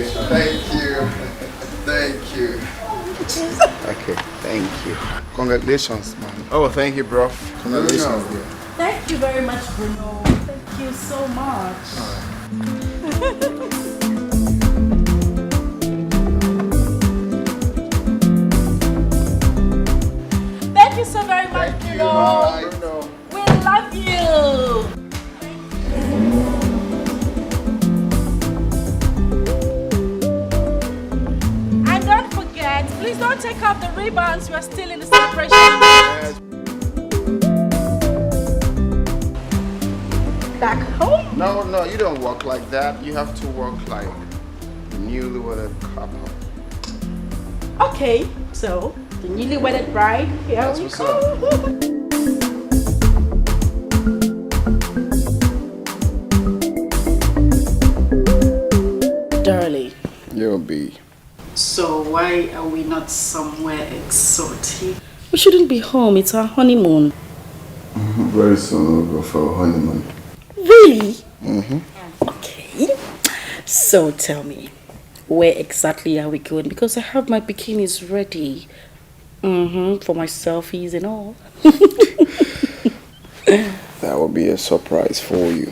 Thank you. Thank you. Okay, thank you. Congratulations, man. Oh, thank you, bro. Congratulations, dear. Thank you very much, Bruno. Thank you so much. Thank you so very much, Bruno. We love you. And don't forget, please don't take off the ribbons. We are still in the celebration. Yes. Back home? No, you don't walk like that. You have to walk like a newlywed couple. Okay, so the newly wedded bride, here That's we what's go. up. Darling. You'll be. So why are we not somewhere exotic? We shouldn't be home, it's our honeymoon. Very soon we'll go for a honeymoon. Really? Okay. So tell me, where exactly are we going? Because I have my bikinis ready. For my selfies and all. That will be a surprise for you.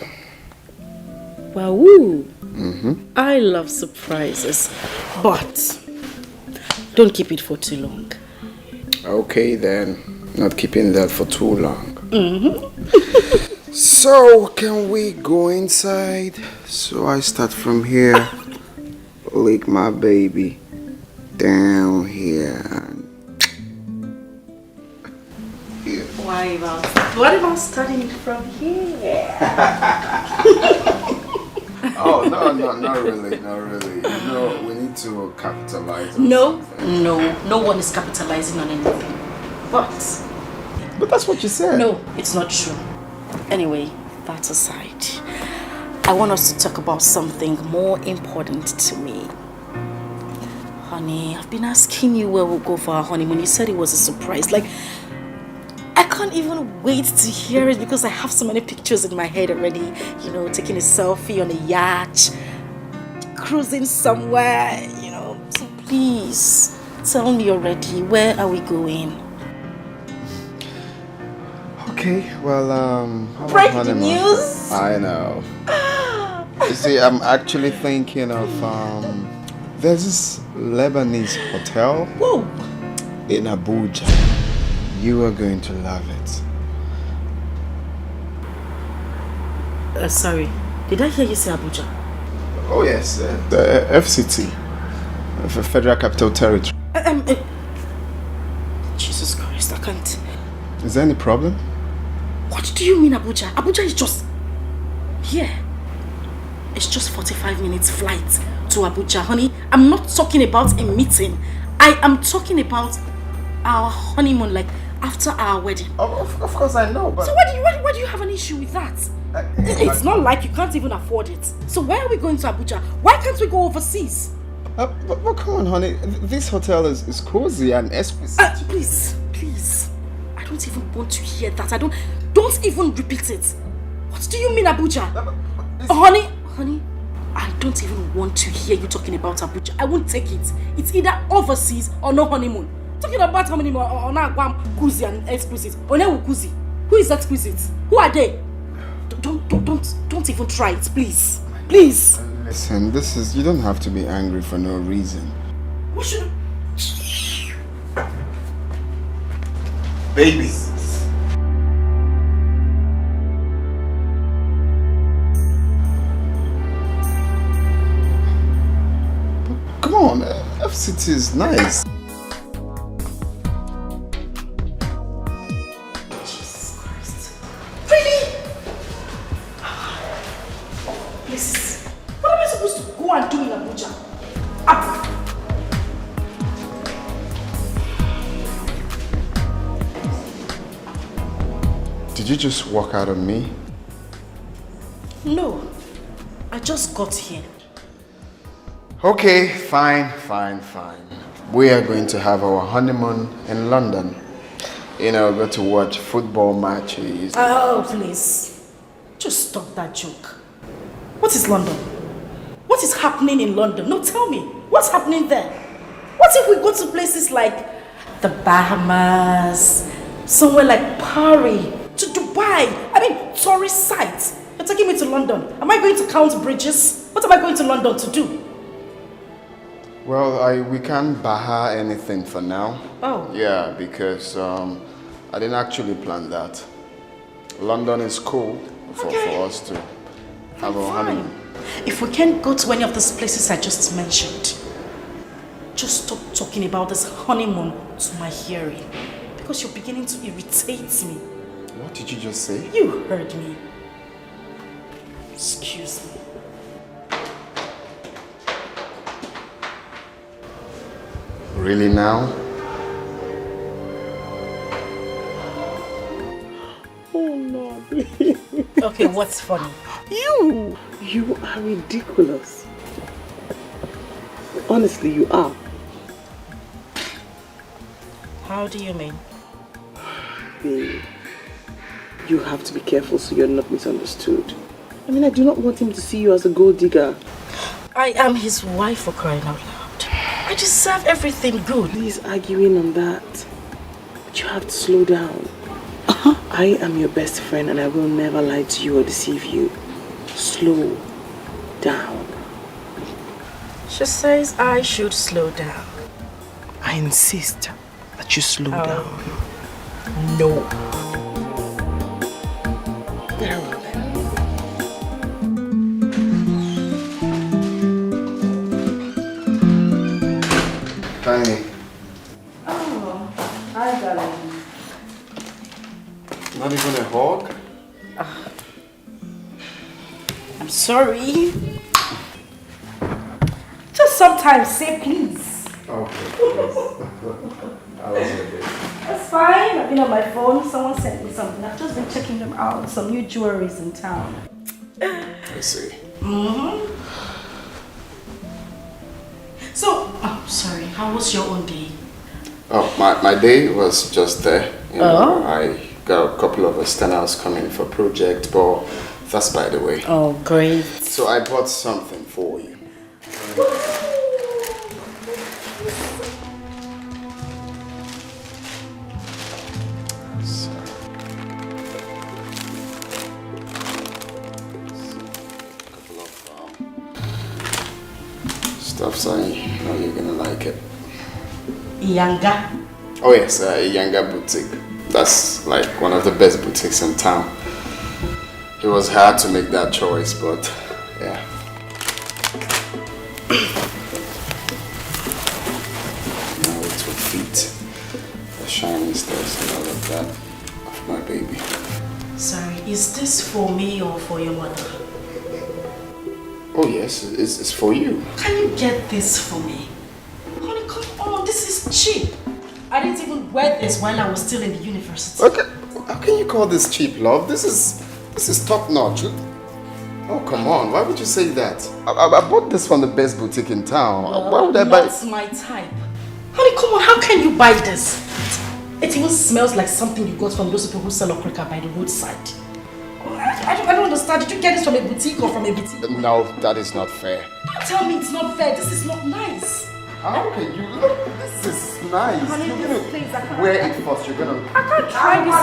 Wow. I love surprises. But don't keep it for too long. Okay then. Not keeping that for too long. So, can we go inside? So I start from here, lick my baby down here. Here. What about starting from here? Oh, not really. No, we need to capitalize on something. No one is capitalizing on anything. But that's what you said. No, it's not true. Anyway, that aside, I want us to talk about something more important to me. Honey, I've been asking you where we'll go for our honeymoon. You said it was a surprise. Like, I can't even wait to hear it because I have so many pictures in my head already. You know, taking a selfie on a yacht, cruising somewhere, you know. So please, tell me already, where are we going? Okay, well, Break the news! I know. You see, I'm actually thinking of, there's this Lebanese hotel. Whoa! In Abuja. You are going to love it. Sorry, did I hear you say Abuja? Oh yes, the FCT, the Federal Capital Territory. Jesus Christ, I can't. Is there any problem? What do you mean Abuja? Abuja is just here. It's just 45 minutes flight to Abuja, honey. I'm not talking about a meeting. I am talking about our honeymoon, like after our wedding. Of course I know, but... So why do you have an issue with that? It's not like you can't even afford it. So why are we going to Abuja? Why can't we go overseas? But come on, honey. This hotel is cozy and exquisite. Please. I don't even want to hear that. Don't even repeat it. What do you mean Abuja? Honey, I don't even want to hear you talking about Abuja. I won't take it. It's either overseas or no honeymoon. Talking about honeymoon or not Kuzi and exquisite. Kuzi. Who is exquisite? Who are they? Don't even try it, please. Please. Listen, you don't have to be angry for no reason. What should I... Babies. Come on, FCT is nice. Jesus Christ. Really? Please. What am I supposed to go and do in Abuja? Did you just walk out on me? No. I just got here. Okay, fine. We are going to have our honeymoon in London. You know, go to watch football matches. Oh, please. Just stop that joke. What is London? What is happening in London? No, tell me. What's happening there? What if we go to places like the Bahamas, somewhere like Paris, to Dubai? I mean, tourist sites. You're taking me to London. Am I going to count bridges? What am I going to London to do? Well, we can't baha anything for now. Oh. Yeah, because I didn't actually plan that. London is cool for us to have our honeymoon. If we can't go to any of those places I just mentioned, just stop talking about this honeymoon to my hearing. Because you're beginning to irritate me. What did you just say? You heard me. Excuse me. Really now? Oh no. Okay, what's funny? You are ridiculous. Honestly, you are. How do you mean? Babe, you have to be careful so you're not misunderstood. I mean, I do not want him to see you as a gold digger. I am his wife, for crying out loud. I deserve everything good. Please arguing on that. But you have to slow down. I am your best friend and I will never lie to you or deceive you. Slow down. She says I should slow down. I insist that you slow down. No. Very well then. Tiny. Oh, hi darling. Not even a hug? I'm sorry. Just sometimes say please. Okay, please. I was okay. That's fine. I've been on my phone. Someone sent me something. I've just been checking them out. Some new jewelries in town. I see. So, sorry. How was your own day? Oh, my day was just there. You know, I got a couple of externals coming for project, but that's by the way. Oh, great. So I bought something for you. Stuff, so I know you're gonna like it. Yanga. Oh yes, a Yanga boutique. That's like one of the best boutiques in town. It was hard to make that choice, but yeah. Now it will fit the shiny stars and all of that of my baby. Sorry, is this for me or for your mother? Oh yes, it's for you. Can you get this for me? Honey, come on, this is cheap. I didn't even wear this while I was still in the university. Okay, how can you call this cheap, love? This is top notch. Oh come on, why would you say that? I bought this from the best boutique in town. Well, why would I buy? That's my type. Honey, come on, how can you buy this? It even smells like something you got from those people who sell okrika by the roadside. I don't understand. Did you get this from a boutique or from a boutique? No, that is not fair. Don't tell me it's not fair. This is not nice. How can you look? This is nice. Honey, You're please, gonna I can't. wear it first. You're gonna. I can't try this.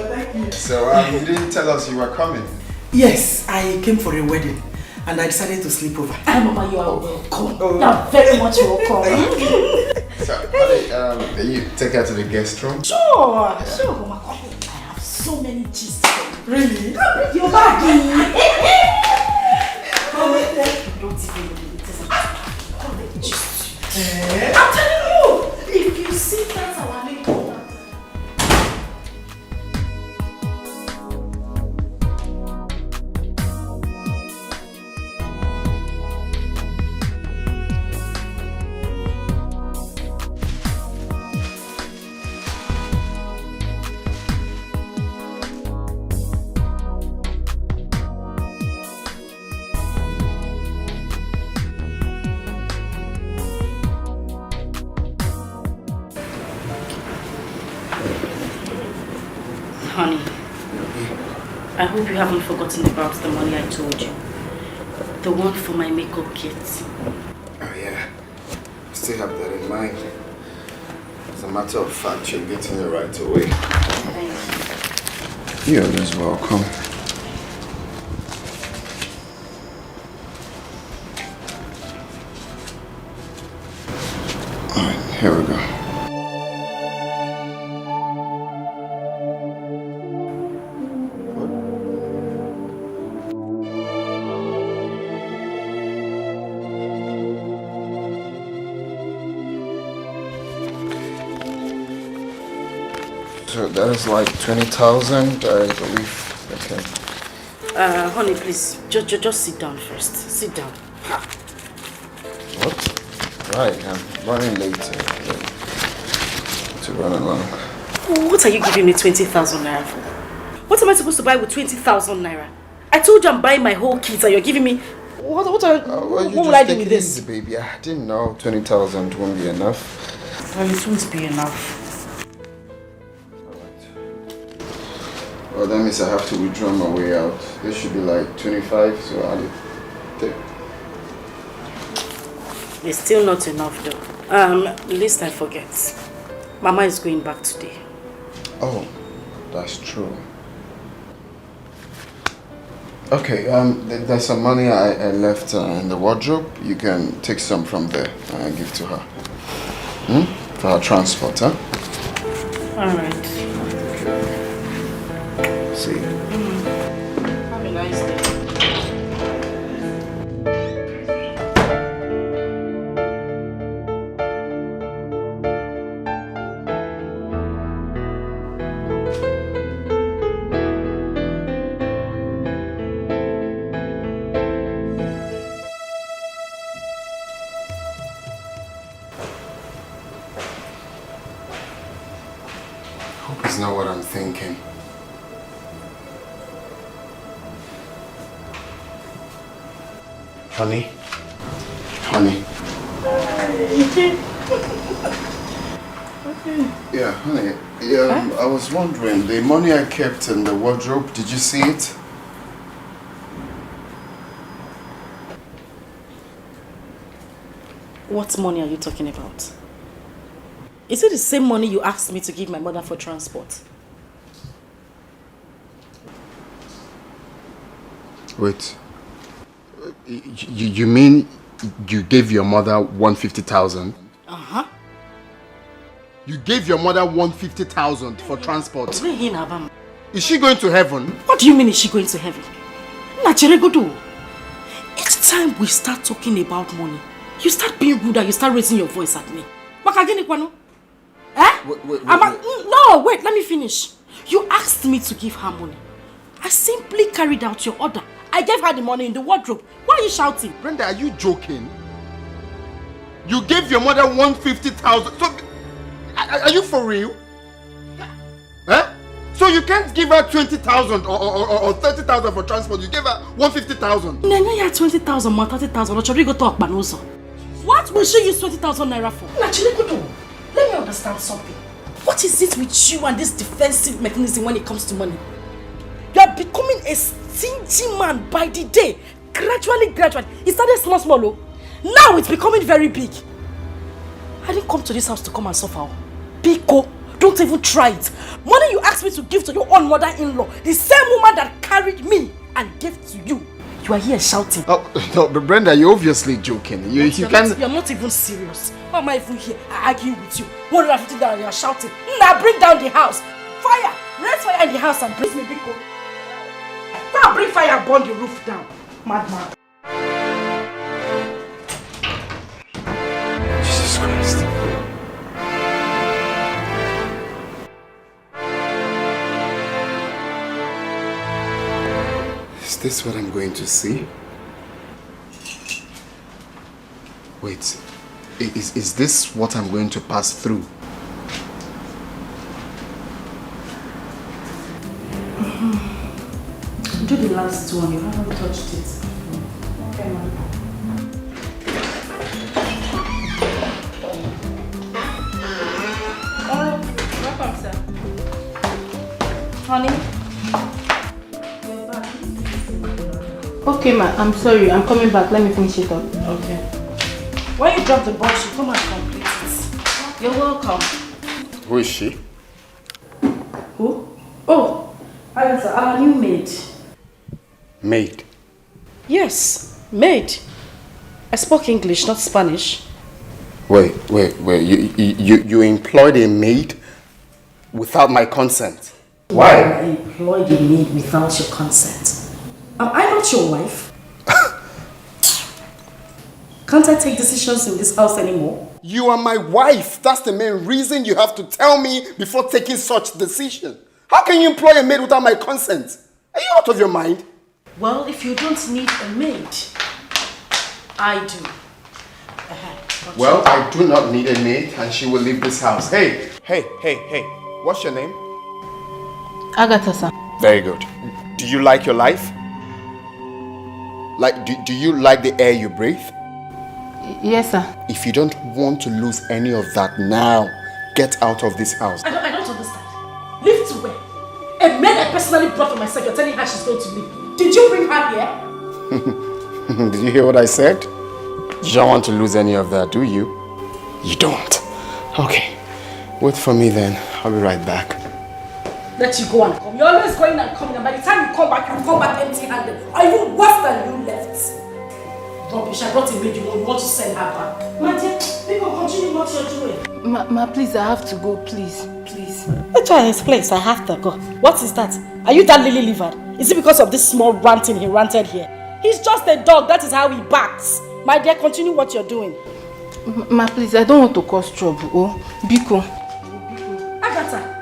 Thank you. So you didn't tell us you were coming. Yes, I came for a wedding and I decided to sleep over. Mama, you are welcome. You are very much welcome. So, honey, can you take her to the guest room? Sure, sure, Mama. Come here. I have so many gist for you. Really? Your body. Come here. Don't even know it is a come here, gist. I'm telling you, if you see that's our name. Honey, I hope you haven't forgotten about the money I told you. The one for my makeup kit. Oh yeah, I still have that in mind. As a matter of fact, you're getting it right away. Thank you. You're always welcome. Alright, here we go. So that is like 20,000, I believe. Okay. Honey, please, just sit down first. Sit down. What? Right, I'm running late to run along. What are you giving me 20,000 naira for? What am I supposed to buy with 20,000 naira? I told you I'm buying my whole kit and you're giving me... What will I do with this? Easy, baby. I didn't know 20,000 won't be enough. Well, it won't be enough. Well, that means I have to withdraw my way out. This should be like 25, so I'll take. It's still not enough though. Least I forget. Mama is going back today. Oh, that's true. Okay, there's some money I left in the wardrobe. You can take some from there and give to her. For her transport, huh? Alright. See you. Have a nice day. Hope it's not what I'm thinking. Honey? Honey? Yeah, honey. Yeah, I was wondering, the money I kept in the wardrobe, did you see it? What money are you talking about? Is it the same money you asked me to give my mother for transport? Wait. You mean you gave your mother 150,000? Uh-huh. You gave your mother 150,000 for transport. Is Is she going to heaven? What do you mean is she going to heaven? Nachiregodo. Each time we start talking about money, you start being rude and you start raising your voice at me. Makagini kwano? Eh? Wait. No, wait, let me finish. You asked me to give her money. I simply carried out your order. I gave her the money in the wardrobe. Why are you shouting? Brenda, are you joking? You gave your mother 150,000. So, are you for real? Huh? So you can't give her 20,000 or 30,000 for transport. You gave her 150,000. Nene, you 20,000 or 30,000. What will she use 20,000 naira for? Let me understand something. What is it with you and this defensive mechanism when it comes to money? You are becoming a stingy man by the day. Gradually. It started small. Oh. Now it's becoming very big. I didn't come to this house to come and suffer. Biko, don't even try it. Money you asked me to give to your own mother-in-law, the same woman that carried me and gave to you. You are here shouting. Oh, no, but Brenda, you're obviously joking. You can't... You're not even serious. Why am I even here? I argue with you. 150 dollars, you're shouting. Now bring down the house. Fire! Raise fire in the house and bring me Biko. Now bring fire and burn the roof down. Madman. Jesus Christ. Is this what I'm going to see? Wait, is this what I'm going to pass through? Do the last one, you haven't touched it. Okay, man. Welcome, sir. Honey? Okay, ma, I'm sorry. I'm coming back. Let me finish it up. Okay. When you drop the box, you come and complete it. You're welcome. Who is she? Who? Oh, Agatha, our new maid. Maid. Yes, maid. I spoke English, not Spanish. Wait. You employed a maid without my consent? Why? I employed a maid without your consent. Am I not your wife? Can't I take decisions in this house anymore? You are my wife. That's the main reason you have to tell me before taking such decision. How can you employ a maid without my consent? Are you out of your mind? Well, if you don't need a maid, I do. Well, I do not need a maid and she will leave this house. Hey. What's your name? Agatha, sir. Very good. Do you like your life? Do you like the air you breathe? Yes, sir. If you don't want to lose any of that now, get out of this house. I don't understand. Leave to where? A maid I personally brought for myself, you're telling her she's going to leave. Did you bring her here? Did you hear what I said? You don't want to lose any of that, do you? You don't. Okay. Wait for me then. I'll be right back. Let you go and come. You're always going and coming, and by the time you come back empty-handed. Are you worse than you left? Rubbish, I brought a maid, you want to send her back. My dear, people continue what you're doing. Ma, please, I have to go, please. Please. Let's try his place, I have to go. What is that? Are you that lily livered? Is it because of this small ranting he ranted here? He's just a dog, that is how he barks. My dear, continue what you're doing. Ma, please, I don't want to cause trouble. Oh, Biko. Agatha!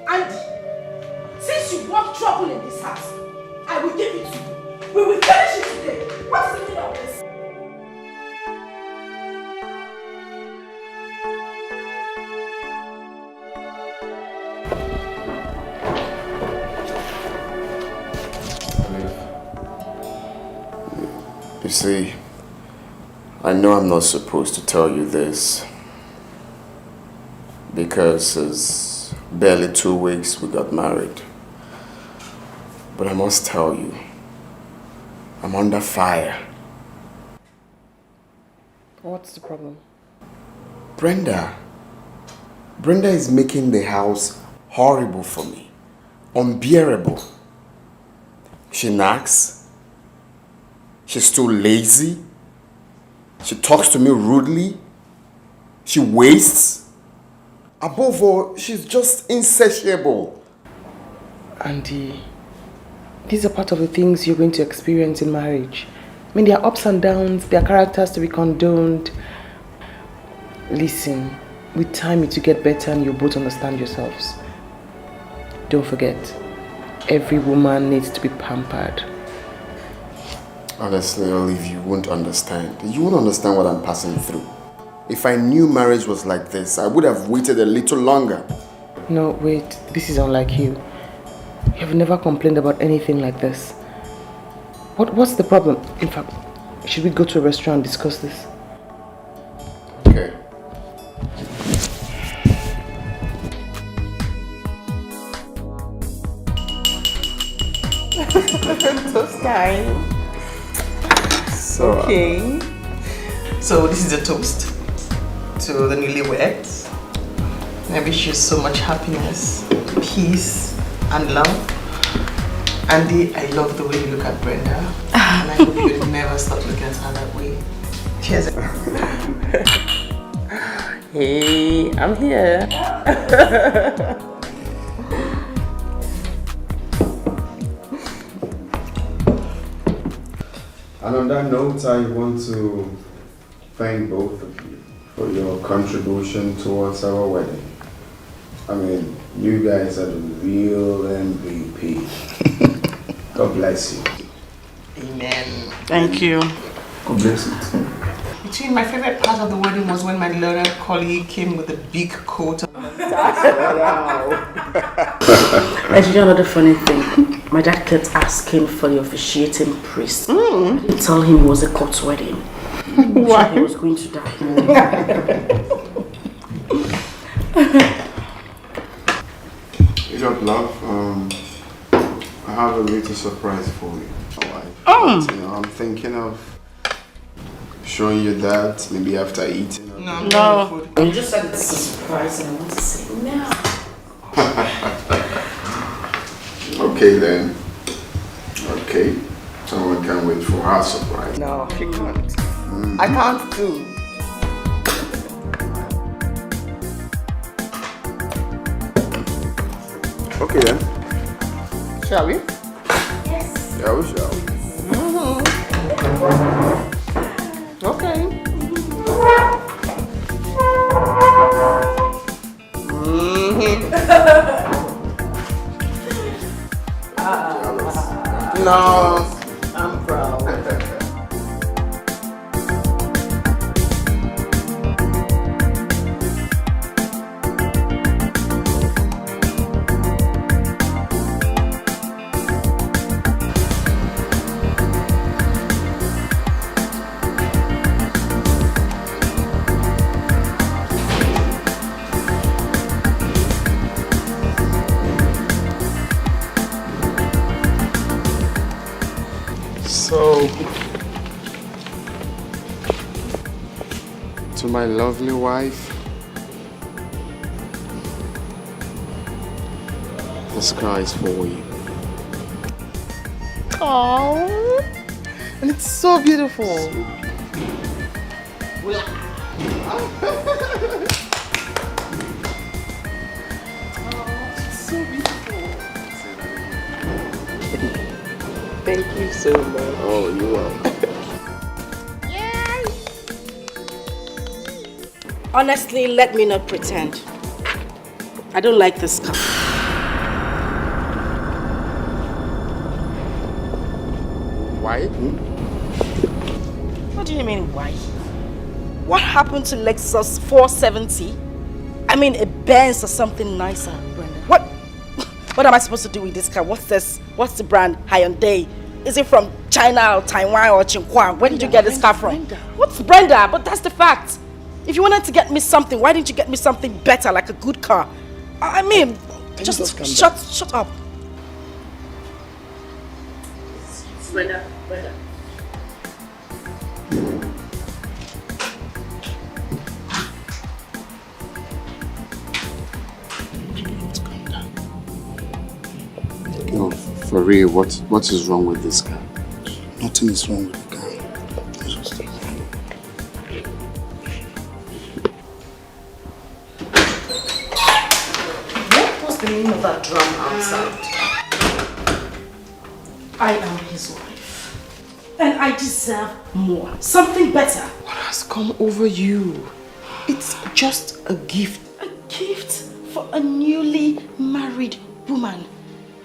Andy, since you want trouble in this house, I will give it to you. We will finish it today. What is the meaning of this? You see, I know I'm not supposed to tell you this because it's barely 2 weeks we got married. But I must tell you, I'm under fire. What's the problem? Brenda is making the house horrible for me, unbearable. She nags. She's too lazy. She talks to me rudely. She wastes. Above all, she's just insatiable. Andy, these are part of the things you're going to experience in marriage. I mean, there are ups and downs, there are characters to be condoned. Listen, with time it will get better and you'll both understand yourselves. Don't forget, every woman needs to be pampered. Honestly, Olive, you won't understand. You won't understand what I'm passing through. If I knew marriage was like this, I would have waited a little longer. No, wait, this is unlike you. You have never complained about anything like this. What's the problem? In fact, should we go to a restaurant and discuss this? Okay. Toast time. So, Okay. So this is a toast to the newlyweds. I wish you so much happiness, peace, and love. Andy, I love the way you look at Brenda. And I hope you never stop looking at her that way. Cheers. Hey, I'm here. And on that note, I want to thank both of you for your contribution towards our wedding. I mean, you guys are the real MVP. God bless you. Amen. Thank you. God bless you too. Between my favorite part of the wedding was when my learned colleague came with a big coat. And you know another funny thing? My dad kept asking for the officiating priest. I didn't tell him it was a court wedding. Why? He was going to die. What's up, love? I have a little surprise for you. Oh. But, I'm thinking of showing you that maybe after eating. No. You just said it's a surprise and I want to say no. Okay then. Okay. Someone can wait for her surprise. No, she can't. I can't too. Okay then. Shall we? Yes. Yeah, we shall. Okay. No, I'm proud. So, to my lovely wife, this car is for you. Oh, and it's so beautiful. It's so beautiful. Thank you so much. Oh, you're welcome. Honestly, let me not pretend. I don't like this car. Why? What do you mean, why? What happened to Lexus 470? I mean, a Benz or something nicer, Brenda. What am I supposed to do with this car? What's this? What's the brand? Hyundai? Is it from China or Taiwan or Qinghuang? Where did you get this car from? Brenda. What's Brenda? But that's the fact. If you wanted to get me something, why didn't you get me something better, like a good car? I mean, just shut up. Brenda. No, for real, what is wrong with this car? Nothing is wrong with the car. What was the name of that drum outside? I am his wife. And I deserve more. Something better. What has come over you? It's just a gift. A gift for a newly married woman.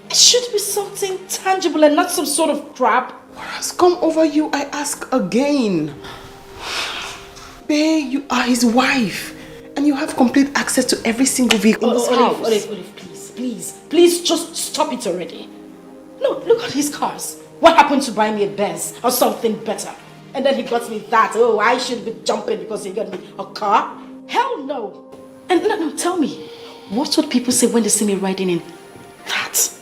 It should be something tangible and not some sort of crap. What has come over you, I ask again. Babe, you are his wife. And you have complete access to every single vehicle in this house. Olive, please just stop it already. No, look at his cars. What happened to buying me a Benz or something better? And then he got me that. Oh, I should be jumping because he got me a car? Hell no. And no, tell me, what would people say when they see me riding in that?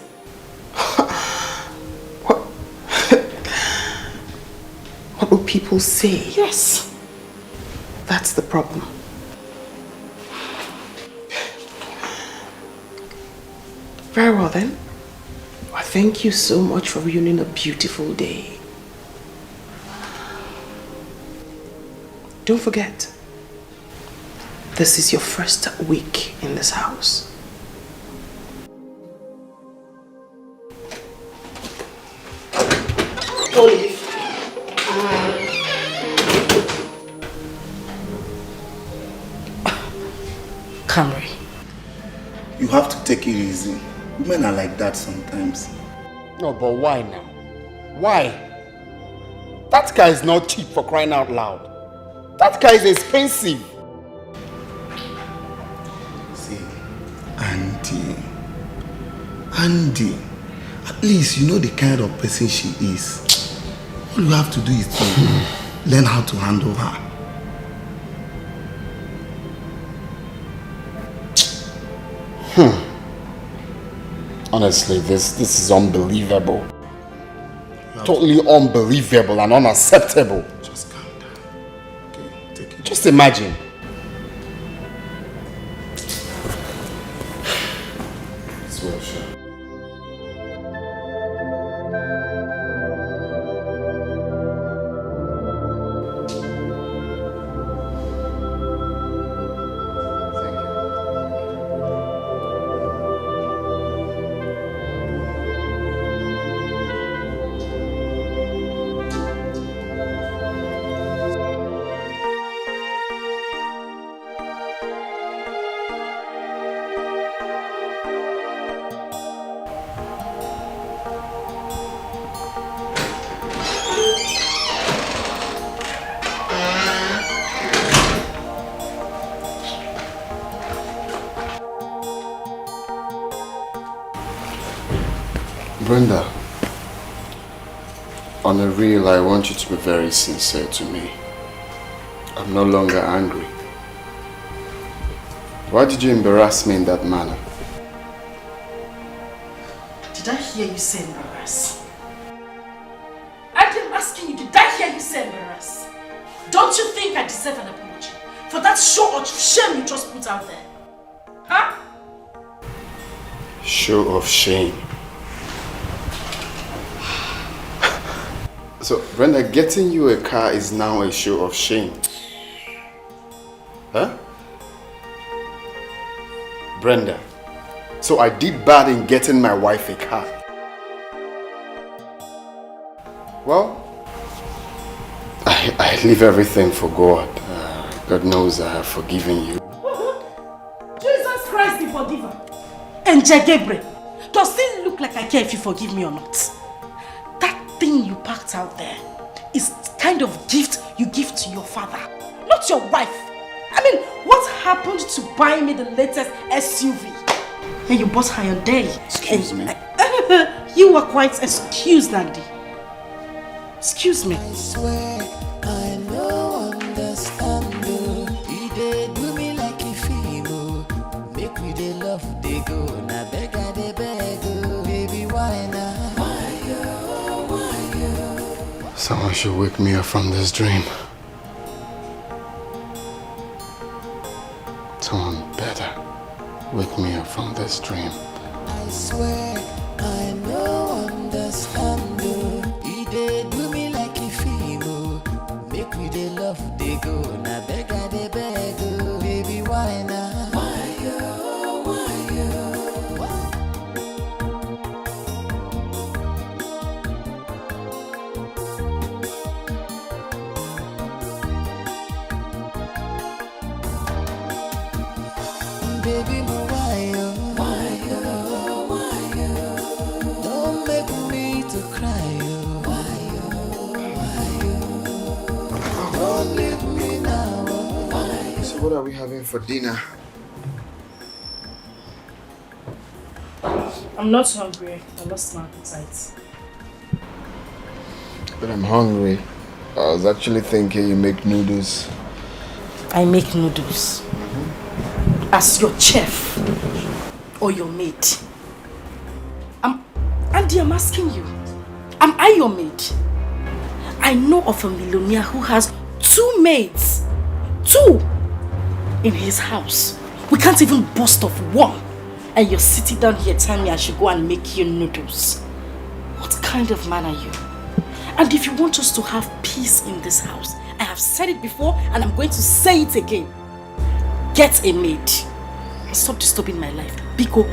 What will people say? Yes. That's the problem. Very well then. Well, thank you so much for ruining a beautiful day. Don't forget, this is your first week in this house. Olive. Camry. You have to take it easy. Women are like that sometimes. No, but why now? Why? That car is not cheap, for crying out loud. That car is expensive. See, Andy, at least you know the kind of person she is. All you have to do is to learn how to handle her. Honestly, this is unbelievable. Totally unbelievable and unacceptable. Just calm down. Okay, take it. Just imagine. It's well, sure. Brenda, on a real, I want you to be very sincere to me. I'm no longer angry. Why did you embarrass me in that manner? Did I hear you say embarrass? I'm asking you, did I hear you say embarrass? Don't you think I deserve an apology for that show of shame you just put out there? Huh? Show of shame. So, Brenda, getting you a car is now a show of shame. Huh? Brenda, so I did bad in getting my wife a car. Well, I leave everything for God. God knows I have forgiven you. Jesus Christ the forgiver. And Gabriel, does it look like I care if you forgive me or not? That thing you packed out there is kind of gift you give to your father, not your wife. I mean, what happened to buying me the latest SUV? And you bought her your day. Excuse me? You were quite excused, Nandi. Excuse me. I swear I no understand you. He dey do me like a female. Make me dey love dey go. Na beg I dey beg you. Baby, why now? Why you? Someone should wake me up from this dream. Someone better wake me up from this dream. I swear I no understand you. He dey do me like a female. Make me dey love dey go. Na beg I dey beg you. Baby, why now? Why you? Baby, why you? Don't make me to cry you. Don't leave me now. So what are we having for dinner? I'm not hungry. I lost my appetite. But I'm hungry. I was actually thinking you make noodles. I make noodles. As your chef or your maid. Andy, I'm asking you. Am I your maid? I know of a millionaire who has 2 maids. 2! In his house. We can't even boast of 1. And you're sitting down here telling me I should go and make you noodles. What kind of man are you? And if you want us to have peace in this house, I have said it before and I'm going to say it again. Get a maid. Stop disturbing my life. Biko.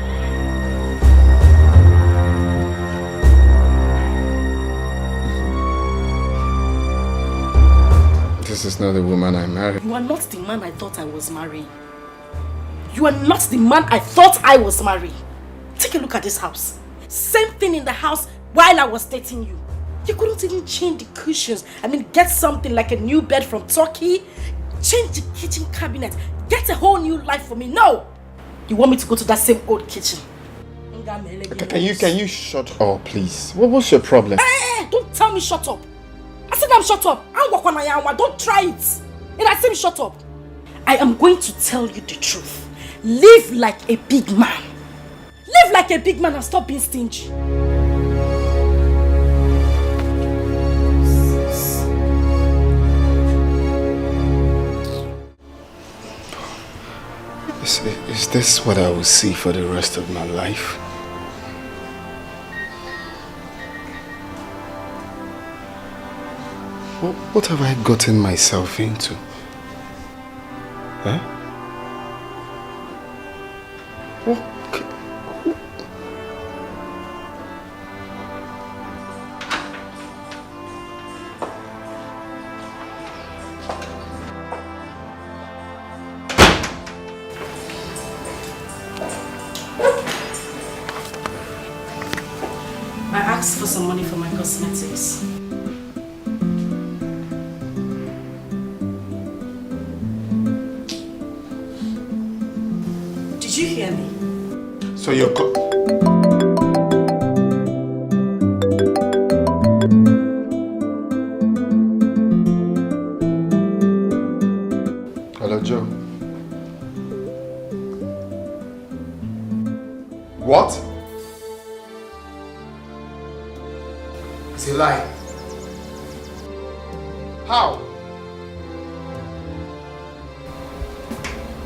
This is not the woman I married. You are not the man I thought I was marrying. You are not the man I thought I was marrying. Take a look at this house. Same thing in the house while I was dating you. You couldn't even change the cushions. I mean, get something like a new bed from Turkey. Change the kitchen cabinet. Get a whole new life for me. No! You want me to go to that same old kitchen? Can you shut up, please? What's your problem? Hey, don't tell me shut up. I said I'm shut up. Don't try it. And I said shut up. I am going to tell you the truth. Live like a big man. Live like a big man and stop being stingy. Is this what I will see for the rest of my life? What have I gotten myself into? Huh? Okay. I asked for some money for my cosmetics. Did you hear me? So you're Hello, Joe. What? It's a lie. How?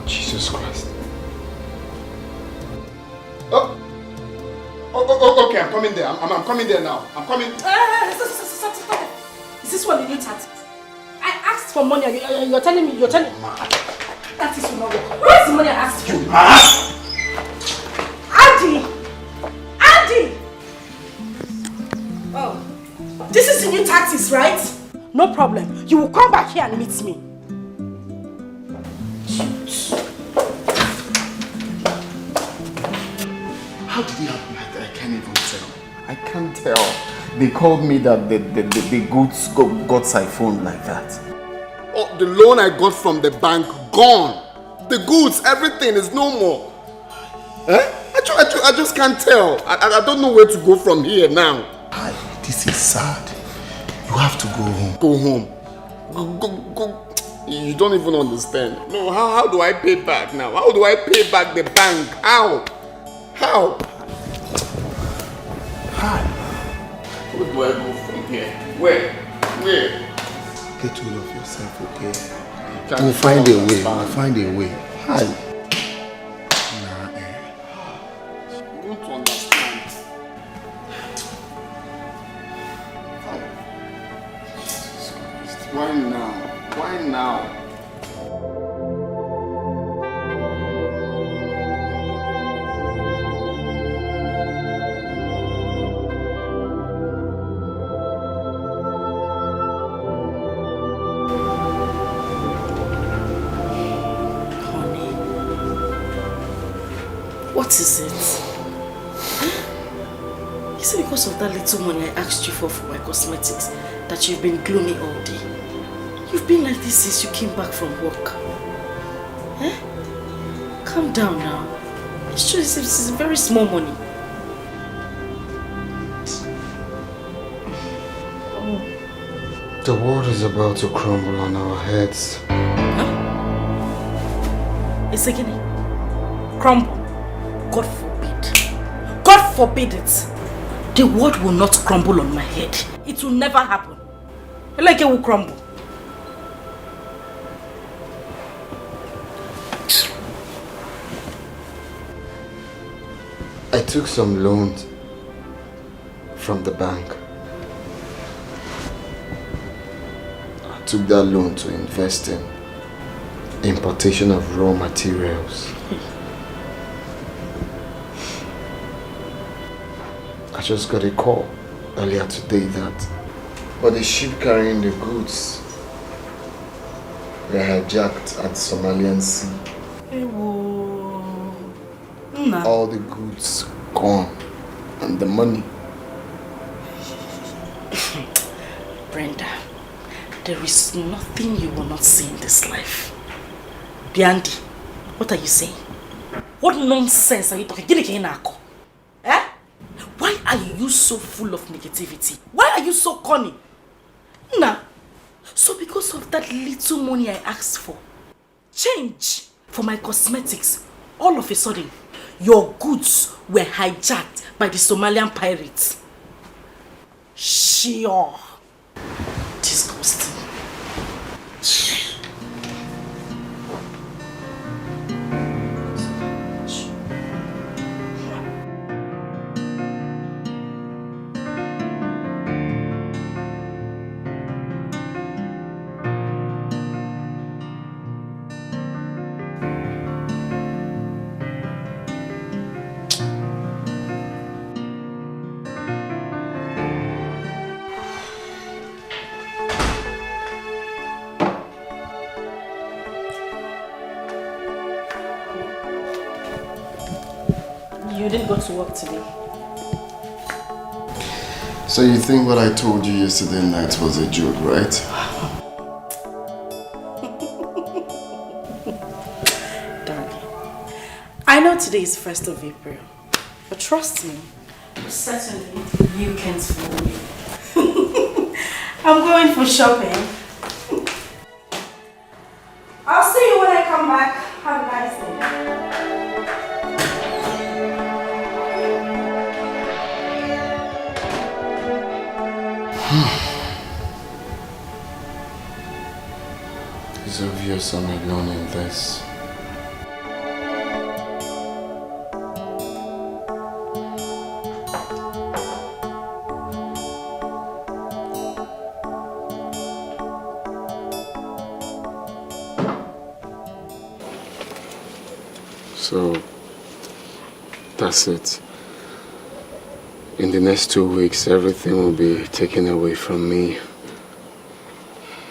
Jesus Christ. Okay, I'm coming there. I'm coming there now. I'm coming. Stop. Is this one the new tactic? I asked for money. You're telling me. That is will not work. Where's the money I asked you? Andy! Oh, this is the new tactics, right? No problem. You will come back here and meet me. How did it happen like that? I can't even tell. I can't tell. They called me that the goods got siphoned like that. Oh, the loan I got from the bank, gone. The goods, everything is no more. Eh? I just can't tell. I don't know where to go from here now. Hi, this is sad. You have to go home. Go home. Go. You don't even understand. No, how do I pay back now? How do I pay back the bank? How? Hi. Where do I go from here? Where? Get rid of yourself, okay? We'll find a way. Hi. You don't understand. Why now? What is it? Is it because of that little money I asked you for my cosmetics that you've been gloomy all day? You've been like this since you came back from work. Eh? Calm down now. It's true, it's very small money. The world is about to crumble on our heads. Huh? It's again. Crumble. God forbid. God forbid it. The world will not crumble on my head. It will never happen. Like it will crumble. I took some loans from the bank. I took that loan to invest in importation of raw materials. I just got a call earlier today that the ship carrying the goods were hijacked at Somalian Sea. All the goods gone and the money. Brenda, there is nothing you will not see in this life. Biandi, what are you saying? What nonsense are you talking? Eh? Why are you so full of negativity? Why are you so corny? Nah. So because of that little money I asked for, change for my cosmetics, all of a sudden, your goods were hijacked by the Somalian pirates. Sure. Disgusting. You didn't go to work today. So you think what I told you yesterday night was a joke, right? Darling, I know today is 1st of April, but trust me, certainly you can't fool me. I'm going for shopping. I'll see you when I come back. Have a nice day. It's obvious I'm alone in this. So, that's it. In the next 2 weeks, everything will be taken away from me.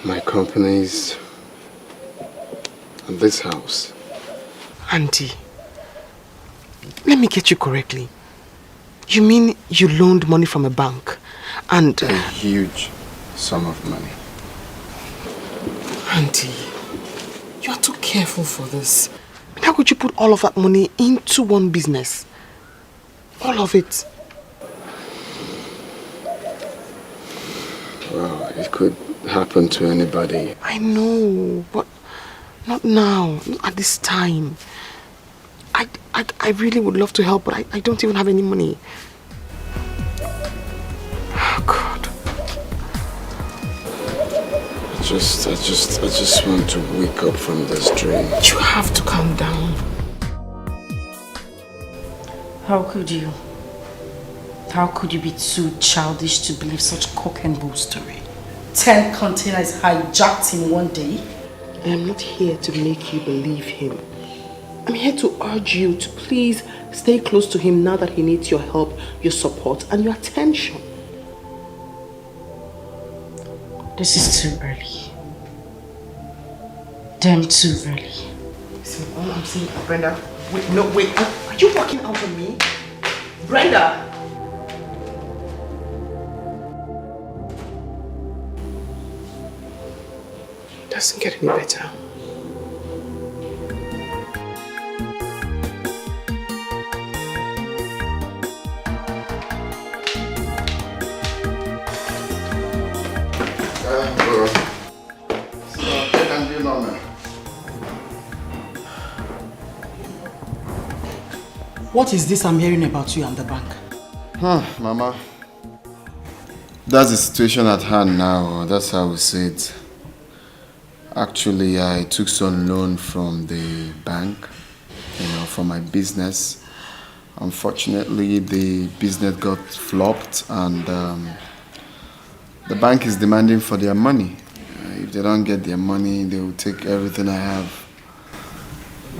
My companies and this house. Auntie, let me get you correctly. You mean you loaned money from a bank and... A huge sum of money. Auntie, you are too careful for this. How could you put all of that money into one business? All of it. Well, it could happen to anybody. I know, but not now, not at this time. I really would love to help, but I don't even have any money. Oh, God. I just want to wake up from this dream. You have to calm down. How could you? How could you be too childish to believe such cock and bull story? 10 containers hijacked in one day? I am not here to make you believe him. I'm here to urge you to please stay close to him now that he needs your help, your support, and your attention. This is too early. Damn too early. So all I'm saying, Brenda, wait, no, wait. Are you walking out on me? Brenda! Doesn't get any better. What is this I'm hearing about you and the bank? Mama. That's the situation at hand now. That's how we see it. Actually, I took some loan from the bank, for my business. Unfortunately, the business got flopped and the bank is demanding for their money. If they don't get their money, they will take everything I have.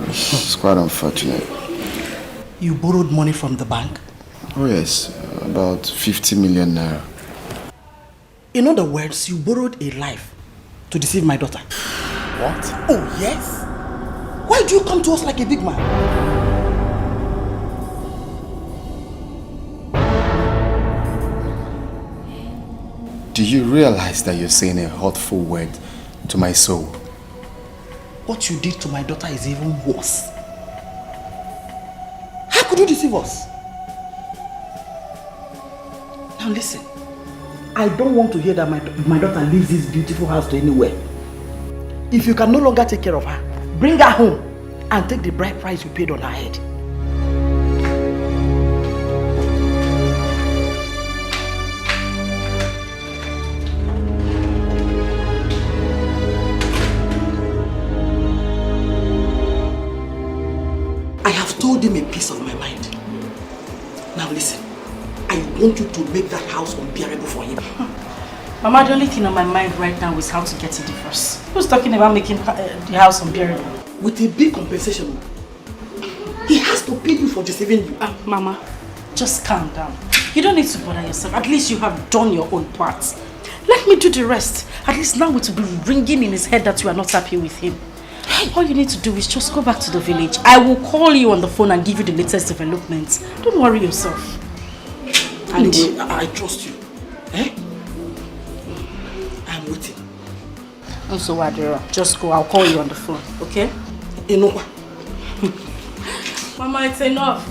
It's quite unfortunate. You borrowed money from the bank? Oh yes, about 50 million naira. In other words, you borrowed a life to deceive my daughter. What? Oh yes? Why do you come to us like a big man? Do you realize that you're saying a hurtful word to my soul? What you did to my daughter is even worse. How could you deceive us? Now listen, I don't want to hear that my daughter leaves this beautiful house to anywhere. If you can no longer take care of her, bring her home and take the bride price you paid on her head. I have told him a piece of my mind. Now listen, I want you to make that house unbearable for him. Mama, the only thing on my mind right now is how to get a divorce. Who's talking about making the house unbearable? With a big compensation. He has to pay you for deceiving you. Mama, just calm down. You don't need to bother yourself. At least you have done your own part. Let me do the rest. At least now it will be ringing in his head that you are not happy with him. All you need to do is just go back to the village. I will call you on the phone and give you the latest developments. Don't worry yourself. And I trust you. Eh? I'm waiting. Also, Adira, just go. I'll call you on the phone, okay? Enough. Mama, it's enough.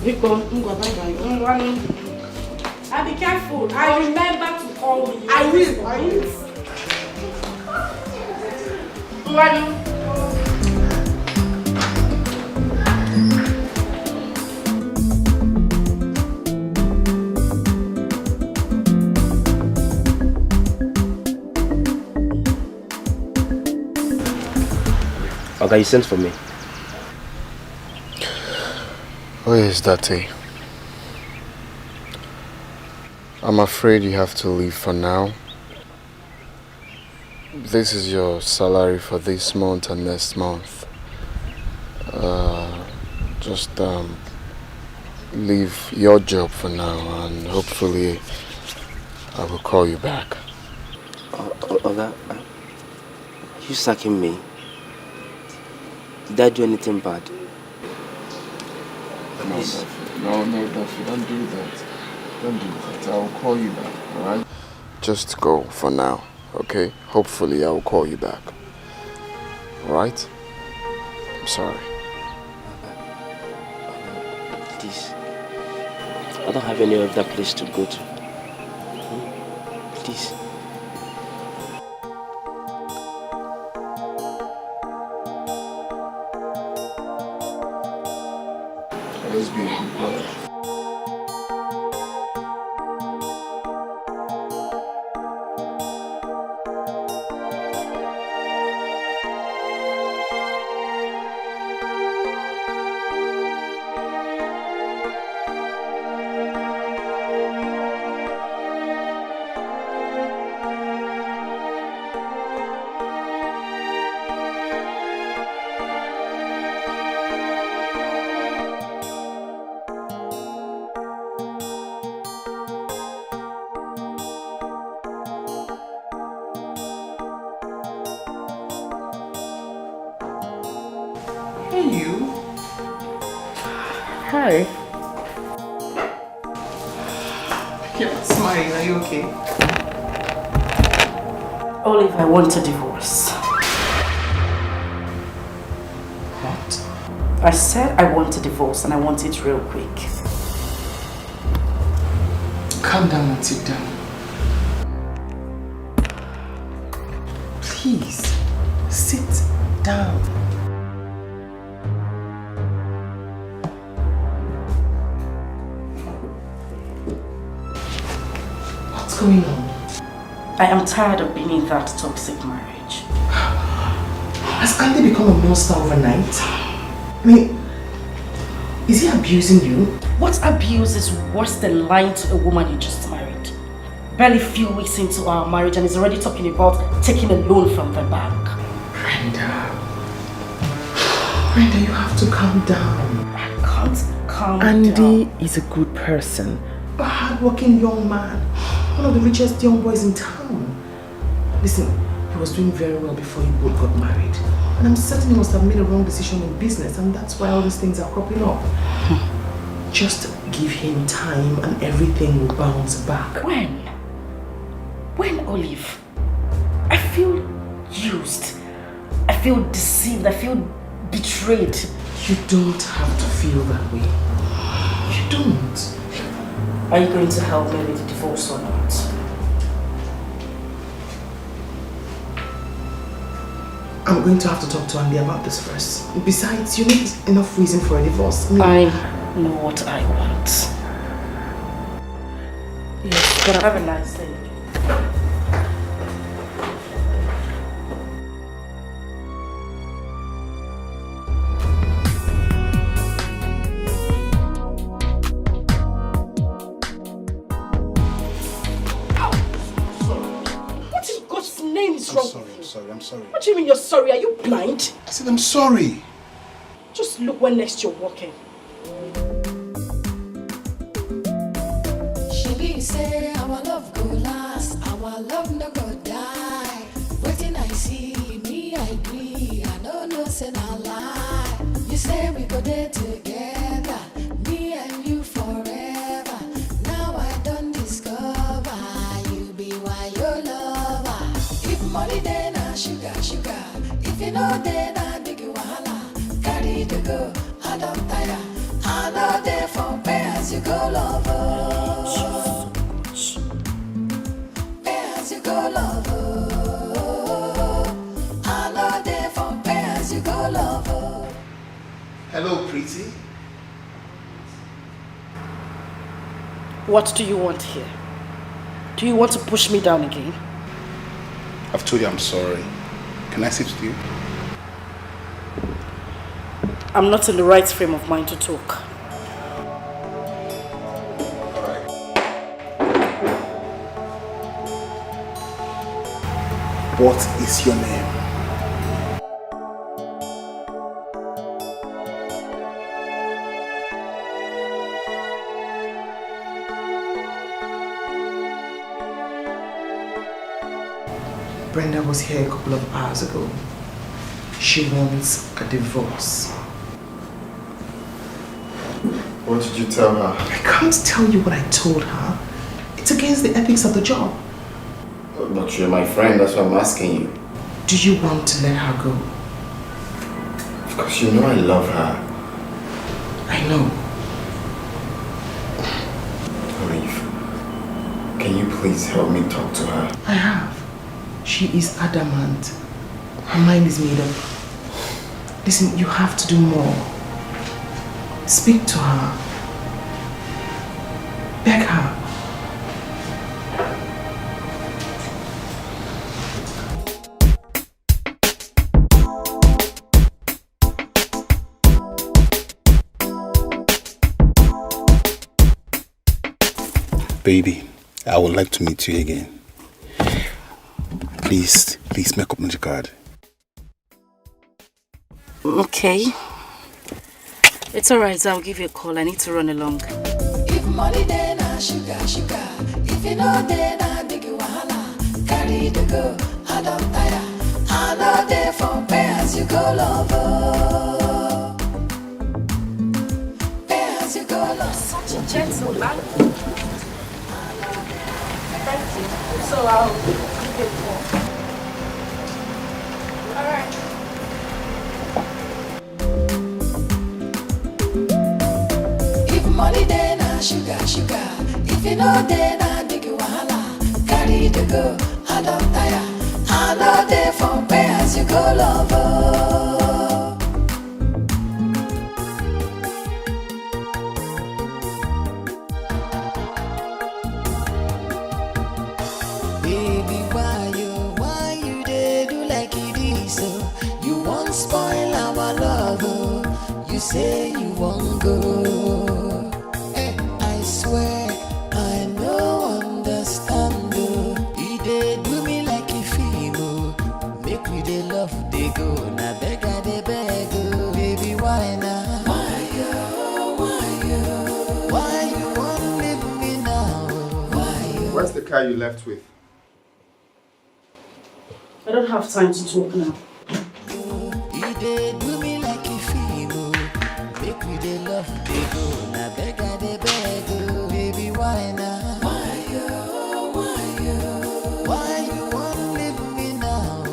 I'll be careful. I remember to call me. I will. Okay, you sent for me. Where is Dati? I'm afraid you have to leave for now. This is your salary for this month and next month. Just leave your job for now and hopefully I will call you back. Oga, you sacking me? Did I do anything bad? Please. No, Duffy, don't do that. Don't do that. I will call you back, alright? Just go for now, okay? Hopefully I will call you back. Alright? I'm sorry. Please. I don't have any other place to go to. Please. Let's be a good brother. Hi. You're smiling, are you okay? Olive, I want a divorce. What? I said I want a divorce and I want it real quick. Calm down and sit down. Please, sit down. What's going on? I am tired of being in that toxic marriage. Has Andy become a monster overnight? I mean, is he abusing you? What abuse is worse than lying to a woman you just married? Barely a few weeks into our marriage and he's already talking about taking a loan from the bank. Brenda, you have to calm down. I can't calm down. Andy is a good person, a hardworking young man, one of the richest young boys in town. Listen, he was doing very well before you both got married. And I'm certain he must have made a wrong decision in business and that's why all these things are cropping up. Just give him time and everything will bounce back. When? When, Olive? I feel used. I feel deceived. I feel betrayed. You don't have to feel that way. You don't. Are you going to help me with the divorce or not? I'm going to have to talk to Andy about this first. Besides, you need enough reason for a divorce. I know what I want. Yes, but have a nice day. I'm sorry. What do you mean you're sorry? Are you blind? I said I'm sorry. Just look when next you're walking. She be say our love go last, our love no go die. Waiting I see, me I agree, I don't know say na lie. You say we go there together, me and you forever. Now I don't discover, you be why your lover. If money then sugar, if you know then I big wahala. Carry the go, I don't tire. I know there for pay as you go lover. Pay as you go lover. I know there for pay as you go lover. Hello, pretty. What do you want here? Do you want to push me down again? I've told you I'm sorry. Can I sit with you? I'm not in the right frame of mind to talk. What is your name? Brenda was here a couple of hours ago. She wants a divorce. What did you tell her? I can't tell you what I told her. It's against the ethics of the job. But you're my friend, that's why I'm asking you. Do you want to let her go? Of course, you know I love her. I know. Olive, can you please help me talk to her? I have. She is adamant. Her mind is made up. Listen, you have to do more. Speak to her. Beg her. Baby, I would like to meet you again. Please make up the card. Okay. It's alright, I'll give you a call. I need to run along. If money then I sugar. If you know then I big wahala. Carry the go, I don't tire. I know there for pay as you go lover. Pay as you go lover. Such a gentleman. Thank you. So I'll give you a call. Alright. Money then I sugar. If you know then I big wahala. Carry the go, I don't tire. I know there for pay as you go lover. Baby, why you dey do like it is so? You won't spoil our love, oh. You say you won't go. I swear I no understand, oh. You dey do me like a film, oh. Make we dey love dey go. Na beg I dey beg, oh. Baby, why now? Why you won't leave me now? Where's the car you left with? I don't have time to talk now. You dey do me like a film, oh. Make we dey love dey go. Na beg I dey beg, oh. Baby, why now? Why you won't leave me now?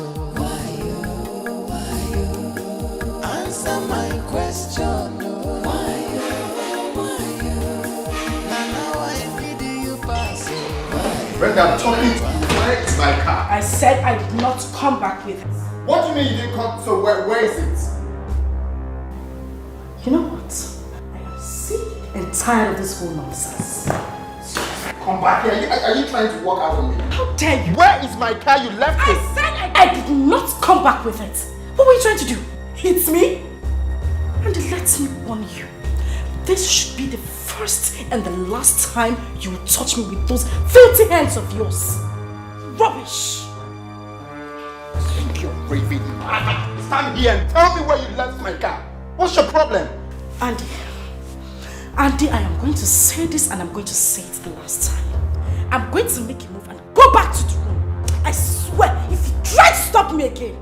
Answer my question, oh. Now I need you pass, oh. Brenda, I'm talking to you. Where is my car? I said I would not come back with it. What do you mean you didn't come? So where is it? You know what? I am sick and tired of this whole nonsense. Come back here. Are you trying to walk out on me? How dare you? Where is my car? You left it. I said I did not come back with it. What were you trying to do? Hit me? And let me warn you. This should be the first and the last time you will touch me with those filthy hands of yours. Rubbish! I think you're raving. Stand here and tell me where you left my car. What's your problem? Andy, I am going to say this and I'm going to say it the last time. I'm going to make a move and go back to the room. I swear, if you try to stop me again.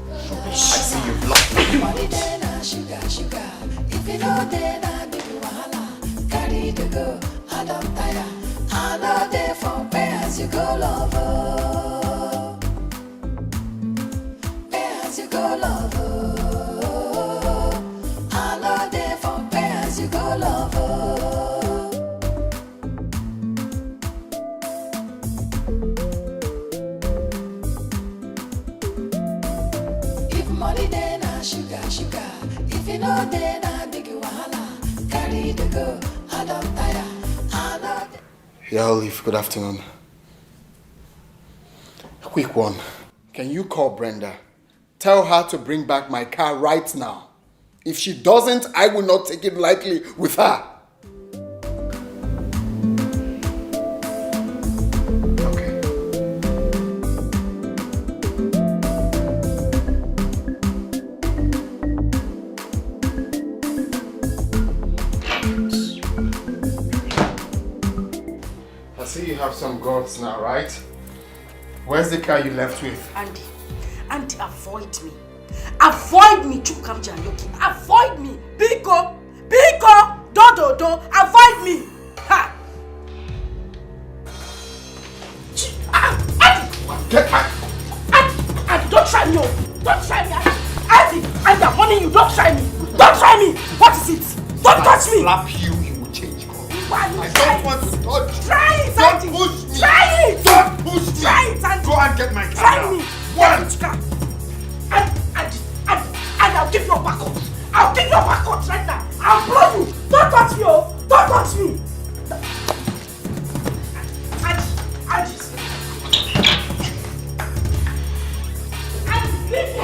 Rubbish. I see you've lost me. Sugar, sugar. If you know then I make you wahala. Carry the go, I don't tire. I know they for pay as you go, lover. Pay as you go, lover. I know they for pay as you go, lover. If money then I sugar, sugar. If you know then I make you wahala. Carry the go, I don't tire. I know they... Yeah, Olive, good afternoon. A quick one. Can you call Brenda? Tell her to bring back my car right now. If she doesn't, I will not take it lightly with her. Okay. I see you have some guts now, right? Where's the car you left with? Andy, avoid me. Avoid me, Chukwukamji and Yoki. Avoid me. Biko, do. Avoid me. Ha! Andy! Get back! Andy, don't try me. Don't try me, Andy, I'm warning you. Don't try me. Don't try me. What is it? Don't touch me. Slap you, you will change color. Why I don't want to touch you. Try it, Don't Andy. push me. Try it. Don't push me. Try it, Andy. Go and get my car. Try now. me. One. And I'll give you a backcoat. I'll give you a backcoat right now. I'll blow you. Don't touch me, oh. Don't touch me. Andy. Leave me.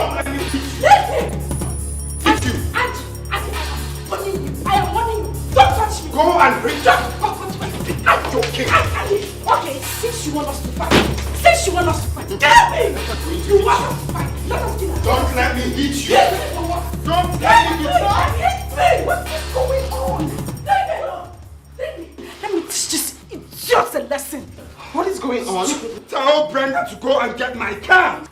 Leave me. Andy, I am warning you. Don't touch me. Go and bring Just don't touch me. Andy, okay. Okay, since you want us to fight, tell me. You want us to fight. Let us do that. Don't let me hit you. Don't let me hit you. What is going on? Let me teach this idiot a lesson. What is going on? Tell Brenda to go and get my car.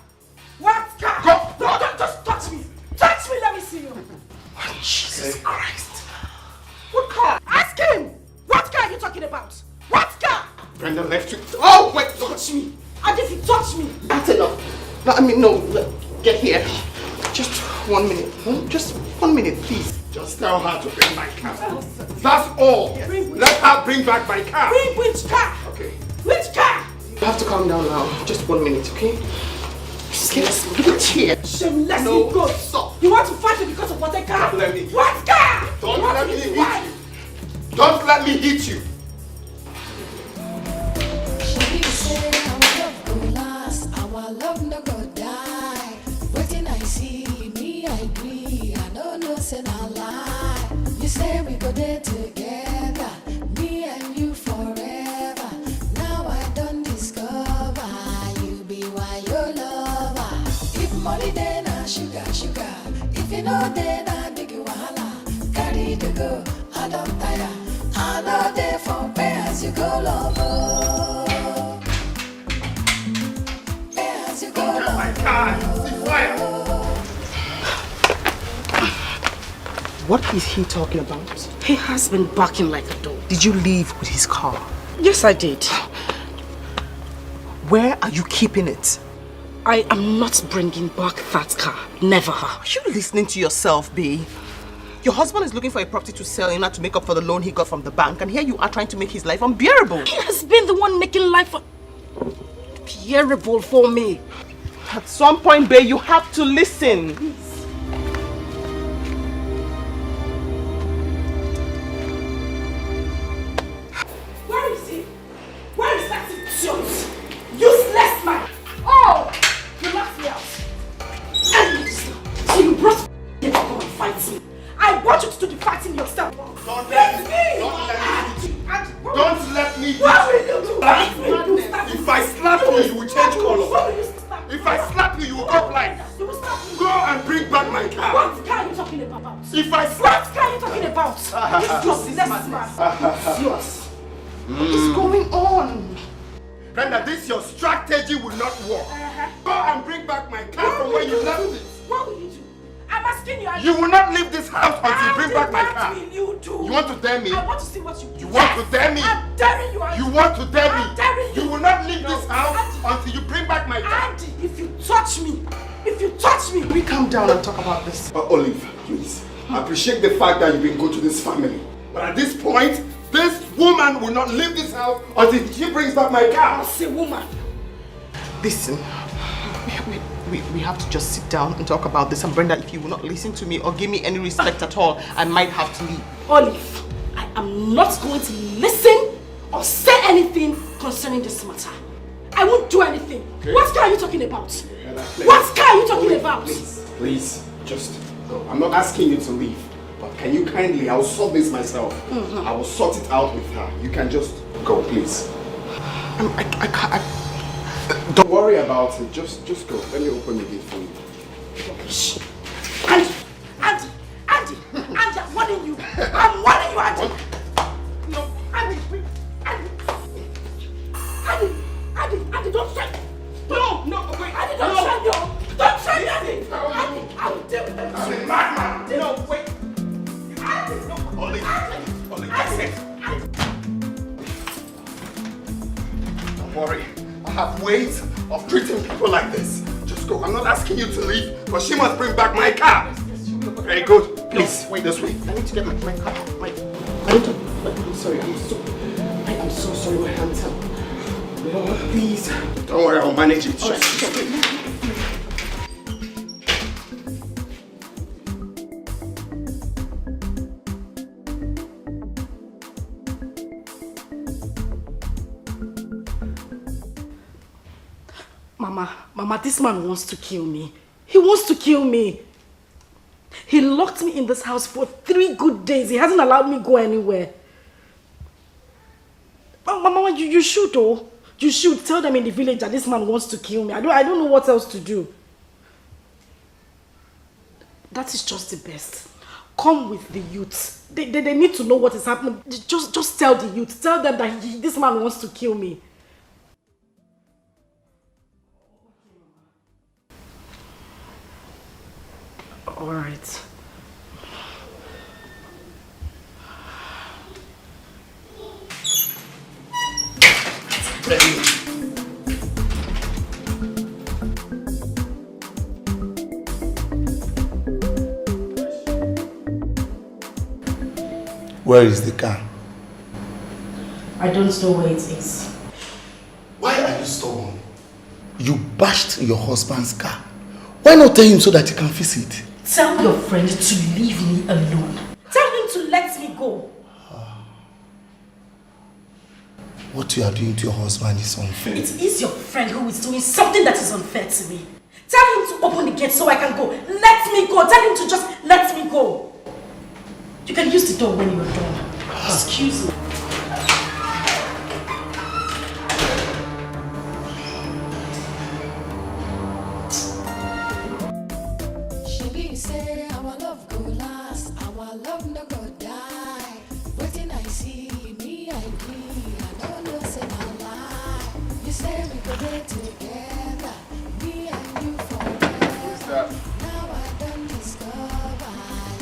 What car? Go. No, don't just touch me. Touch me, let me see you. Jesus Christ. What car? Ask him. What car are you talking about? What car? Brenda left you. Oh, wait, touch me. And if you touch me. That's enough. No, get here. Just 1 minute. Just 1 minute, please. Just tell her to bring my car. That's all. Let her bring back my car. Bring which car? Okay. Which car? You have to calm down now. Just 1 minute, okay? Get here. Shameless No, go. stop. You want to fight me because of what I car? Don't let me. What car? Don't let me hit you. Don't let me hit you. She say our love go last, our love no go die. Waiting I see me, I agree. I don't know, say no lie. You say we go there together, me and you forever. Now I don't discover you be why your lover. If money then I sugar. If you know then I big you wahala. Carry the go, I don't tire. I know they for pay as you go, lover. What is he talking about? He has been barking like a dog. Did you leave with his car? Yes, I did. Where are you keeping it? I am not bringing back that car. Never. Are you listening to yourself, B? Your husband is looking for a property to sell in order to make up for the loan he got from the bank, and here you are trying to make his life unbearable. He has been the one making life unbearable for me. At some point, babe, you have to listen. Where is he? Where is that idiot? Useless man! Oh! You knocked me out. So you brought here to come and fight me. I want you to do the fighting yourself. Don't let me. Don't let me. What will you do? If I slap you, you will change color. If I slap you, you will go blind. You will slap me. Go and bring back my car. What car are you talking about? If I slap... What car are you talking about? This is yours. What is going on? Brenda, this your strategy will not work. Go and bring back my car from where you left it. What will you do? I'm asking you. You will not leave this house until you bring back my car. What will you do? You want to dare me? I want to see what you do. You want to dare me? I'm daring you. You want to dare me? I'm daring you. You will not leave this house until you bring back my car. Andy, if you touch me, We calm down and talk about this. Olive, please. I appreciate the fact that you've been good to this family. But at this point, this woman will not leave this house until she brings back my car. I'll say woman. Listen, we have to just sit down and talk about this. And Brenda, if you will not listen to me or give me any respect at all, I might have to leave. Olive, I am not going to listen or say anything concerning this matter. I won't do anything. Okay. What car are you talking about? What car are you talking about? Please, just go. I'm not asking you to leave. But can you kindly, I'll sort this myself. I will sort it out with her. You can just go, please. I can't. Don't worry about it. Just go. Let me open the gate for you. Shh. Andy, I'm warning you. I'm warning you, Andy. No, Andy, don't try. No, wait. Andy, don't try me. Don't try me, Andy. I will deal with them. I'm a madman. No, wait. Andy, no. Only, Andy. Don't worry. I have ways of treating people like this. Just go. I'm not asking you to leave, but she must bring back my car. Very good. Please, wait this way. I need to get my car. I'm sorry. I am so sorry. My hands up. Lord, please. Don't worry. I'll manage it. Mama, this man wants to kill me. He wants to kill me. He locked me in this house for 3 good days. He hasn't allowed me go anywhere. Mama, you should though. You should tell them in the village that this man wants to kill me. I don't know what else to do. That is just the best. Come with the youth. They need to know what is happening. Just tell the youth. Tell them that this man wants to kill me. All right. Where is the car? I don't know where it is. Why are you stubborn? You bashed your husband's car. Why not tell him so that he can fix it? Tell your friend to leave me alone. Tell him to let me go. What you are doing to your husband is unfair. It is your friend who is doing something that is unfair to me. Tell him to open the gate so I can go. Let me go. Tell him to just let me go. You can use the door when you're done. Excuse me. Say our love go last, our love no go die. Waiting I see, me I agree, I don't know say my lie. You say we go there together, me and you forever. Now I don't discover,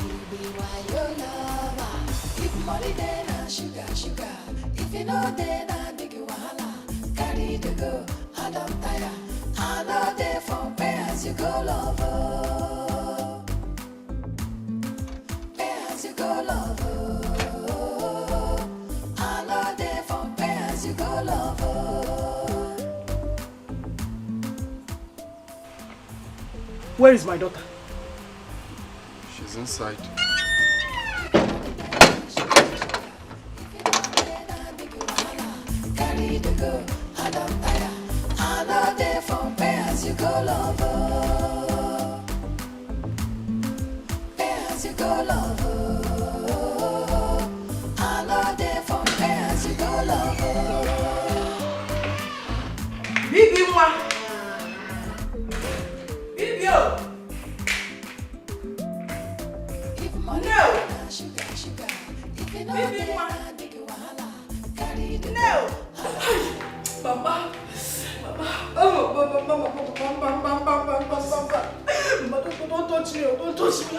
you be my your lover. If money then I sugar, if you know then I big wahala. Carry the go, I don't tire, I know there for pay as you go lover. You go lover, I know they from as you go lover. Where is my daughter? She's inside. Bibi mwa. Bibi yo. No. Bibi mwa. No. Mama. Mama, don't touch me. Don't touch me.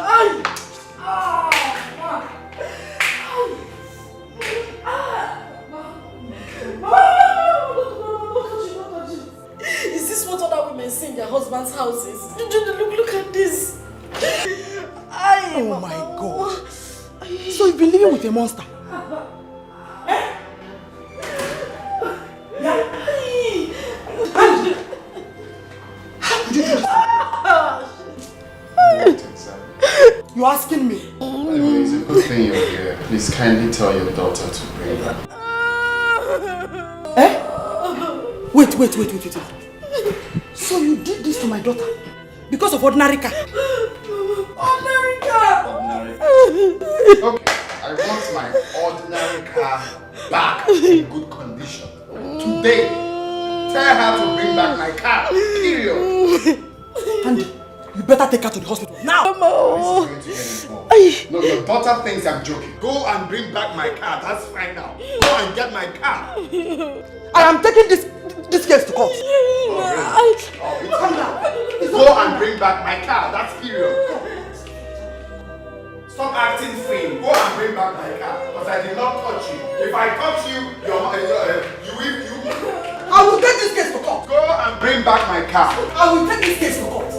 Is this what other women see in their husbands' houses? Look at this. Oh my God. So you've been living with a monster? You're asking me? It's a good thing you're here. Please kindly tell your daughter to bring her. Eh? Wait. So you did this to my daughter because of ordinary car? Ordinary car! Okay, I want my ordinary car back in good condition. Today, tell her to bring back my car. Period. Andy, you better take her to the hospital now. This is going to get involved. No, your daughter thinks I'm joking. Go and bring back my car. That's fine now. Go and get my car. I am taking this case to court. Go and bring back my car. That's period. Stop acting free. Go and bring back my car. Because I did not touch you. If I touch you, you I will take this case to court. Go and bring back my car. I will take this case to court.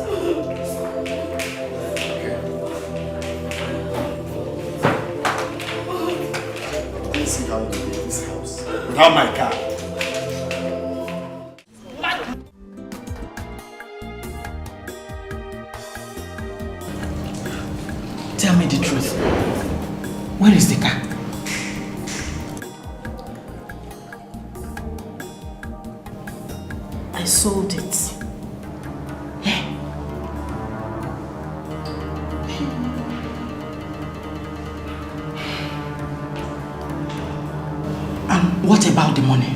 Let's see how we leave this house without my car. Tell me the truth. Where is the car? I sold it. And what about the money?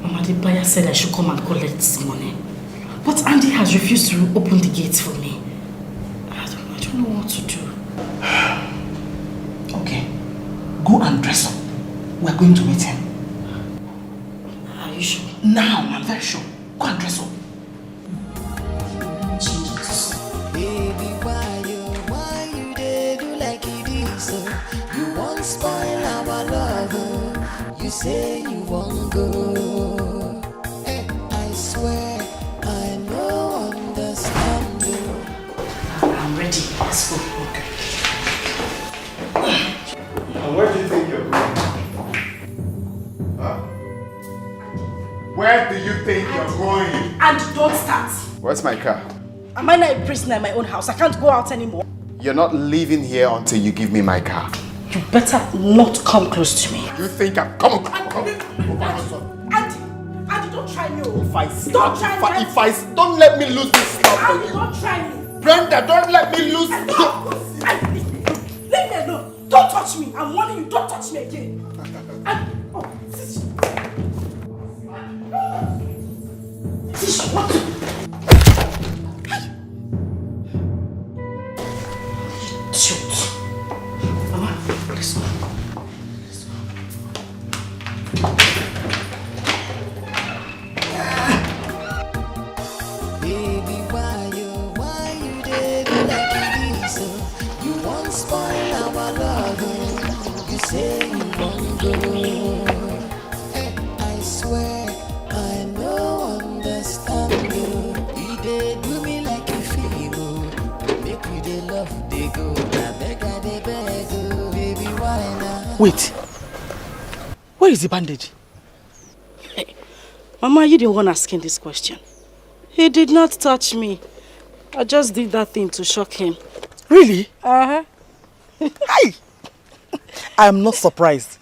Mama, the buyer said I should come and collect this money. But Andy has refused to open the gates for me. I don't know what to do. Okay. Go and dress up. We're going to meet him. Are you sure? Now, I'm very sure. Go and dress up. Jesus. Baby, why you dey do like it is? You won't spoil our love. You say you won't go. I swear I no understand you. I'm ready. Let's go. Okay. And where do you think you're going? Huh? Where do you think you're going? And don't start. Where's my car? Am I not a prisoner in my own house? I can't go out anymore. You're not leaving here until you give me my car. You better not come close to me. You think I'm... Come on. Andy, don't try me. If I Don't let me lose this stuff for Andy, you. don't try me. Brenda, don't let me lose... Leave me alone. Don't touch me. I'm warning you. Don't touch me again. What? Shoot. Mama, let's go. Baby, why you dey do like this? You won't spoil our love. You say you won't go. I swear I no understand you. You dey do me like a film. Make we dey love, dey go. I beg, baby, why now? Wait. Where is the bandage? Hey, Mama, you the one asking this question. He did not touch me. I just did that thing to shock him. Really? Uh-huh. Hi! I am not surprised.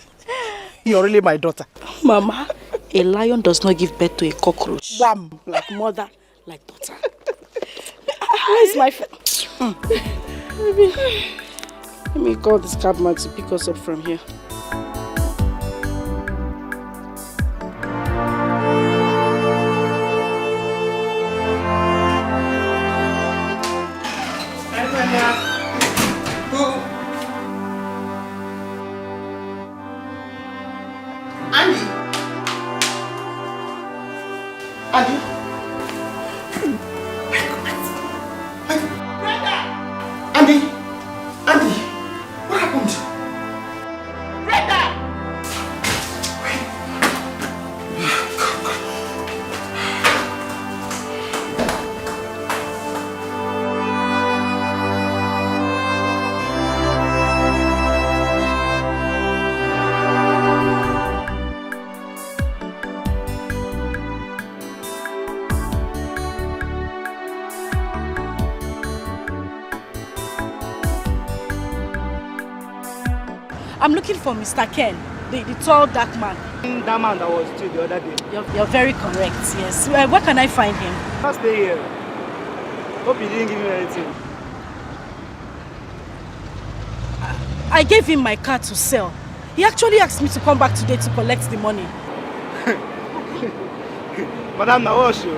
You're really my daughter. Mama, a lion does not give birth to a cockroach. Wham! Like mother, like daughter. Where's my friend? Let me call this cabman to pick us up from here. I'm looking for Mr. Ken, the tall dark man. That man that was too the other day. You're very correct, yes. Where can I find him? I'll stay here. Hope he didn't give me anything. I gave him my car to sell. He actually asked me to come back today to collect the money. Madam, I wash you.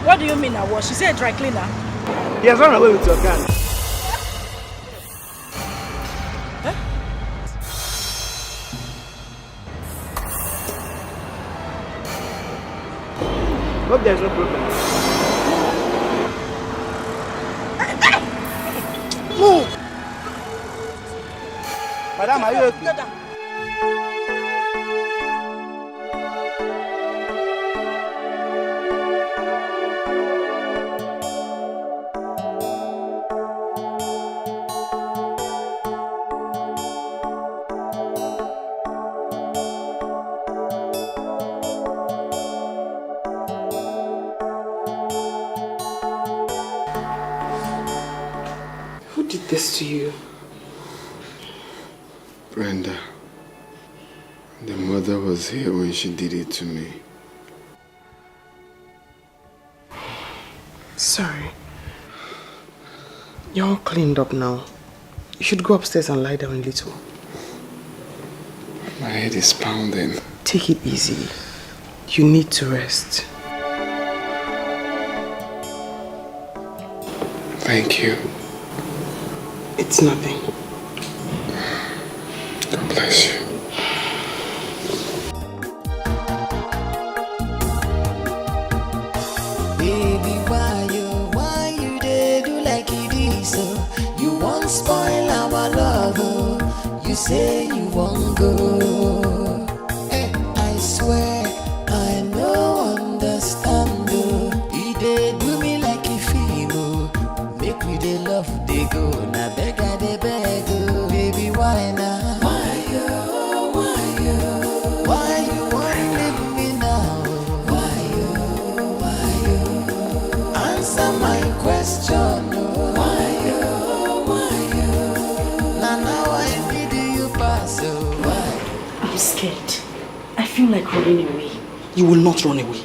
What do you mean I wash? You say a dry cleaner? He has run away with your gun. Hope there's no problem. Move! Madam, are you okay? This to you? Brenda. The mother was here when she did it to me. Sorry. You're all cleaned up now. You should go upstairs and lie down a little. My head is pounding. Take it easy. You need to rest. Thank you. It's nothing. God bless you. Baby, why you dey do like it is so? You won't spoil our love, oh. You say you won't go. Hey, I swear I no understand, oh. You dey do me like a film, oh. Make we dey love, dey go. Na beg I dey beg, oh. Baby, why now? Why you want leave me now? Answer my question, oh. Why you? Now I need you pass, oh. Why? I'm scared. I feel like running away. You will not run away.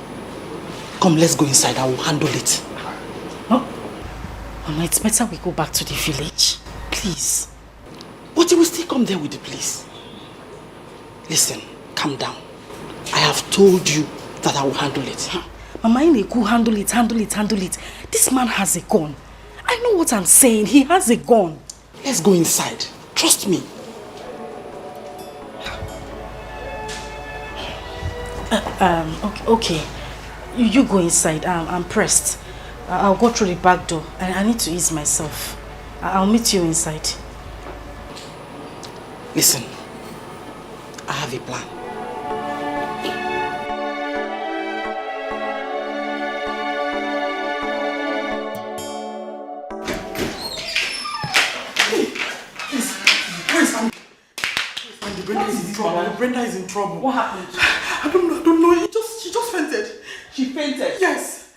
Come, let's go inside. I will handle it. No. Mama, it's better we go back to the village. Please. But you will still come there with the police. Listen, calm down. I have told you that I will handle it. Mama, handle it. This man has a gun. I know what I'm saying. He has a gun. Let's go inside. Trust me. Okay. You go inside. I'm pressed. I'll go through the back door. I need to ease myself. I'll meet you inside. Listen, I have a plan. Brenda is in trouble. What happened? I don't know. She just fainted. She fainted? Yes.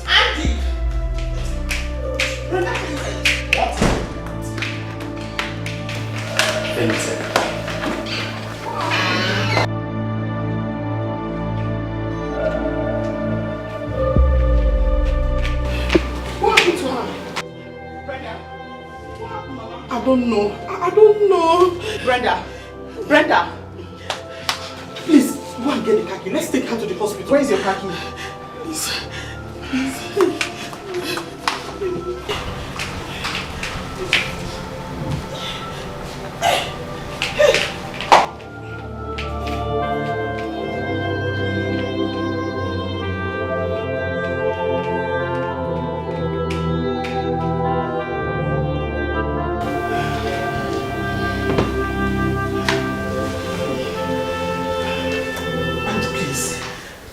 Andy! anything. What happened to her? Brenda? What happened, Mama? I don't know. I don't know. Brenda. Brenda. Please, go and get the khaki. Let's take her to the hospital. Where is your khaki? Please.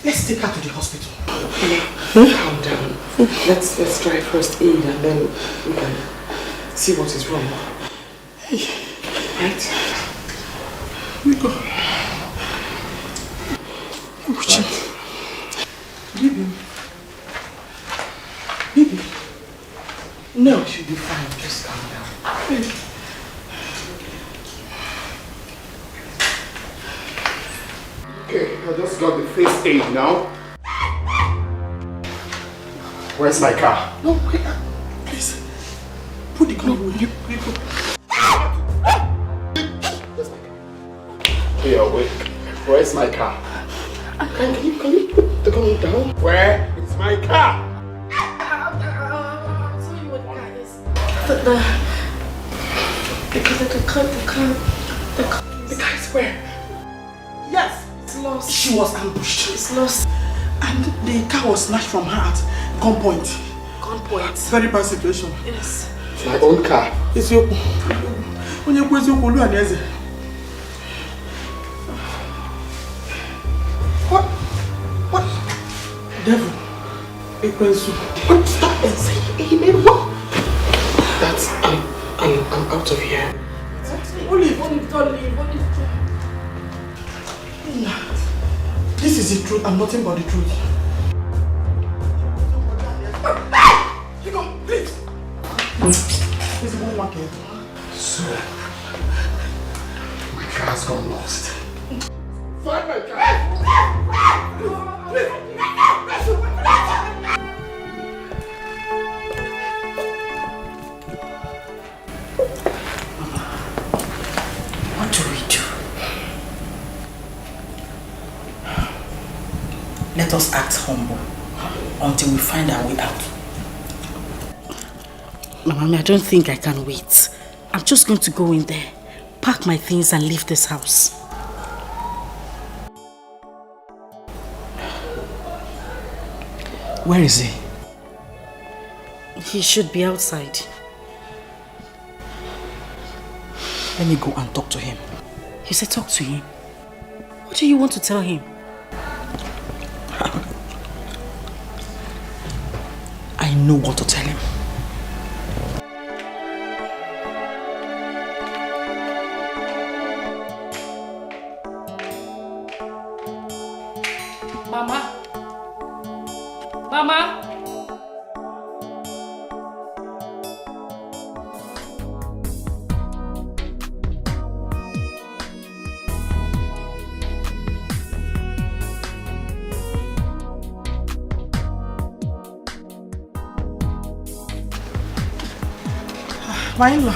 Let's take her to the hospital. Calm down. Let's try first aid and then we can see what is wrong. Right? We go. Uju. Baby. Baby. No, she'll be fine. Just calm down. Baby. Okay, I just got the first aid now. Where's my car? No, wait. Please. Put the gun away. You go. Hey, wait. Where's my car? Can you put the gun down? Where is my car? I'll tell you what the car is. The car is where? Yes. It's lost. She was ambushed. It's lost. And the car was snatched from her at gunpoint. Gunpoint? Very bad situation. Yes. My own car. It's your... When you go to What? What? Devil. What? Stop and say amen. What? That's... I'm out of here. Olive, don't leave. This is the truth and nothing but the truth. You go, please. This is one market. So, my car's gone lost. Find my car! What do we do? Let us act humble until we find our way out. Mama, I don't think I can wait. I'm just going to go in there, pack my things and leave this house. Where is he? He should be outside. Let me go and talk to him. You said talk to him? What do you want to tell him? I know what to tell him. Mama? Mama? My in-law.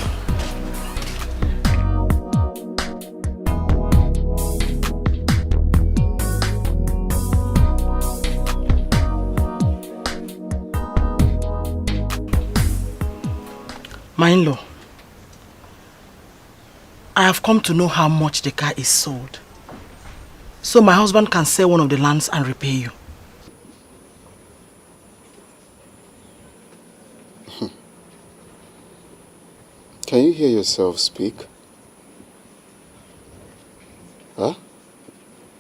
My in-law, I have come to know how much the car is sold. So my husband can sell one of the lands and repay you. Can you hear yourself speak? Huh?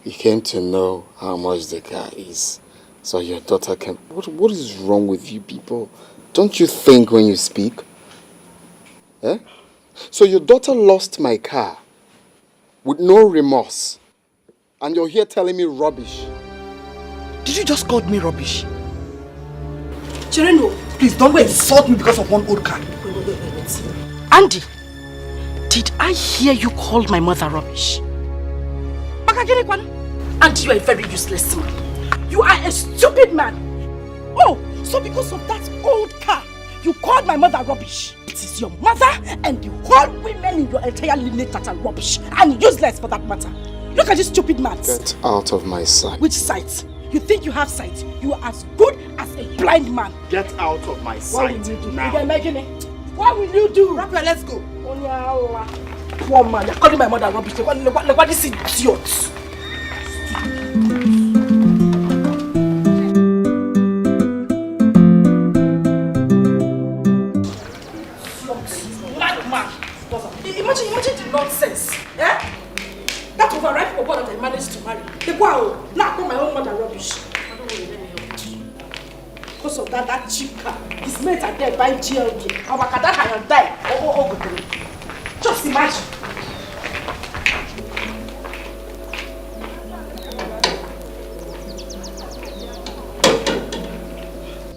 You came to know how much the car is, so your daughter can... What is wrong with you people? Don't you think when you speak? Eh? So your daughter lost my car with no remorse, and you're here telling me rubbish. Did you just call me rubbish? Jereno, please don't insult me because of one old car. Wait. Andy, Did I hear you call my mother rubbish? And you are a very useless man. You are a stupid man. Oh, so because of that old car, you called my mother rubbish. It is your mother and the whole women in your entire lineage that are rubbish and useless for that matter. Look at this stupid man. Get out of my sight. Which sight? You think you have sight? You are as good as a blind man. Get out of my sight. What will you do? now? What will you do? Raphael, let's go. Poor man, you're calling my mother rubbish. Look what this idiot. Imagine the nonsense. Eh? That overripe boy that I managed to marry. Now I call my own mother rubbish. I don't want to let me help. Because of that cheap car, his mates are there buying GLD. Our Kadaka and die. Oh. Just imagine.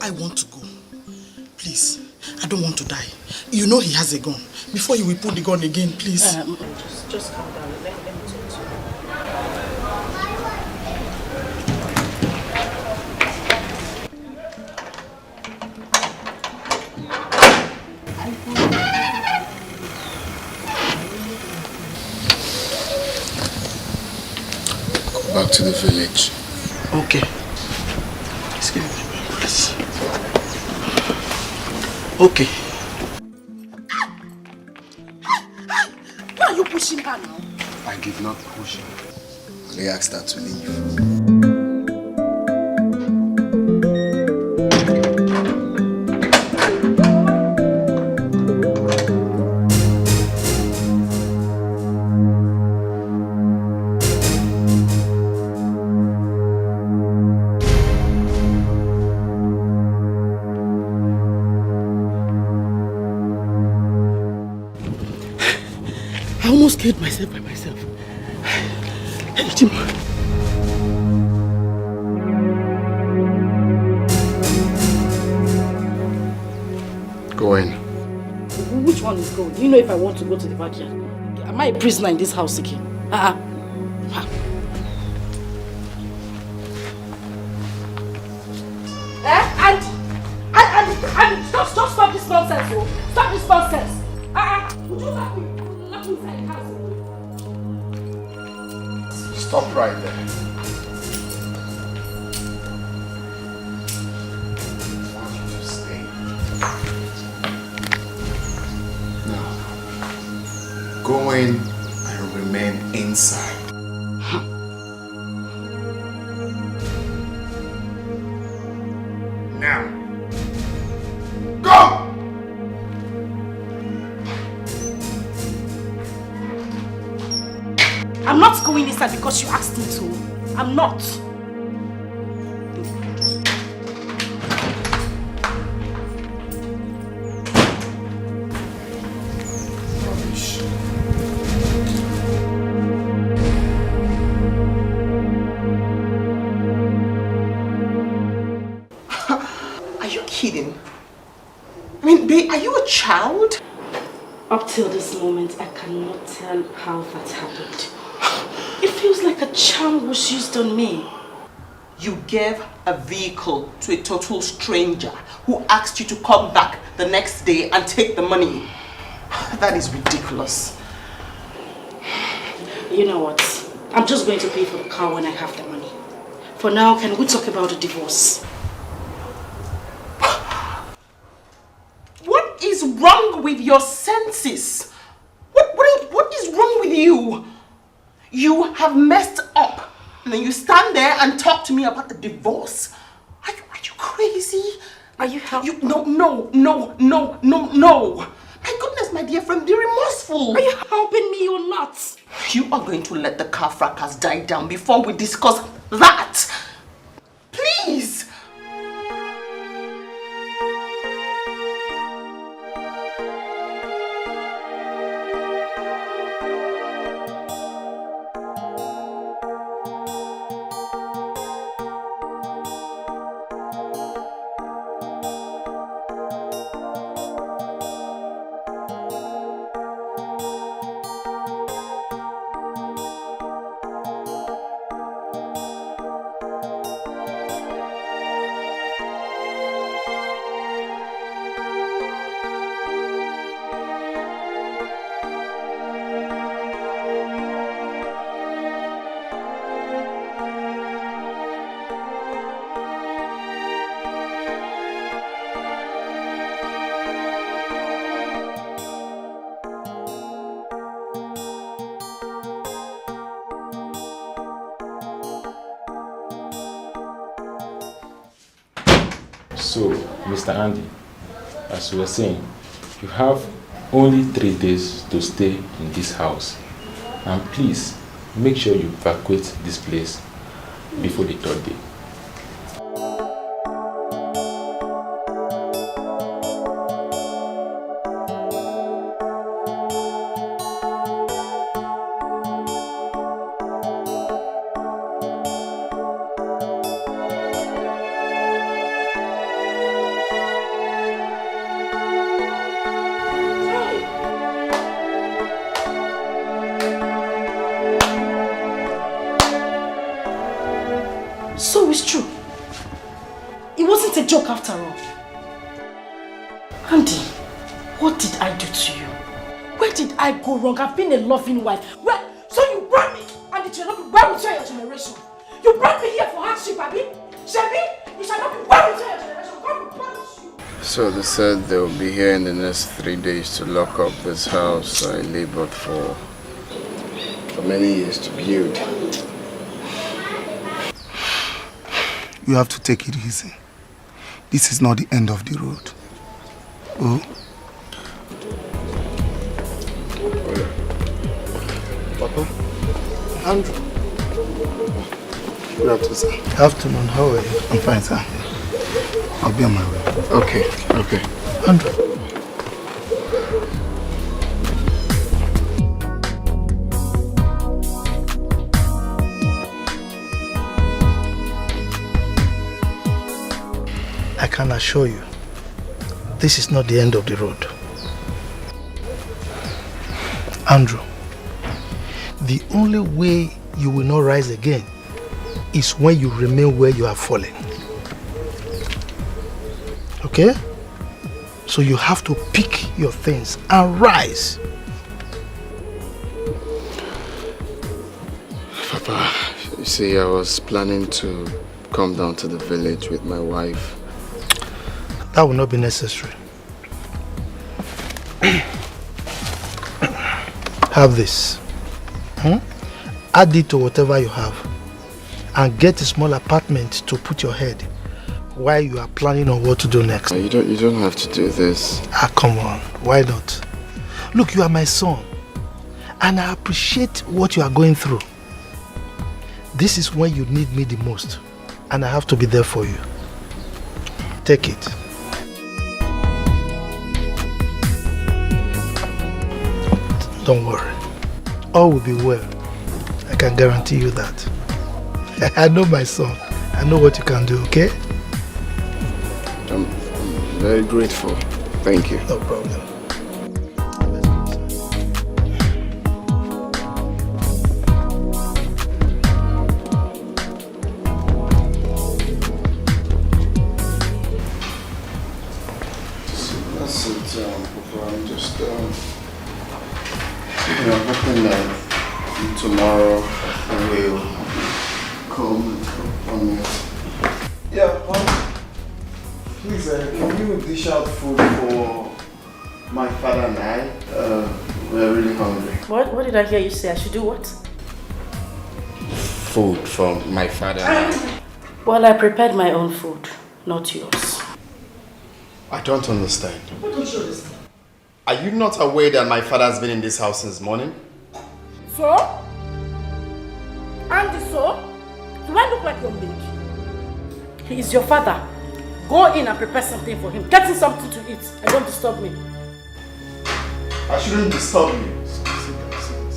I want to go. Please, I don't want to die. You know he has a gun. Before he will put the gun again, please. Just calm down. Let me talk to you. Go back to the village. Okay. Excuse me, please. Okay. Why are you pushing her now? I did not push her. I asked her to leave. I almost killed myself by myself. Hey, Jim. Go in. Which one is going? Do you know if I want to go to the backyard? Am I a prisoner in this house again? Andy, stop this nonsense, oh. Stop this nonsense. Would you let me inside the house? Stop right there. I want you to stay. Now, go in and remain inside. Now, go! I'm not going inside because you asked me to. I'm not. Rubbish. Are you kidding? I mean, babe, are you a child? Up till this moment, I cannot tell how that happened. It feels like a charm was used on me. You gave a vehicle to a total stranger who asked you to come back the next day and take the money. That is ridiculous. You know what? I'm just going to pay for the car when I have the money. For now, can we talk about the divorce? What is wrong with your senses? What is wrong with you? You have messed up and then you stand there and talk to me about a divorce? Are you crazy? Are you helping? No. My goodness, my dear friend, be remorseful. Are you helping me or not? You are going to let the car fracas die down before we discuss that. Please. So, Mr. Andy, as we were saying, you have only 3 days to stay in this house. And please, make sure you evacuate this place before the 3rd day. So it's true. It wasn't a joke after all. Andy, what did I do to you? Where did I go wrong? I've been a loving wife. Where? So you brought me and it shall not be well with your generation. You brought me here for hardship, Abi? Shebi, you shall not be well with your generation. God will punish you. So they said they will be here in the next 3 days to lock up this house I labored for many years to build. You have to take it easy. This is not the end of the road. Oh? Papa? Andrew? Good afternoon, sir. Good afternoon. How are you? I'm fine, sir. I'll be on my way. Okay, okay. Andrew. I can assure you, this is not the end of the road. Andrew, the only way you will not rise again is when you remain where you are fallen. Okay? So you have to pick your things and rise. Papa, you see, I was planning to come down to the village with my wife. That will not be necessary. Have this. Add it to whatever you have and get a small apartment to put your head while you are planning on what to do next. You don't have to do this. Ah, come on. Why not? Look, you are my son and I appreciate what you are going through. This is when you need me the most and I have to be there for you. Take it. Don't worry. All will be well. I can guarantee you that. I know my son. I know what you can do, okay? I'm very grateful. Thank you. No problem. That's it, Papa. I'm just, hoping that tomorrow will come on me. Yeah, please, can you dish out food for my father and I? We're really hungry. What did I hear you say? I should do what? Food for my father and I. Well, I prepared my own food, not yours. I don't understand. What don't you understand? Are you not aware that my father has been in this house since morning? So? Andy, so? Do I look like your maid? He is your father. Go in and prepare something for him. Get him something to eat and don't disturb me. I shouldn't disturb you. Sit down.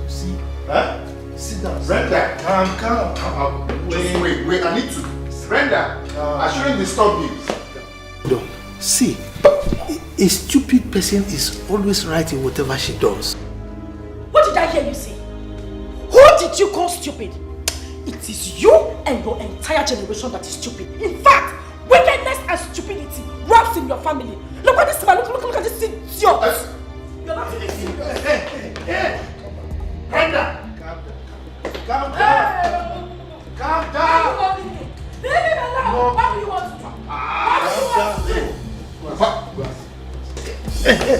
See? Huh? Sit down. Brenda. Calm. Wait. I need to. Brenda, I shouldn't disturb you. Don't. See, but a stupid person is always right in whatever she does. What did I hear you say? Who did you call stupid? It is you and your entire generation that is stupid. In fact, wickedness and stupidity runs in your family. Look at this man, look at this idiot. You're not Hey! Brenda! Calm down! Leave him alone! What do you want to do?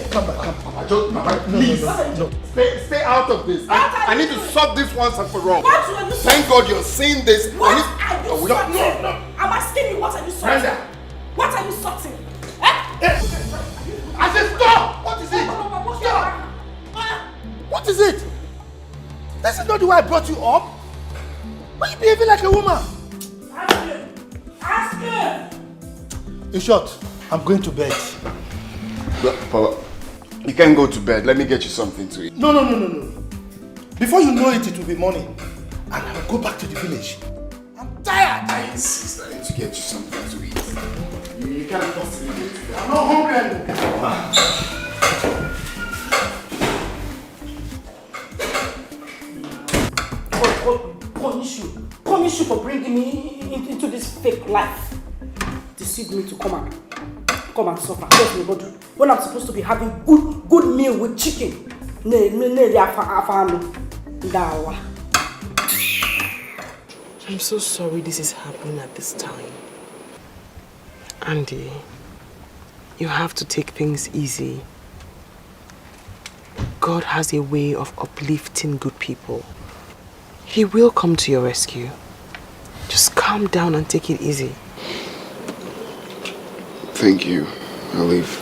Come back. Papa, please. No. Stay out of this. I need to solve this once and for all. What are you Thank God you're seeing this. What are you sorting? No. I'm asking you, what are you sorting? Brenda. What are are you sorting? I said stop! What is it? Stop! What is it? This is not the way I brought you up. Why are you behaving like a woman? Ask him! In short, I'm going to bed. Look, Papa, you can't go to bed. Let me get you something to eat. No. Before you know it, it will be morning. And I'll go back to the village. I'm tired. I insist. I need to get you something to eat. You can't possibly go to bed. I'm not hungry anymore. Punish you for bringing me into this fake life. Deceive me to come and suffer. Yes, me God. When I'm supposed to be having good meal with chicken. I'm so sorry this is happening at this time. Andy, you have to take things easy. God has a way of uplifting good people. He will come to your rescue. Just calm down and take it easy. Thank you. I'll leave.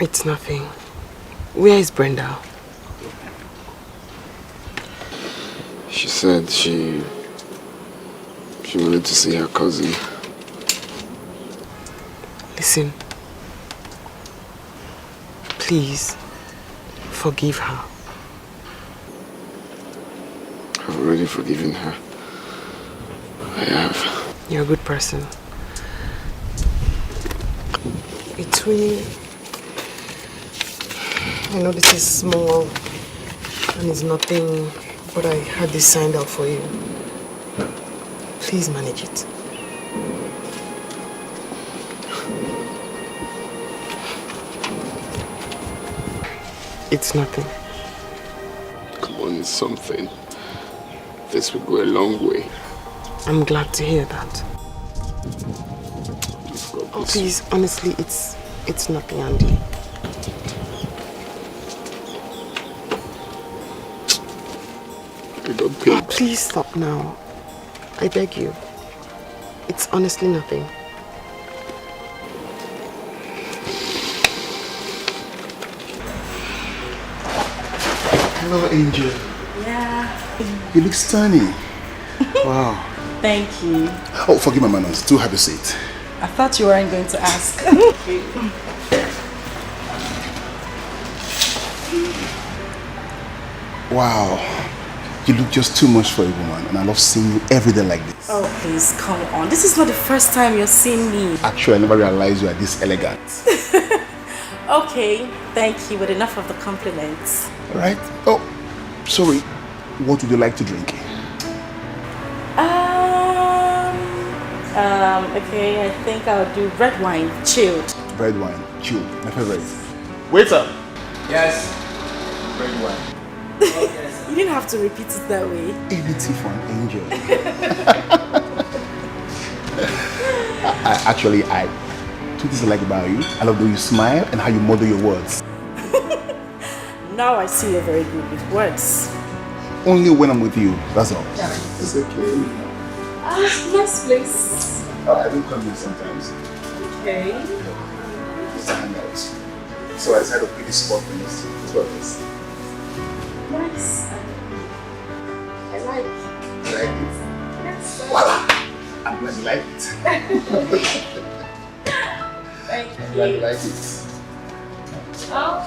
It's nothing. Where is Brenda? She said she wanted to see her cousin. Listen. Please, forgive her. I've already forgiven her. I have. You're a good person. I know this is small and it's nothing, but I had this signed out for you. Please manage it. It's nothing. Come on, it's something. This will go a long way. I'm glad to hear that. Oh, please, honestly, it's nothing, Andy. I don't think. Please stop now. I beg you. It's honestly nothing. Hello, Angel. Yeah. You look stunning. Wow. Thank you. Oh, forgive my manners. Do have a seat. I thought you weren't going to ask. Wow. You look just too much for a woman, and I love seeing you every day like this. Oh, please, come on. This is not the first time you're seeing me. Actually, I never realized you are this elegant. Okay, thank you, but enough of the compliments. Alright. Oh, sorry. What would you like to drink? Okay, I think I'll do red wine, chilled. Red wine, chilled. My favorite. Waiter! Yes. Red wine. You didn't have to repeat it that way. Anything for an angel. I two things I like about you. I love the way you smile and how you model your words. Now I see you're very good with words. Only when I'm with you, that's all. Yeah. It's okay. Nice place. I do come here sometimes. Okay. Just to hang out. So I decided to pick this spot for this. That's what it is. Nice. I like it. You like it? Yes. Voila! I'm glad you like it. Thank you. I'm glad you like it. Oh.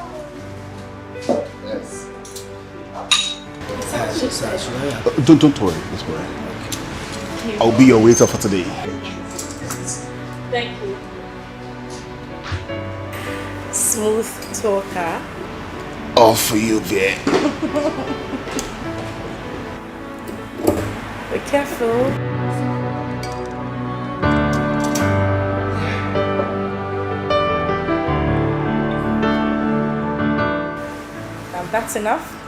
Yes. Don't worry, don't worry. I'll be your waiter for today. Thank you. Smooth talker. All for you there. Be careful. Now that's enough.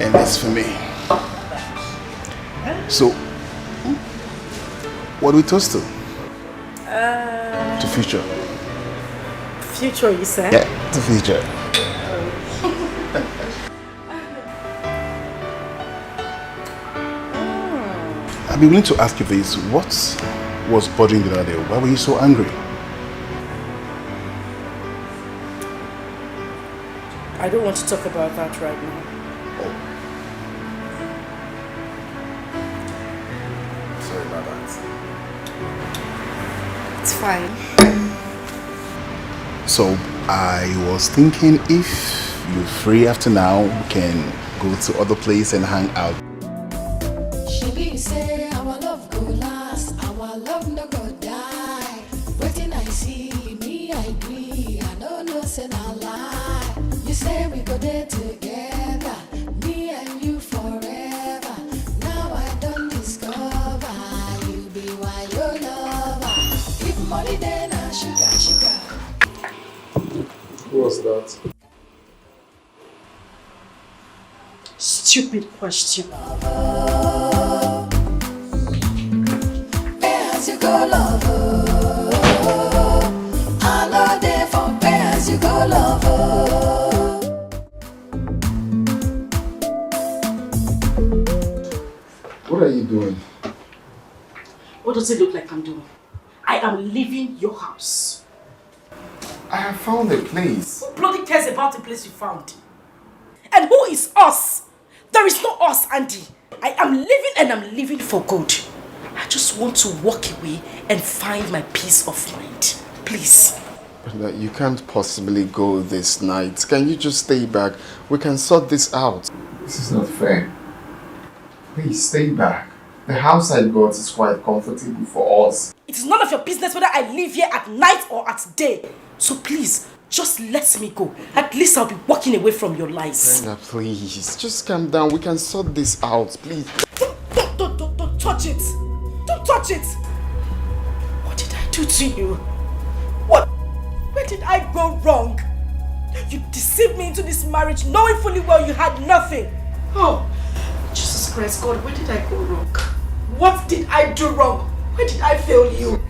And that's for me. So, what do we toast to? To future. Future, you said? Yeah, to future. I'd be willing to ask you this. What was bothering you the other day? Why were you so angry? I don't want to talk about that right now. Oh. Sorry about that. It's fine. So, I was thinking if you're free after now, we can go to other place and hang out. She say our love go last, our love no go die. Waiting I see me, I agree. I don't know, say no lie. You say we go there together, me and you forever. Now I don't discover you be why your lover. If money then I sugar. Who was that? Stupid question. As you go, love. I know they for as you go, love. What are you doing? What does it look like I'm doing? I am leaving your house. I have found a place. Who bloody cares about the place you found? And who is us? There is no us, Andy. I am leaving and I'm leaving for good. I just want to walk away and find my peace of mind. Please. Brenda, you can't possibly go this night. Can you just stay back? We can sort this out. This is not fair. Please stay back. The house I got is quite comfortable for us. It is none of your business whether I live here at night or at day. So please, just let me go. At least I'll be walking away from your lies. Brenda, please. Just calm down. We can sort this out, please. Don't touch it. Don't touch it. What did I do to you? What? Where did I go wrong? You deceived me into this marriage knowing fully well you had nothing. Oh, Jesus Christ, God, where did I go wrong? What did I do wrong? Where did I fail you?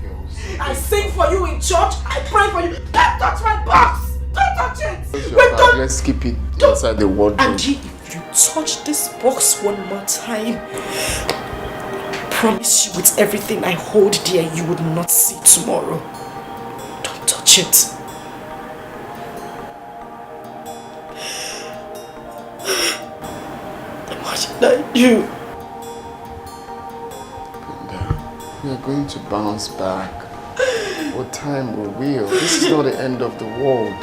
I sing for you in church. I pray for you. Don't touch my box. Don't touch it. Wait, let's keep it inside the wardrobe. Angie, if you touch this box one more time, I promise you with everything I hold dear, you would not see tomorrow. Don't touch it. What did I do? We are going to bounce back. What time will? This is not the end of the world.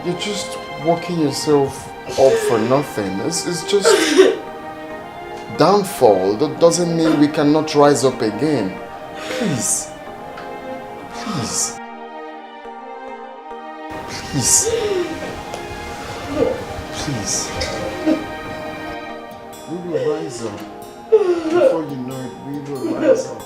You're just working yourself up for nothing. It's just downfall. That doesn't mean we cannot rise up again. Please. Please. Please. Please. We will rise up. Before you know it, we will rise up.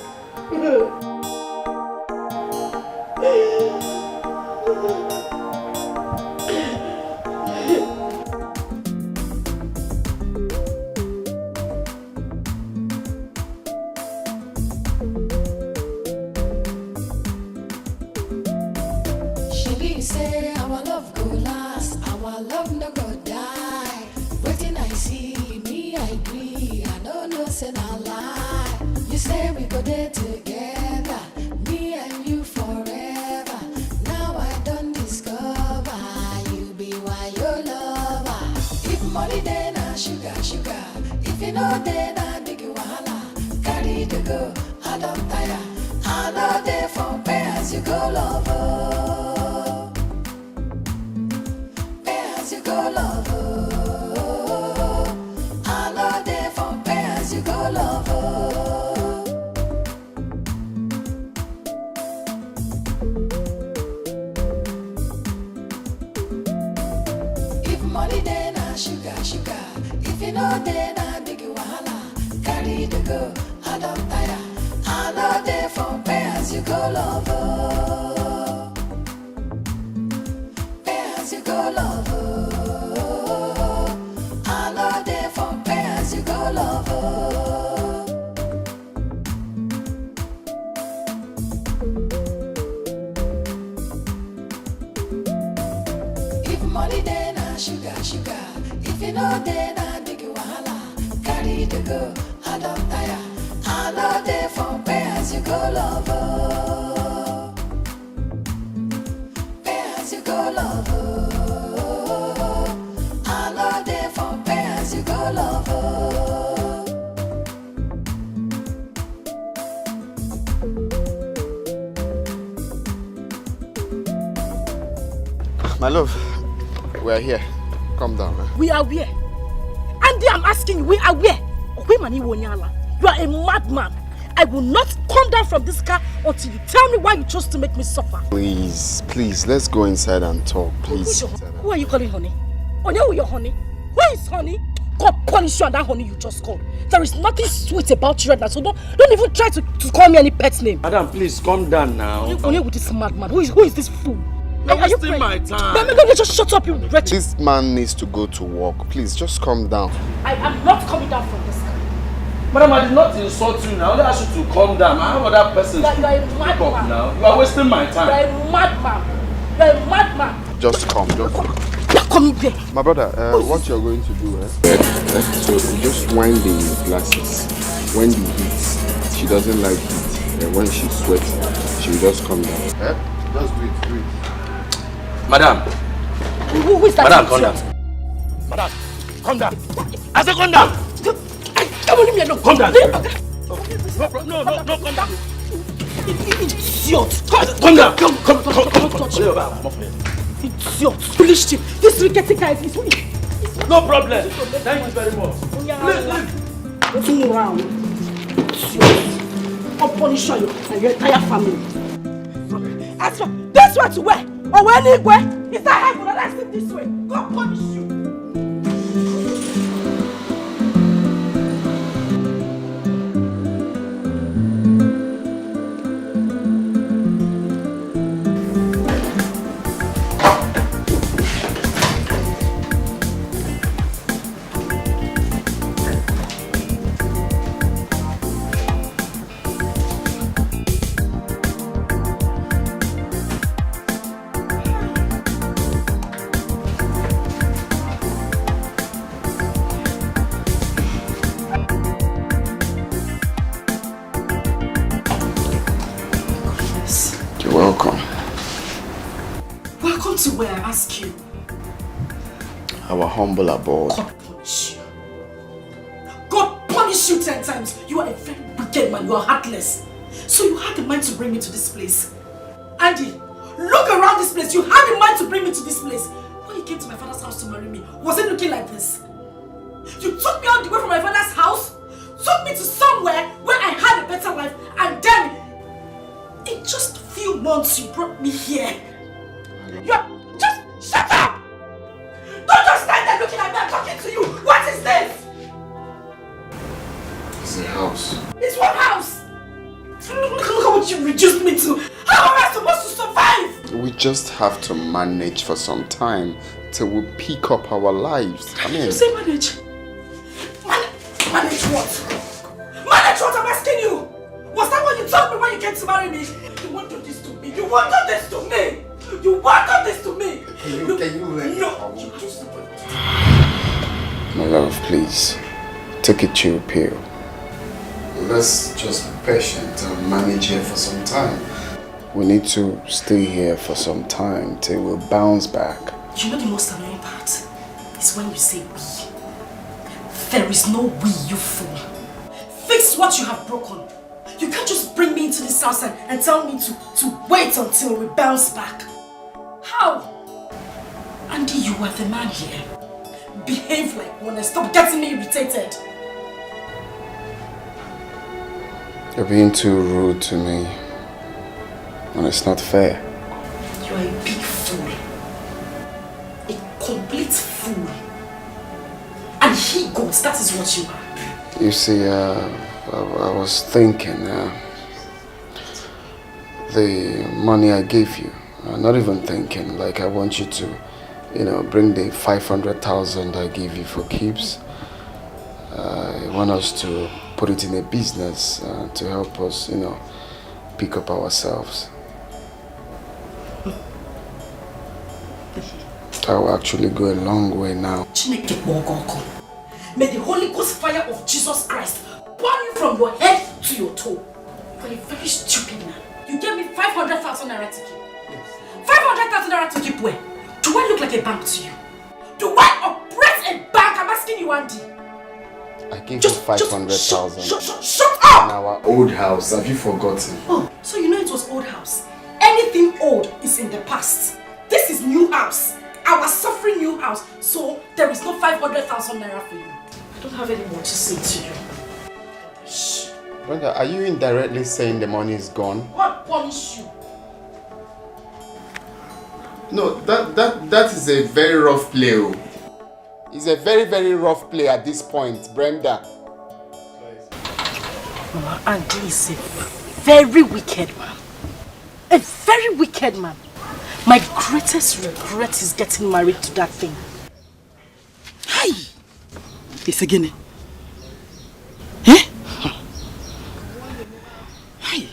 She say our love go last, our love no go die. Waiting I see me, I agree. I don't know, say no lie. You say we go there together, me and you forever. Now I don't discover you be why your lover. If money then I sugar. If you know then I big wahala. Carry the go, I don't tire. I know they for pay as you go lover. Pay as you go lover. I know they for pay as you go lover. Money then I sugar. If you know then I big wahala. Carry the go, I don't tire. I know they for pay as you go lover. Pay as you go lover. I know they for pay as you go lover. If money then sugar. If you know then I big wahala. Carry the go, I don't tire. I know not there for pay as you go, lover. Pay as you go, lover. I'm not there for pay as you go, lover. My love, we are here. Calm down. We are where? Andy, I'm asking you, we are where? You are a madman. I will not come down from this car until you tell me why you chose to make me suffer. Please, let's go inside and talk, please. Who are you calling honey? Onya, who your honey? Who is honey? God punish you and that honey you just called. There is nothing sweet about you right now, so don't even try to call me any pet name. Madam, please calm down now. Onya with this madman. Who is this fool? You're wasting my time. Let just shut up, you wretched. This man needs to go to work. Please, just calm down. I am not coming down from this car. Madam, I did not insult you now. I only asked you to calm down. I have other persons You are a to pick up madman. now. You are wasting my time. You are a madman. You are a madman. Just come. Come here. My brother, what you're going to do, so just wind the glasses. When the heat, she doesn't like heat. And when she sweats, she will just come down. Just do it. Madam. Who is that? Madam, calm down. Madam, calm down. I said calm down. Leave me alone. Calm down. No, calm down. Idiot. Calm down. Come. Idiot. Foolish chip. This rickety guy is no problem. Thank you very much. Leave. Turn around. I'll punish you and your entire family. As for this way to where? Or anywhere? Is that heaven? Let's sit this way. God punish you. Our humble abode. God punish you. God punish you 10 times. You are a very wicked man. You are heartless. So you had the mind to bring me to this place. Andy, look around this place. You had the mind to bring me to this place. When you came to my father's house to marry me, was it looking like this? You took me all the way from my father's house, took me to somewhere where I had a better life, and then in just a few months you brought me here. Just shut up! Don't just stand there looking at me and talking to you! What is this? It's a house. It's what house? Look at what you reduced me to. How am I supposed to survive? We just have to manage for some time till we pick up our lives. I mean... You say manage? Manage what? Manage what I'm asking you? Was that what you told me when you came to marry me? You won't do this to me. You won't do this to me. You won't do this to me. Can you let me No. You just... My love, please. Take a chill pill. Let's just be patient and manage here for some time. We need to stay here for some time till we bounce back. You know the most annoying part is when you say we. There is no we, you fool. Fix what you have broken. You can't just bring me into this house and tell me to wait until we bounce back. How? Andy, you are the man here. Behave like one and stop getting me irritated. You're being too rude to me. And it's not fair. You are a big fool. A complete fool. And he goes, that is what you are. You see, I was thinking, the money I gave you, not even thinking, like I want you to, bring the 500,000 I gave you for keeps. I want us to put it in a business to help us, pick up ourselves. That will actually go a long way now. May the Holy Ghost fire of Jesus Christ burn you from your head to your toe. You're a very stupid man. You gave me 500,000 naira to keep. 500,000 naira to keep where? Do I look like a bank to you? Do I operate a bank? I'm asking you, Andy. I gave you 500,000. Shut up! In our old house. Have you forgotten? Oh, so you know it was old house. Anything old is in the past. This is new house. Our suffering new house. So there is no 500,000 naira for you. I don't have any more to say to you. Shh. Brenda, are you indirectly saying the money is gone? What punish you? No, that is a very rough play. It's a very, very rough play at this point, Brenda. Mama, Andy is a very wicked man. A very wicked man. My greatest regret is getting married to that thing. Hi! It's again. Eh? Hi!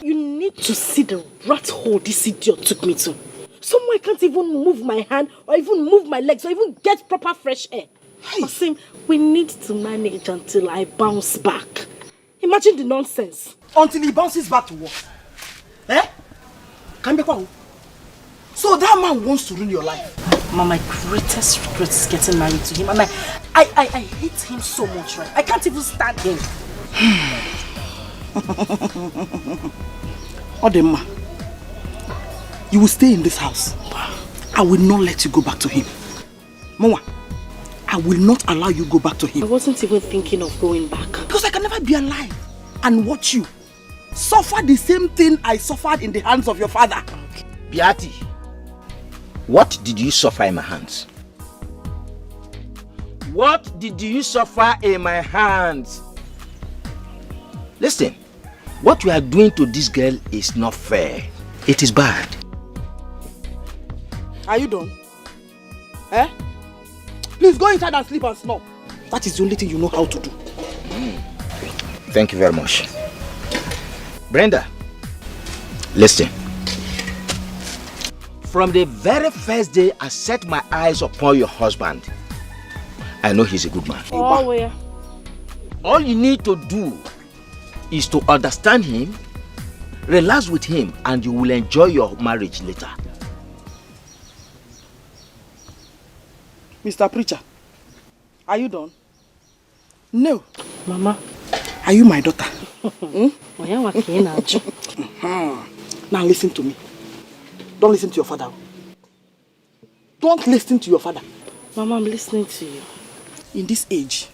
You need to see the rat hole this idiot took me to. Somewhere I can't even move my hand or even move my legs or even get proper fresh air. Hey. We need to manage until I bounce back. Imagine the nonsense. Until he bounces back to work. Eh? Can be quiet. So that man wants to ruin your life. Mama, my greatest regret is getting married to him. And I hate him so much, right? I can't even stand him. Odemma, you will stay in this house. I will not let you go back to him. Mama, I will not allow you go back to him. I wasn't even thinking of going back. Because I can never be alive and watch you suffer the same thing I suffered in the hands of your father. Beati, what did you suffer in my hands? What did you suffer in my hands? Listen, what you are doing to this girl is not fair. It is bad. Are you done? Eh? Please go inside and sleep and snore. That is the only thing you know how to do. Thank you very much. Brenda, listen. From the very first day I set my eyes upon your husband, I know he's a good man. Oh, yeah. All you need to do is to understand him, relax with him, and you will enjoy your marriage later. Mr. Preacher, are you done? No. Mama. Are you my daughter? Now listen to me. Don't listen to your father. Don't listen to your father. Mama, I'm listening to you. In this age,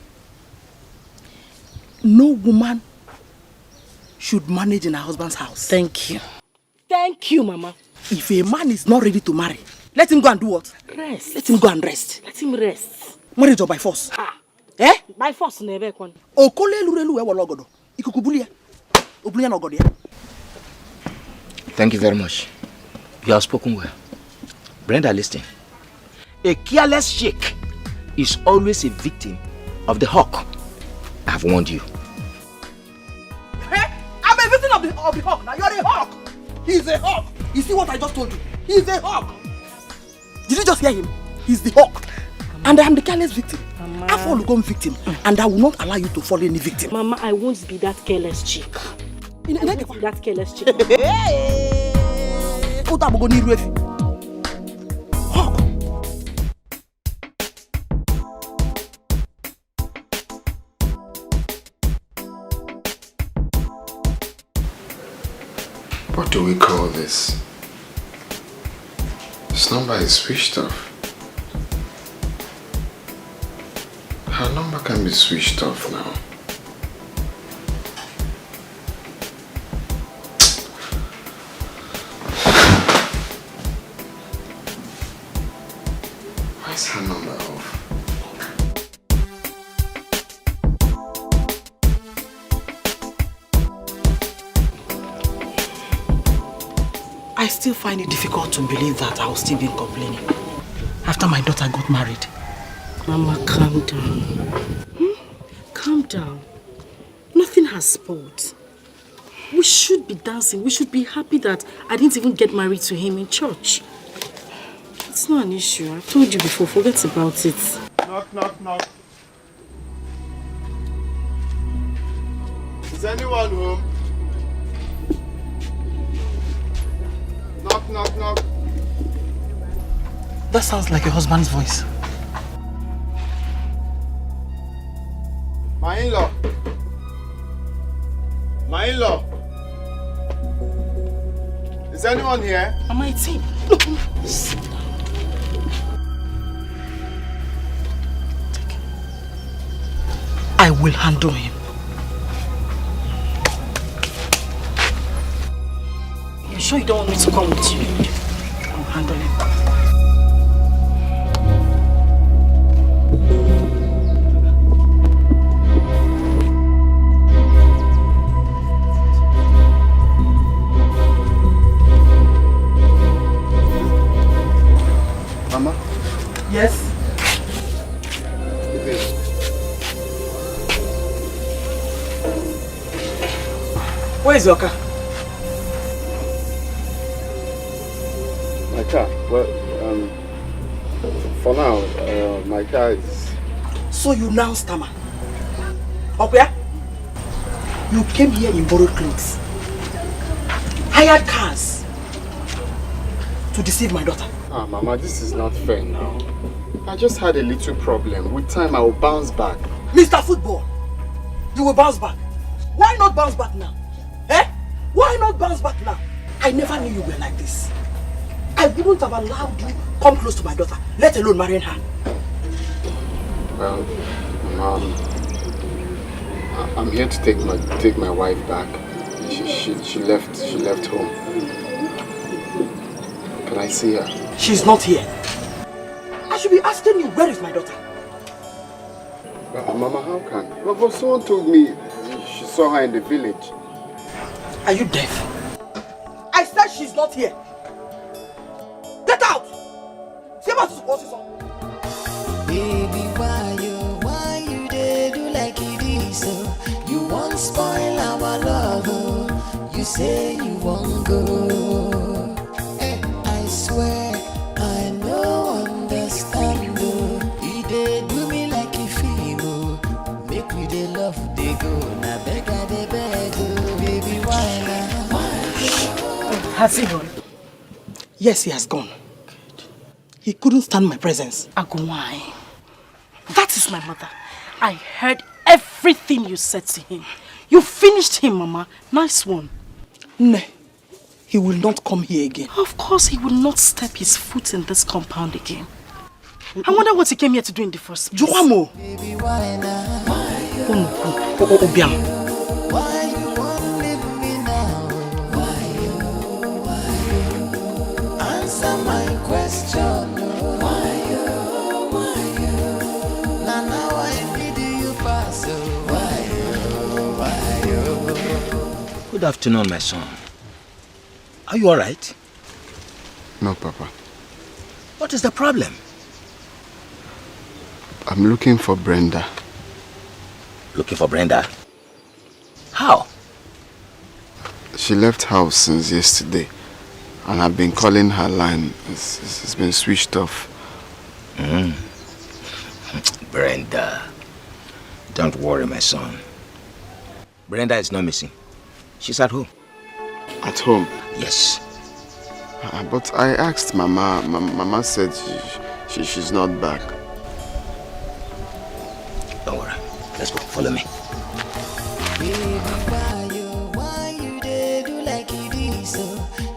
no woman should manage in her husband's house. Thank you. Thank you, Mama. If a man is not ready to marry, let him go and do what? Rest. Let him go and rest. Let him rest. Marriage or by force? Ah. Eh? By force, never. Okole lurelu ewa logodo. Ikukubulia. Obulia no godia. Thank you very much. You have spoken well. Brenda, listen. A careless sheik is always a victim of the hawk. I have warned you. Hey, I'm a victim of the hawk. Now you're a hawk. He's a hawk. You see what I just told you? He's a hawk. Did you just hear him? He's the hawk. And I am the careless victim. Mama. I fall become victim. And I will not allow you to fall any victim. Mama, I won't be that careless chick. I won't be that careless chick. Hawk. What do we call this? This number is switched off. Her number can be switched off now. Why is her number off? I still find it difficult to believe that I will still be complaining after my daughter got married. Mama, calm down. Calm down. Nothing has spoiled. We should be dancing. We should be happy that I didn't even get married to him in church. It's not an issue. I've told you before. Forget about it. Knock, knock, knock. Is anyone home? Knock, knock, knock. That sounds like your husband's voice. My in-law. My in-law. Is anyone here? Mama, it's him. Sit down. I will handle him. You sure you don't want me to come with you? I'll handle him. Mama? Yes? Where is your car? My car? Well, for now, my car is... So you now stammer? Okay? You came here in borrowed clothes, hired cars to deceive my daughter. Ah, Mama, this is not fair now. I just had a little problem. With time, I will bounce back. Mr. Football, you will bounce back. Why not bounce back now? Eh? Why not bounce back now? I never knew you were like this. I wouldn't have allowed you come close to my daughter, let alone marrying her. Well, Mom, I'm here to take my wife back. She left home. Can I see her? She's not here. I should be asking you, where is my daughter? Well, Mama, how can? Well, someone told me she saw her in the village. Are you deaf? I said she's not here. Get out! Baby, why you dey do like it is so? You won't spoil our love, oh. You say you won't go. I swear I no understand, oh. You dey do me like a film, oh. Make we dey love, dey go. Na beg I dey beg, oh. Baby, why now? Has he gone? Yes, he has gone. He couldn't stand my presence. Agumai, that is my mother. I heard everything you said to him. You finished him, Mama. Nice one. No, he will not come here again. Of course, he will not step his foot in this compound again. I wonder what he came here to do in the first place. Joamo! Baby, why now? Obiam. Why you won't leave me now? Why you? Answer my question. Why you? Now I need you pass. Why you? Good afternoon, my son. Are you alright? No, Papa. What is the problem? I'm looking for Brenda. Looking for Brenda? How? She left house since yesterday, and I've been calling her line. It's been switched off. Brenda. Don't worry, my son. Brenda is not missing. She's at home. At home? Yes. But I asked Mama. Mama said she's not back. Don't worry. Let's go. Follow me. Baby, why you dey do like it is so?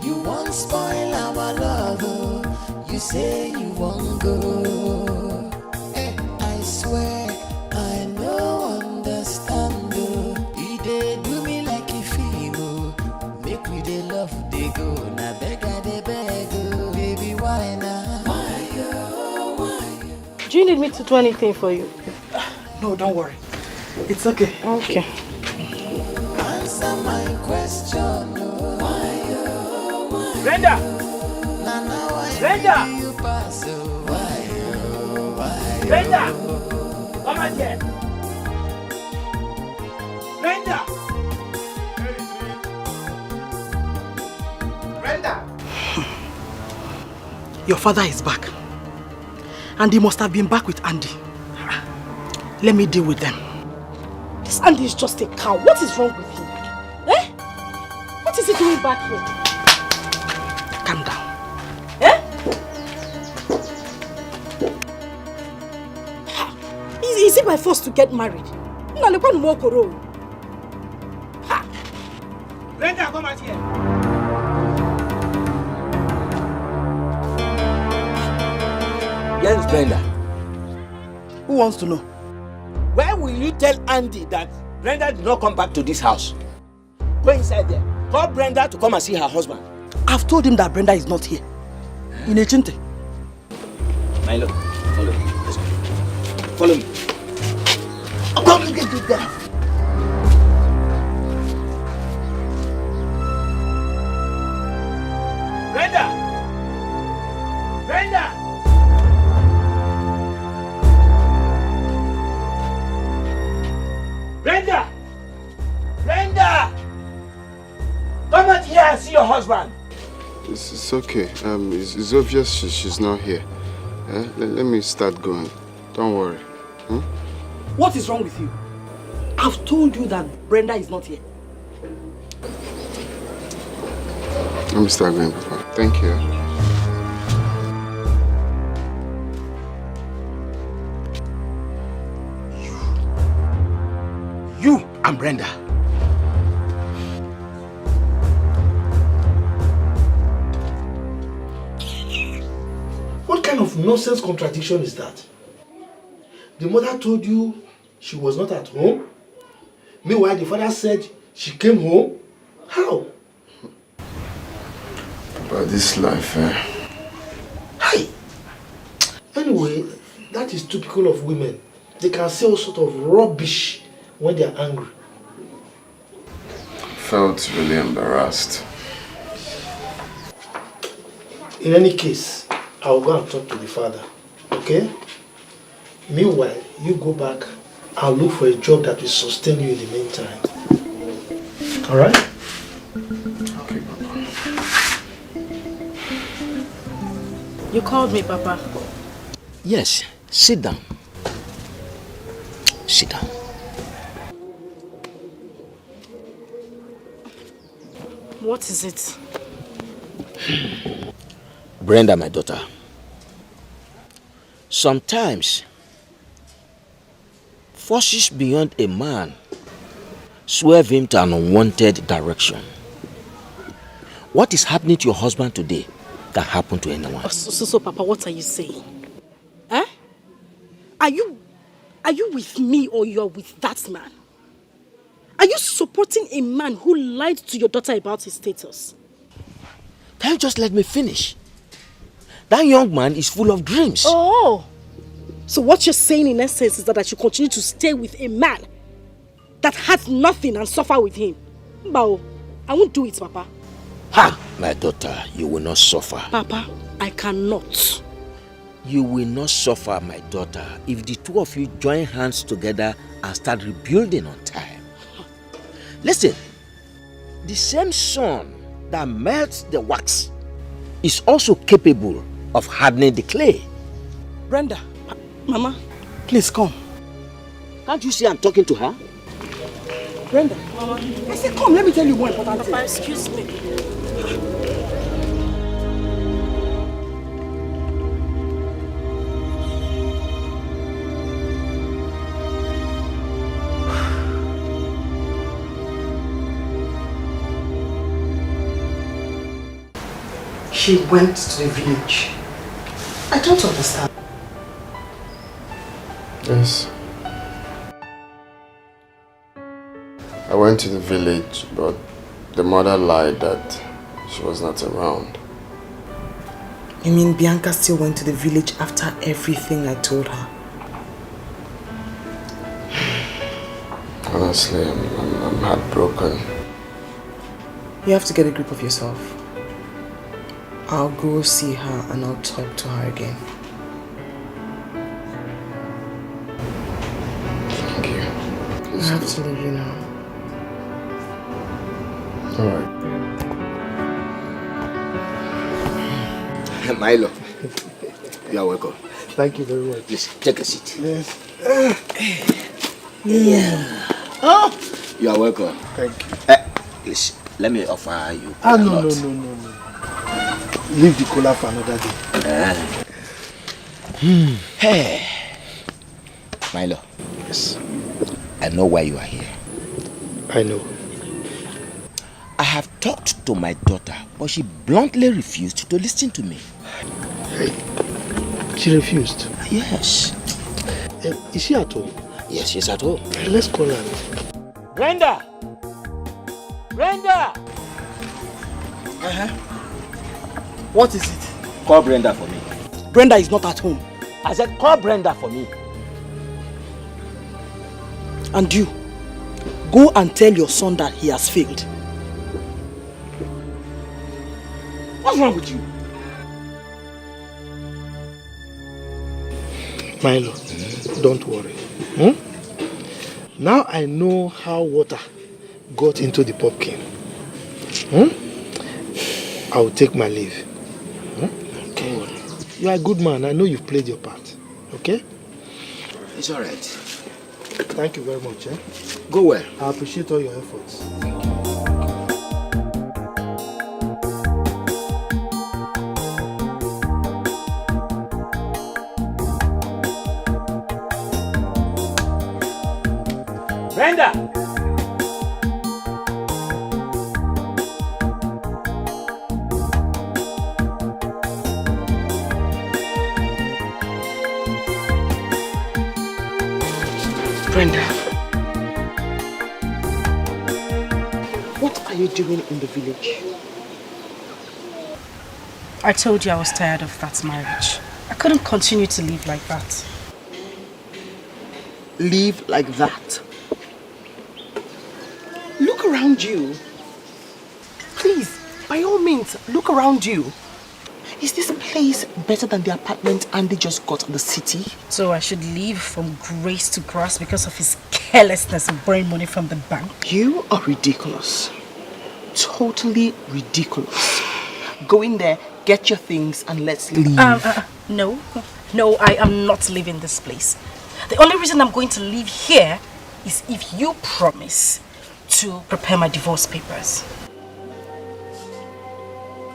You won't spoil our love, oh. You say you won't go. I swear I no understand, oh. You dey do me like a film, oh. Make we dey love, dey go. Na beg I dey beg, oh. Baby, why now? Why you? Do you need me to do anything for you? No, don't worry. It's okay. Okay. Answer my question. Brenda! Brenda! Brenda! Come on here! Brenda! Brenda! Your father is back. And he must have been back with Andy. Let me deal with them. This Andy is just a cow. What is wrong with him? Eh? What is he doing back here? Calm down. Eh? Is it by force to get married? Brenda, come out here. Yes, Brenda. Who wants to know? Where will you tell Andy that Brenda did not come back to this house? Go inside there. Call Brenda to come and see her husband. I've told him that Brenda is not here. In Echinte. Milo, follow me. Let's go. Follow me. Come, get there. Brenda! Brenda! Brenda! Brenda! Come out here and see your husband. It's okay. It's obvious she's not here. Let me start going. Don't worry. What is wrong with you? I've told you that Brenda is not here. Let me start going, Papa. Thank you. You and Brenda. What kind of nonsense contradiction is that? The mother told you she was not at home. Meanwhile, the father said she came home. How? But this life, Hi. Anyway, that is typical of women. They can say all sort of rubbish when they are angry. Felt really embarrassed. In any case, I'll go and talk to the father. Okay? Meanwhile, you go back and look for a job that will sustain you in the meantime. Alright? Okay, Papa. You called me, Papa. Yes, sit down. Sit down. What is it? Brenda, my daughter. Sometimes, forces beyond a man swerve him to an unwanted direction. What is happening to your husband today can happen to anyone. So, Papa, what are you saying? Eh? Are you with me or you're with that man? Are you supporting a man who lied to your daughter about his status? Can you just let me finish? That young man is full of dreams. Oh! So what you're saying in essence is that I should continue to stay with a man that has nothing and suffer with him? Bao, I won't do it, Papa. Ha! My daughter, you will not suffer. Papa, I cannot. You will not suffer, my daughter, if the two of you join hands together and start rebuilding on time. Listen, the same sun that melts the wax is also capable of hardening the clay. Brenda, Mama, please come. Can't you see I'm talking to her? Brenda, Mama, I said come, let me tell you one important thing. Papa, excuse me. She went to the village. I don't understand. Yes. I went to the village, but the mother lied that she was not around. You mean Bianca still went to the village after everything I told her? Honestly, I'm heartbroken. You have to get a grip of yourself. I'll go see her and I'll talk to her again. Thank you. I have to leave you now. Alright. Milo, you are welcome. Thank you very much. Please, take a seat. Yes. Yeah. Oh, you are welcome. Thank you. Please, let me offer you. No. Leave the cola for another day. Hey, Milo. Yes. I know why you are here. I know. I have talked to my daughter, but she bluntly refused to listen to me. Hey, she refused? Yes. Is she at home? Yes, she's at home. Let's call her. Brenda! Brenda! What is it? Call Brenda for me. Brenda is not at home. I said call Brenda for me. And you, go and tell your son that he has failed. What's wrong with you? Milo, don't worry. Now I know how water got into the pumpkin. I will take my leave. Don't worry. You are a good man. I know you've played your part. Okay? It's alright. Thank you very much. Go well. I appreciate all your efforts. Brenda! Brenda, what are you doing in the village? I told you I was tired of that marriage. I couldn't continue to live like that. Live like that? Look around you. Please, by all means, look around you. Is this place better than the apartment Andy just got in the city? So I should leave from grace to grass because of his carelessness of borrowing money from the bank? You are ridiculous. Totally ridiculous. Go in there, get your things, and let's leave. No, I am not leaving this place. The only reason I'm going to leave here is if you promise to prepare my divorce papers.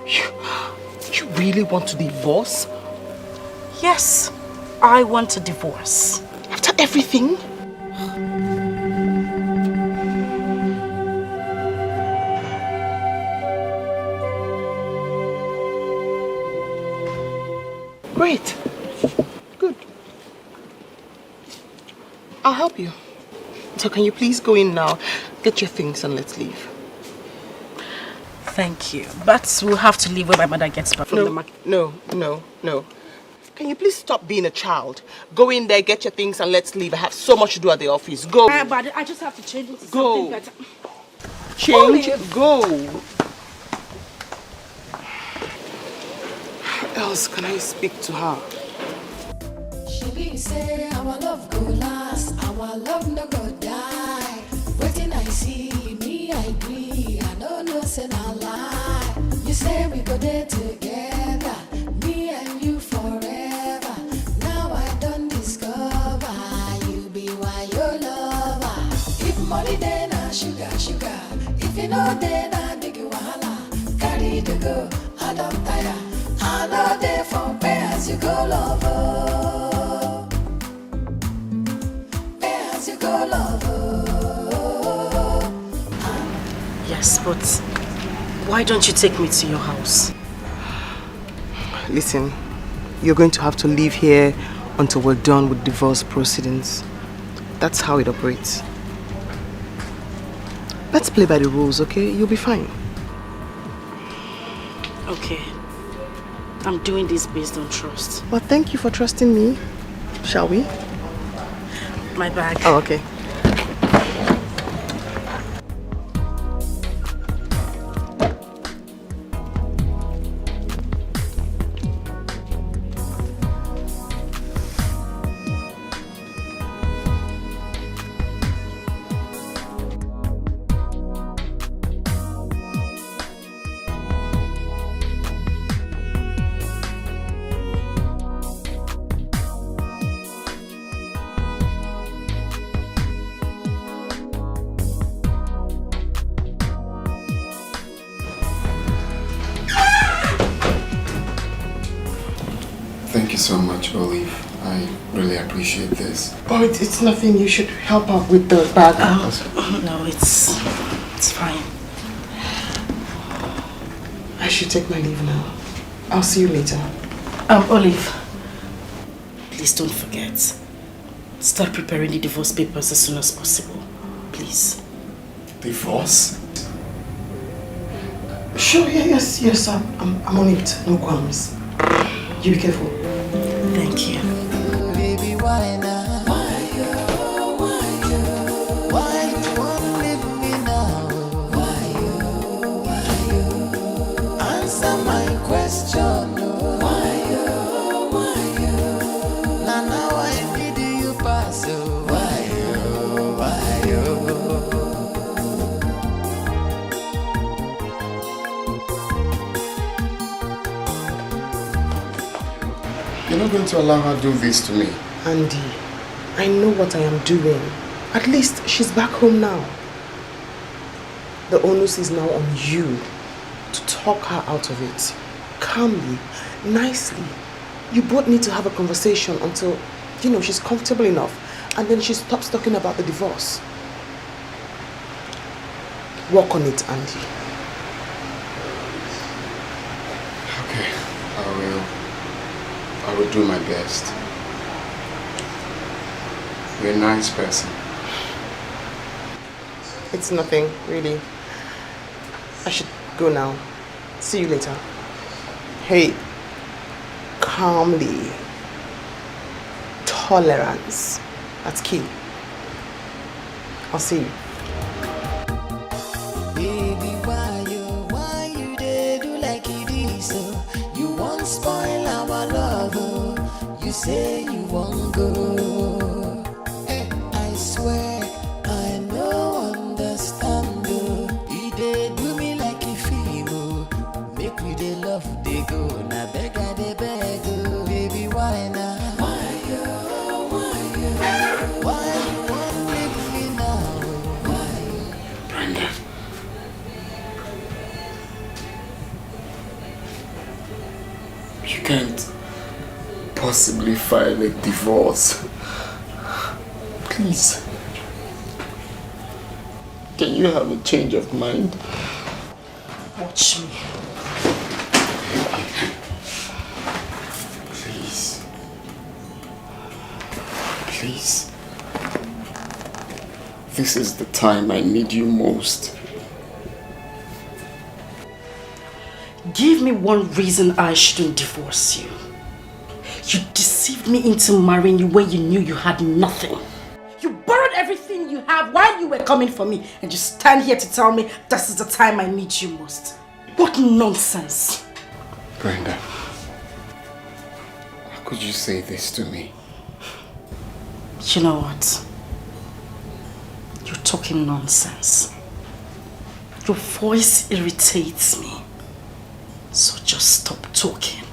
You really want to divorce? Yes, I want a divorce. After everything? Great. Good. I'll help you. So can you please go in now, get your things and let's leave. Thank you. But we'll have to leave when my mother gets back from the market. No. Can you please stop being a child? Go in there, get your things and let's leave. I have so much to do at the office. Go. But I just have to change into something better. Change. Go. How else can I speak to her? She be say our love go last, our love no go die. Waiting I see me, I agree. I don't know, say no lie. You say we go there together, me and you forever. Now I don't discover you be why your lover. If money then I sugar. If you know then I big wahala. Carry to go, I don't tire. I know they for pay as you go lover. Pay as you go lover. Yes, but why don't you take me to your house? Listen, you're going to have to live here until we're done with divorce proceedings. That's how it operates. Let's play by the rules, okay? You'll be fine. Okay. I'm doing this based on trust. Well, thank you for trusting me. Shall we? My bag. Oh, okay. Thank you so much, Olive. I really appreciate this. Oh, it's nothing. You should help out with the bag. No, it's fine. I should take my leave now. I'll see you later. Olive, please don't forget. Start preparing the divorce papers as soon as possible. Please. Divorce? Sure, yes, I'm on it. No qualms. You be careful. Thank you. Baby, why now? Why you wanna leave me now? Why you? Answer my question. Why you? Now I need you pass. Why you? You're not going to allow her to do this to me. Andy, I know what I am doing. At least she's back home now. The onus is now on you to talk her out of it. Calmly, nicely. You both need to have a conversation until, she's comfortable enough. And then she stops talking about the divorce. Work on it, Andy. Okay, I will do my best. You're a nice person. It's nothing, really. I should go now. See you later. Hey, calmly. Tolerance. That's key. I'll see you. Baby, why you dey do like it is so? You won't spoil our love, oh. You say you won't go. I swear I no understand, oh. You dey do me like a film, oh. Make we dey love dey go. Na beg I dey beg, oh. Baby, why now? Why you won't leave me now? Brenda. You can't possibly file a divorce. Please. Can you have a change of mind? Watch me. Please. Please. This is the time I need you most. Give me one reason I shouldn't divorce you. You deceived me into marrying you when you knew you had nothing. You borrowed everything you have while you were coming for me, and you stand here to tell me this is the time I need you most. What nonsense. Brenda, how could you say this to me? You know what? You're talking nonsense. Your voice irritates me. So just stop talking.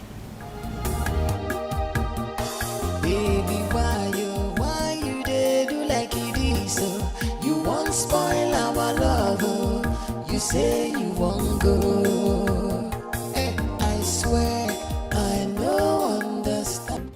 Baby, why you dey do like it is so? You won't spoil our love, oh. You say you won't go. I swear I no understand.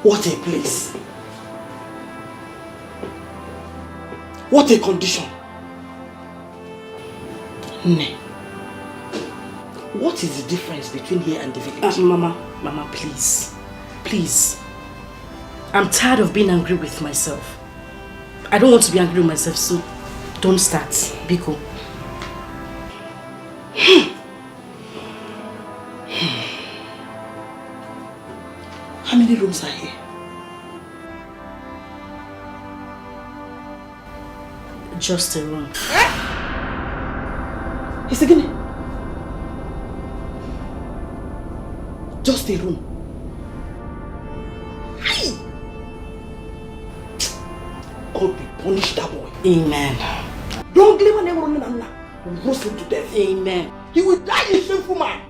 What a place. What a condition. Ne. What is the difference between here and the village? Mama, please. Please. I'm tired of being angry with myself. I don't want to be angry with myself, so don't start. Biko. How many rooms are here? Just a room. He's again. Just a room. God will punish that boy. Amen. Don't leave an everyone and roast him to death. Amen. He will die a shameful man.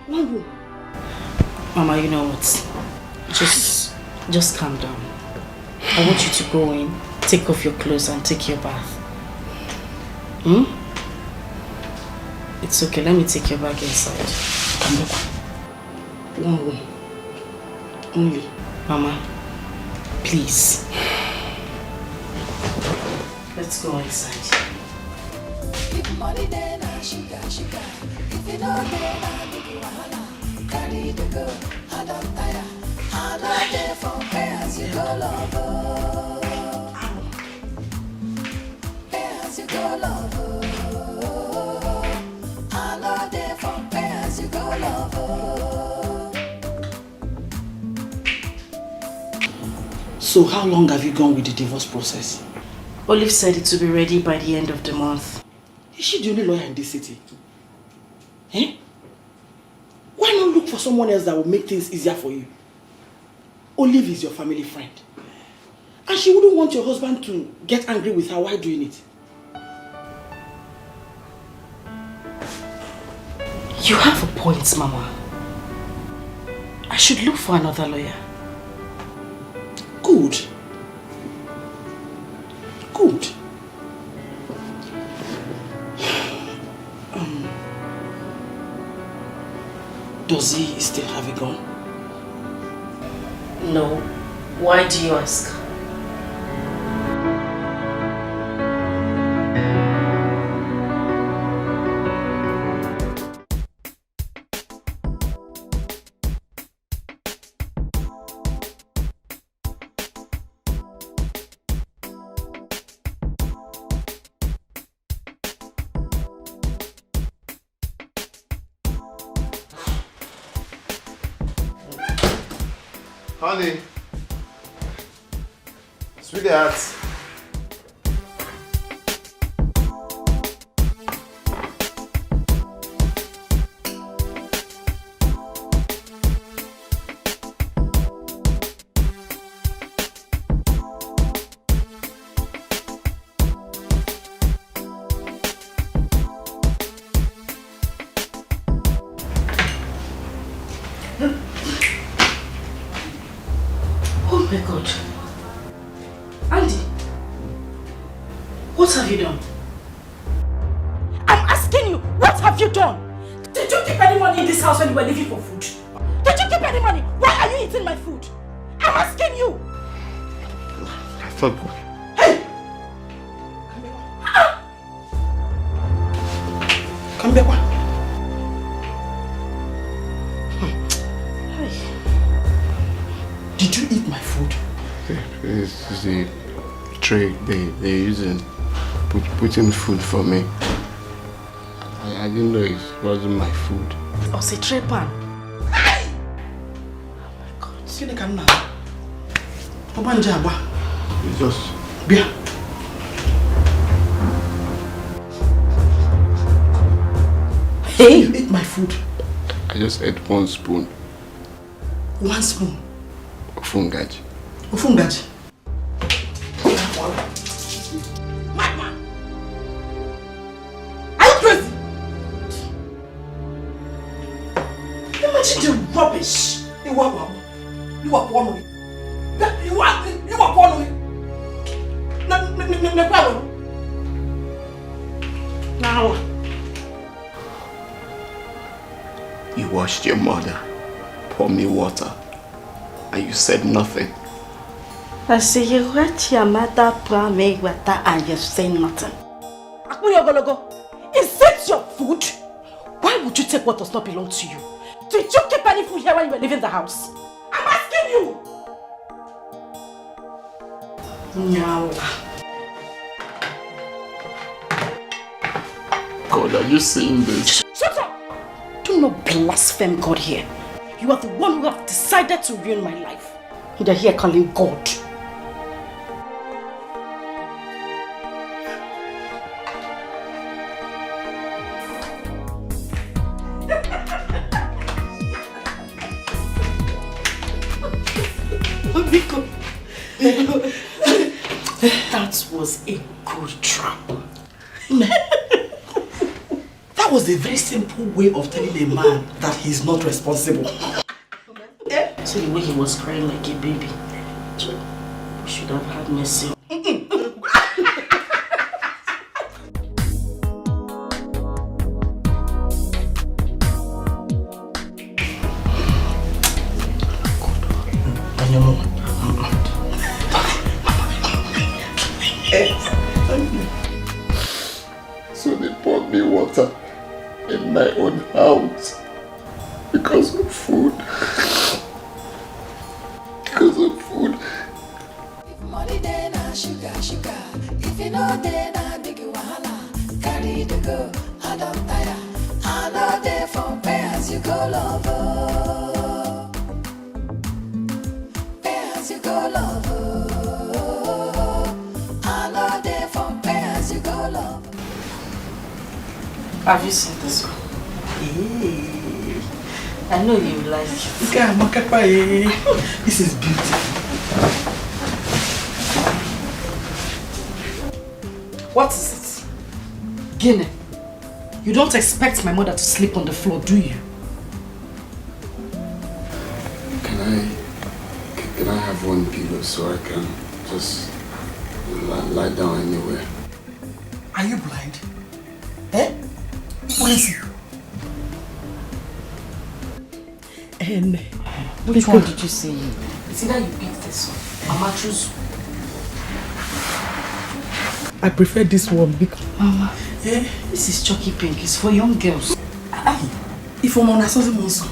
One room. Mama, you know what? Just calm down. I want you to go in, take off your clothes and take your bath. It's okay, let me take your bag inside. One room. Only. Mama, please. Let's go inside. If money then I sugar. If you know then I give you wahala. Carry the girl, I don't tire. I'm not there for as you go lover. As you go lover. I'm not there for as you go lover. So how long have you gone with the divorce process? Olive said it will be ready by the end of the month. Is she the only lawyer in this city? Eh? Why not look for someone else that will make things easier for you? Olive is your family friend. And she wouldn't want your husband to get angry with her while doing it. You have a point, Mama. I should look for another lawyer. Good. Good. Does he still have a gun? No. Why do you ask? Honey. Sweetheart. Oh my God. Andy, what have you done? I'm asking you, what have you done? Did you keep any money in this house when you were leaving for food? Did you keep any money? Why are you eating my food? I'm asking you. I thought... Hey! Come back. Did you eat my food? This is the tray they're using, putting food for me. I didn't know it wasn't my food. Oh, it's a tray pan. Hey! Oh my God. See the camera. Obanja. It's just... Bia. Hey! You ate my food. I just ate 1 spoon. 1 spoon? Ofungaji. Ofungaji? Madman! Are you crazy? Imagine the rubbish. You are one of me. You are one of me. Now. You washed your mother, poured me water, and you said nothing. I say you watch your mother pour me water and you say nothing. Is it your food? Why would you take what does not belong to you? Did you keep any food here when you were leaving the house? I'm asking you! No. God, are you seeing this? Shut up! Do not blaspheme God here. You are the one who have decided to ruin my life. You're here calling God. That was a good trap. That was a very simple way of telling a man that he's not responsible. So the way he was crying like a baby, we should have had mercy. So they poured me water in my own house because of food. Because of food. If money then na sugar. If you know then na big wahala. Carry the go, I don't tire. I know there for pay as you go lover. Pay as you go lover. I know there for pay as you go lover. Have you seen this one? I know you like it. This is beautiful. What is it? Guinea, you don't expect my mother to sleep on the floor, do you? Can I have one pillow so I can just lie down anywhere? Are you blind? Eh? Listen. And which one did you say? It's either you pick this one, Mama choose. I prefer this one because Mama, this is chalky pink. It's for young girls. If I'm on a monster,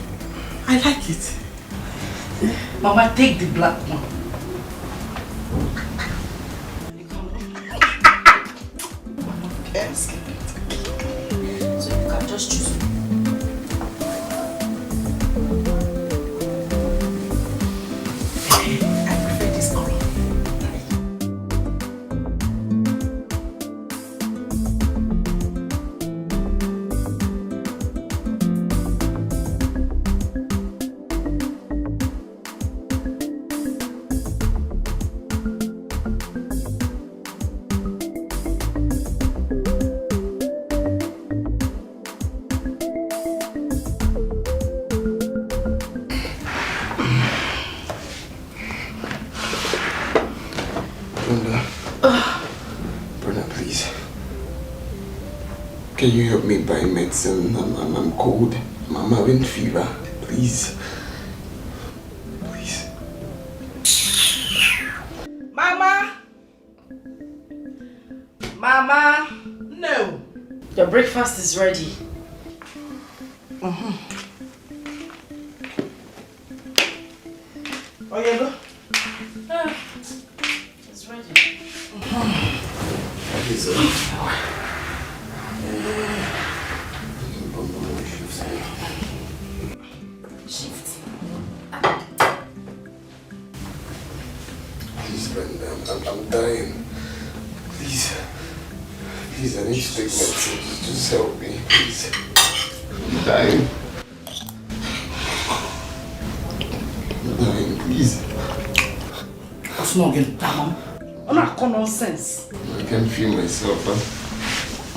I like it. Mama, take the black one. Yes. So you can just choose. Brenda, please. Can you help me buy medicine? I'm cold. I'm having fever. Please. Please. Mama! Mama! No! Your breakfast is ready. Oh, yeah, look. It's ready. Shift. Please, Brenda, I'm dying. Please, I need to take medicine. Just help me, please. I'm dying. I'm dying, please. That's not getting down. I'm not common sense. I can't feel myself.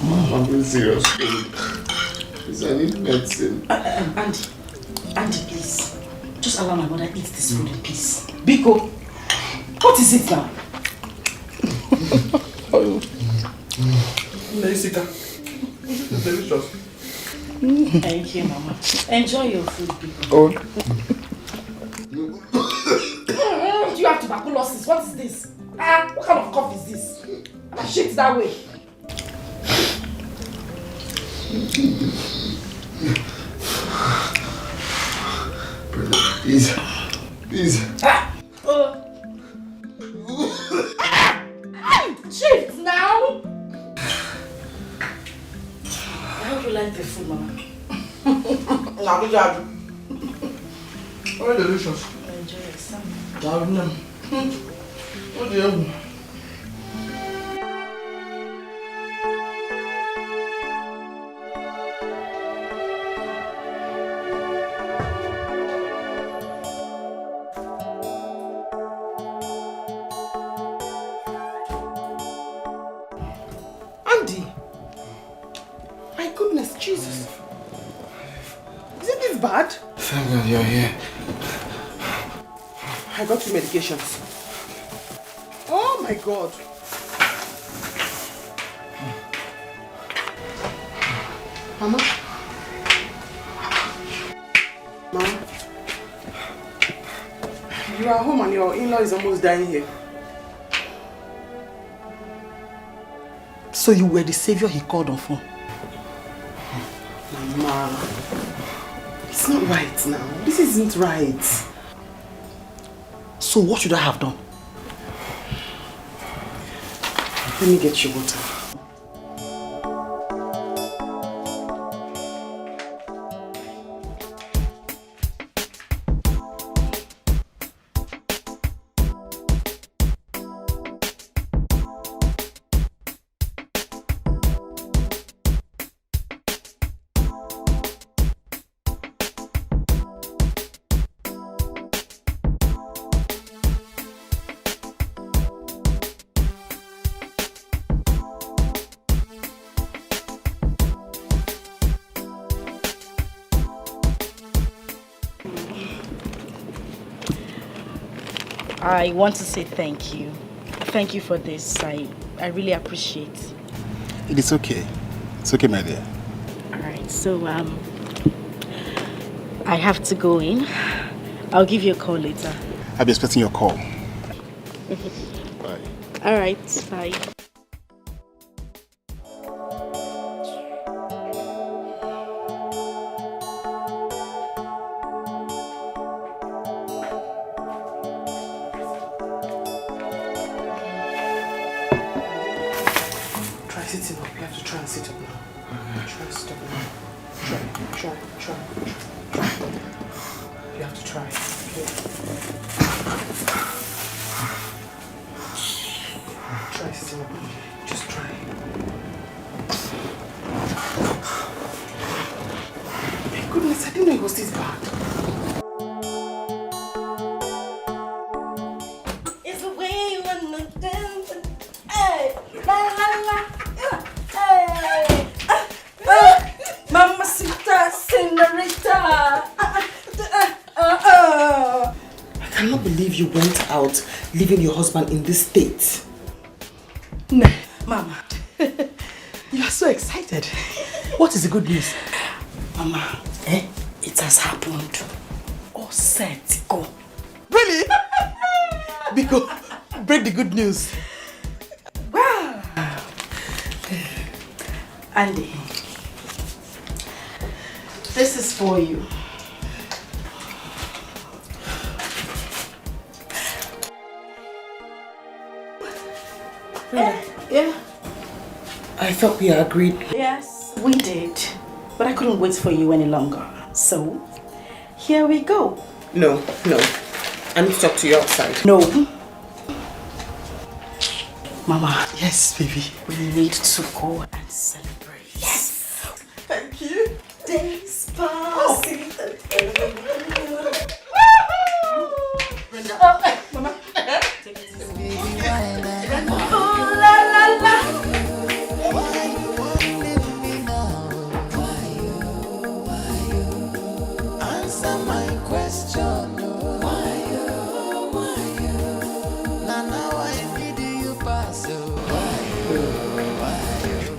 I'm in serious pain. Please, I need medicine. Andy, please. Just allow my mother eat this food in peace. Biko, what is it now? Jessica, this is delicious. Thank you, Mama. Enjoy your food, Biko. Oh. Do you have tuberculosis? What is this? What kind of cough is this? I shit that way. Brenda, please. Shift now! I hope you like the food, Mama. Very delicious. Enjoy it, son. What do you have? Andy! My goodness, Jesus. Isn't this bad? Thank God you're here. I got you medications. Oh my God. Mama? Mama? You are home and your in-law is almost dying here. So you were the savior he called on for? Mama, it's not right now. This isn't right. So what should I have done? Let me get you water. I want to say thank you. Thank you for this. I really appreciate. It is okay. It's okay, my dear. Alright, so I have to go in. I'll give you a call later. I'll be expecting your call. Bye. Alright, bye. Leaving your husband in this state. No, Mama. You are so excited. What is the good news? Mama, it has happened. Oh, set, go. Really? Because break the good news. Wow. Andy, this is for you. Yeah. I thought we agreed. Yes, we did. But I couldn't wait for you any longer. So, here we go. No. I need to talk to you outside. No. Mama. Yes, baby. We need to go and celebrate. Yes. Thank you. Despacito. Brenda. Mama. Take it easy.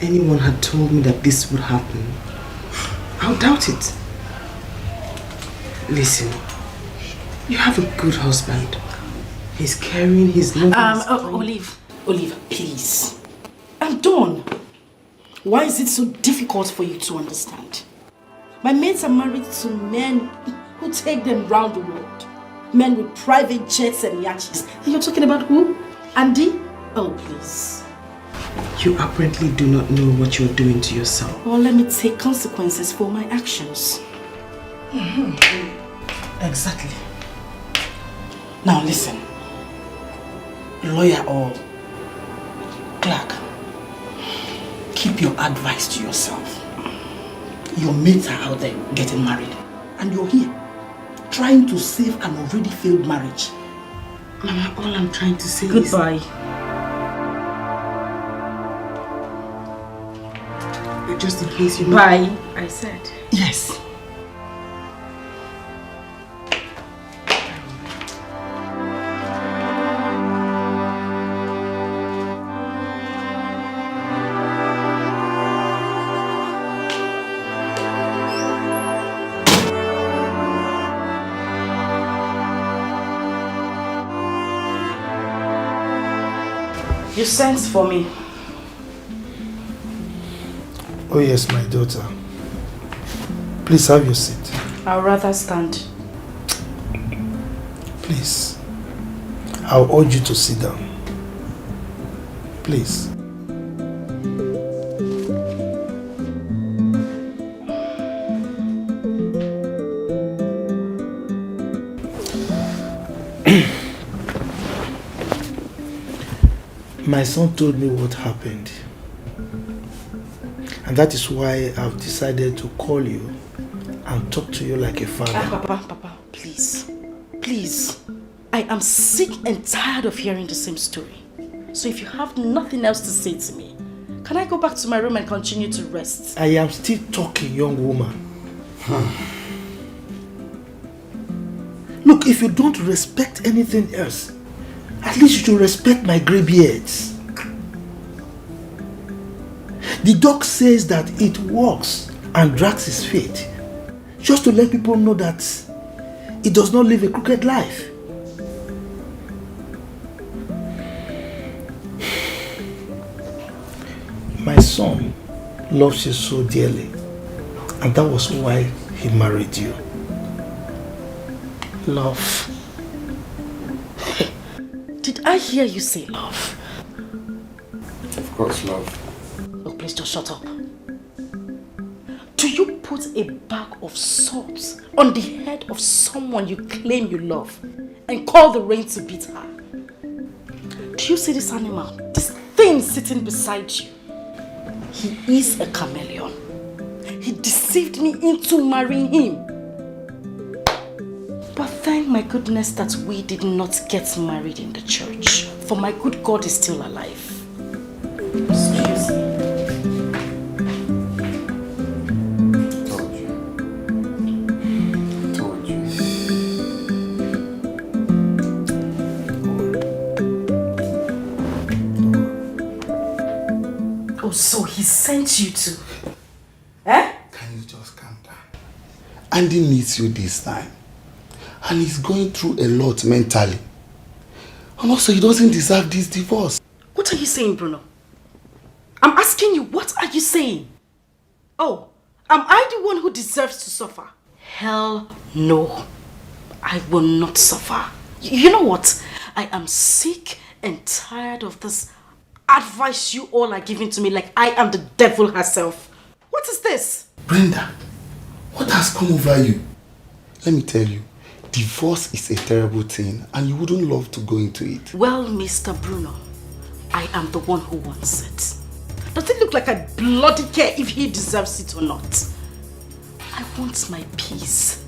Anyone had told me that this would happen, I would doubt it. Listen, you have a good husband. He's caring, he's loving. Olive, please. I'm done. Why is it so difficult for you to understand? My mates are married to men who take them round the world. Men with private jets and yachts. And you're talking about who? Andy? Oh, please. You apparently do not know what you're doing to yourself. Well, let me take consequences for my actions. Exactly. Now listen. Lawyer or clerk, keep your advice to yourself. Your mates are out there getting married. And you're here, trying to save an already failed marriage. Mama, all I'm trying to say Goodbye. is... just in case you know. Bye, I said. Yes. You sent for me. Oh yes, my daughter. Please have your seat. I'll rather stand. Please. I'll urge you to sit down. Please. My son told me what happened. And that is why I've decided to call you and talk to you like a father. Papa, please. Please. I am sick and tired of hearing the same story. So if you have nothing else to say to me, can I go back to my room and continue to rest? I am still talking, young woman. Look, if you don't respect anything else, at least you should respect my grey beards. The dog says that it walks and drags his feet, just to let people know that it does not live a crooked life. My son loves you so dearly, and that was why he married you. Love. Did I hear you say love? Of course, love. Oh, please just shut up. Do you put a bag of salt on the head of someone you claim you love and call the rain to beat her? Do you see this animal? This thing sitting beside you? He is a chameleon. He deceived me into marrying him. But thank my goodness that we did not get married in the church. For my good God is still alive. Excuse me. Oh, so he sent you to? Eh? Can you just calm down? Andy needs you this time. And he's going through a lot mentally. And also, he doesn't deserve this divorce. What are you saying, Bruno? I'm asking you, what are you saying? Oh, am I the one who deserves to suffer? Hell no. I will not suffer. You know what? I am sick and tired of this advice you all are giving to me like I am the devil herself. What is this? Brenda, what has come over you? Let me tell you, divorce is a terrible thing and you wouldn't love to go into it. Well, Mr. Bruno, I am the one who wants it. Does it look like I bloody care if he deserves it or not? I want my peace.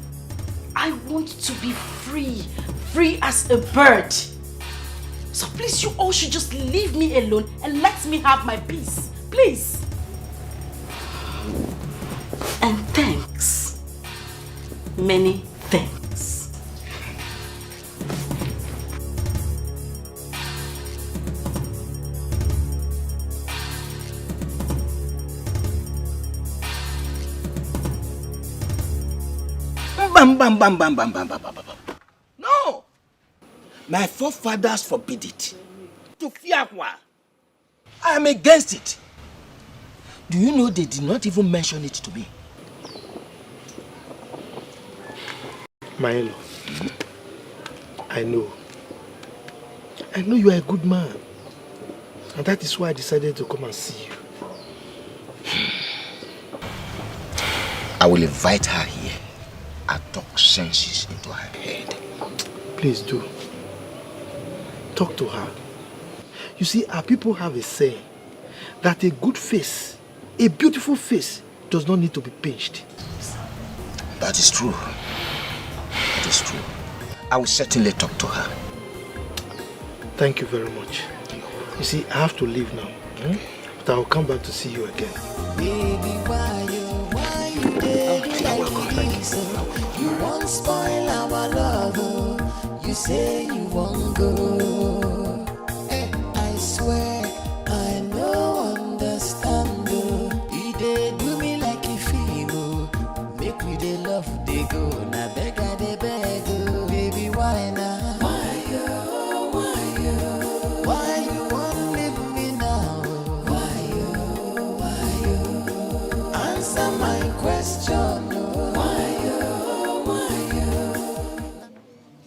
I want to be free, free as a bird. So please, you all should just leave me alone and let me have my peace. Please. And thanks. Many thanks. Bam, bam, bam, bam, bam, bam, bam, bam, bam. No! My forefathers forbid it. To Fiakwa. I am against it. Do you know they did not even mention it to me? My in-law, I know you are a good man. And that is why I decided to come and see you. I will invite her here and talk senses into her head. Please do. Talk to her. You see, our people have a saying that a good face, a beautiful face, does not need to be pinched. That is true. That is true. I will certainly talk to her. Thank you very much. You see, I have to leave now. But I will come back to see you again. Baby, why you did like this? You won't spoil our love. You say you won't go. I swear I no understand. He did do me like a film. Make we dey love dey go. Na beg I dey beg. Baby, why now? Why you won't leave me now? Why you? Answer my question.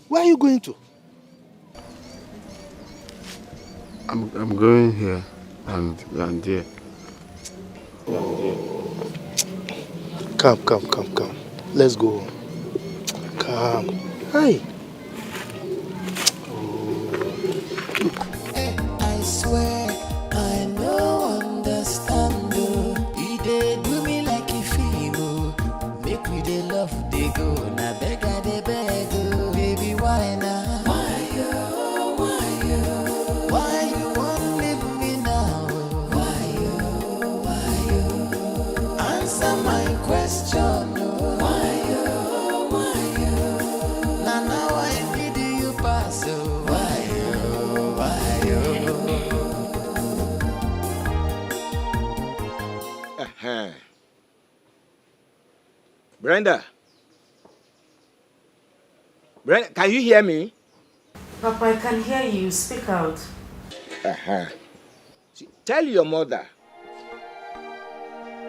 Where are you going to? I'm going here and there. Come. Let's go. Come. Hey. I swear I no understand. He dey do me like a film. Make we dey love dey go. Na beg I dey beg. Baby, why now? Why you won't leave me now? Why you? Answer my question. Why you? Now I need you pass. Why you? Brenda, can you hear me? Papa, I can hear you. Speak out. See, tell your mother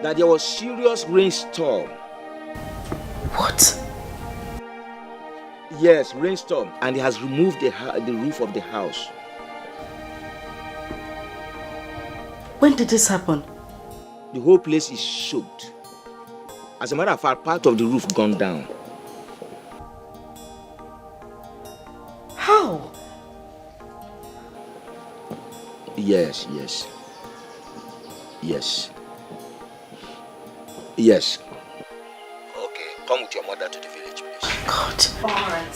that there was serious rainstorm. What? Yes, rainstorm, and it has removed the roof of the house. When did this happen? The whole place is soaked. As a matter of fact, part of the roof gone down. How? Yes. Okay, come with your mother to the village, please. God. All right.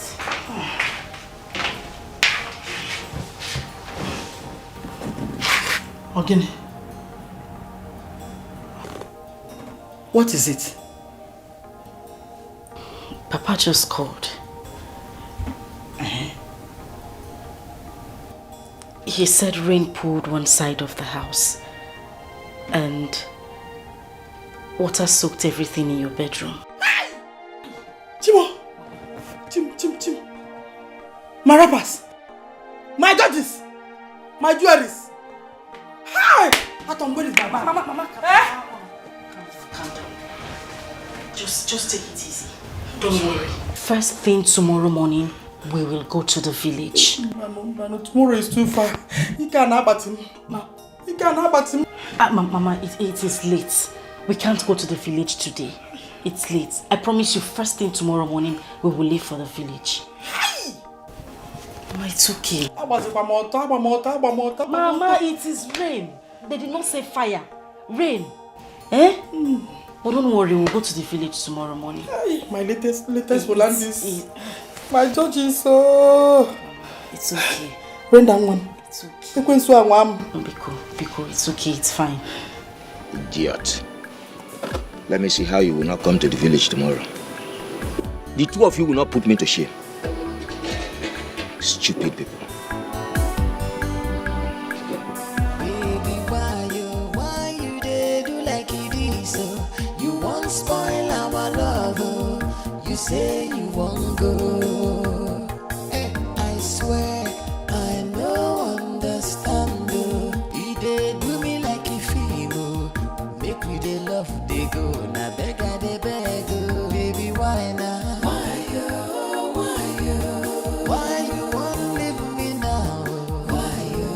Ogini. What is it? Papa just called. He said rain poured one side of the house and water soaked everything in your bedroom. Chimo! Chim. My wrappers! My dodges! My jewelries! Hi! Atom, where is my bag? Mama. Calm down. Just take it easy. Don't worry. First thing tomorrow morning, we will go to the village. Mama, tomorrow is too far. You can't have him. Mama, it is late. We can't go to the village today. It's late. I promise you, first thing tomorrow morning, we will leave for the village. Mama, it's okay. Mama, it is rain. They did not say fire. Rain. But don't worry, we'll go to the village tomorrow morning. My latest Volandis. My judge is so... It's okay. Brenda, one. It's okay. Biko, it's okay, it's fine. Idiot. Let me see how you will not come to the village tomorrow. The two of you will not put me to shame. Stupid people. Baby, why you did do like it is? You won't spoil our love. You say you won't go. I swear I no understand. He did do me like a film. Make we dey love dey go. Na beg I dey beg. Baby, why now? Why you won't leave me now? Why you?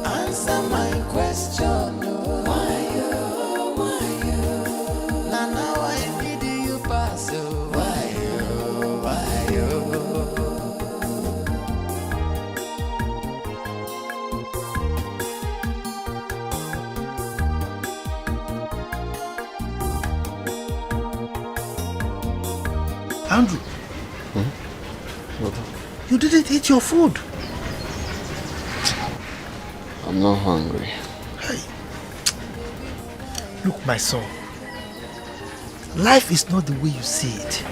Answer my question. Why you? Now I need you pass. Why you? Andrew, you didn't eat your food. I'm not hungry. Hey. Look, my son. Life is not the way you see it.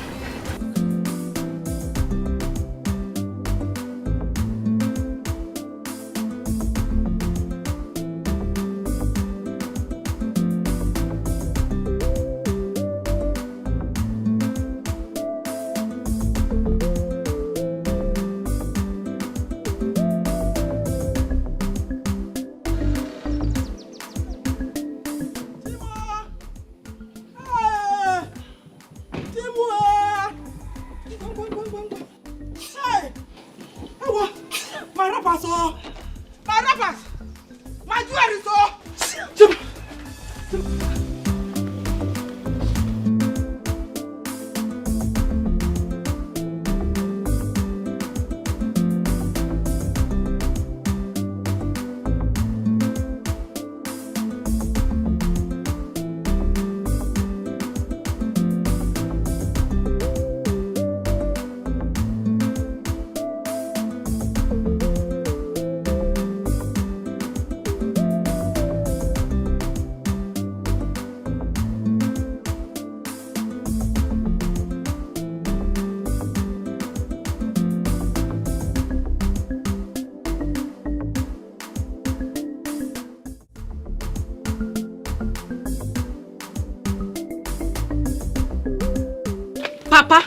Papa,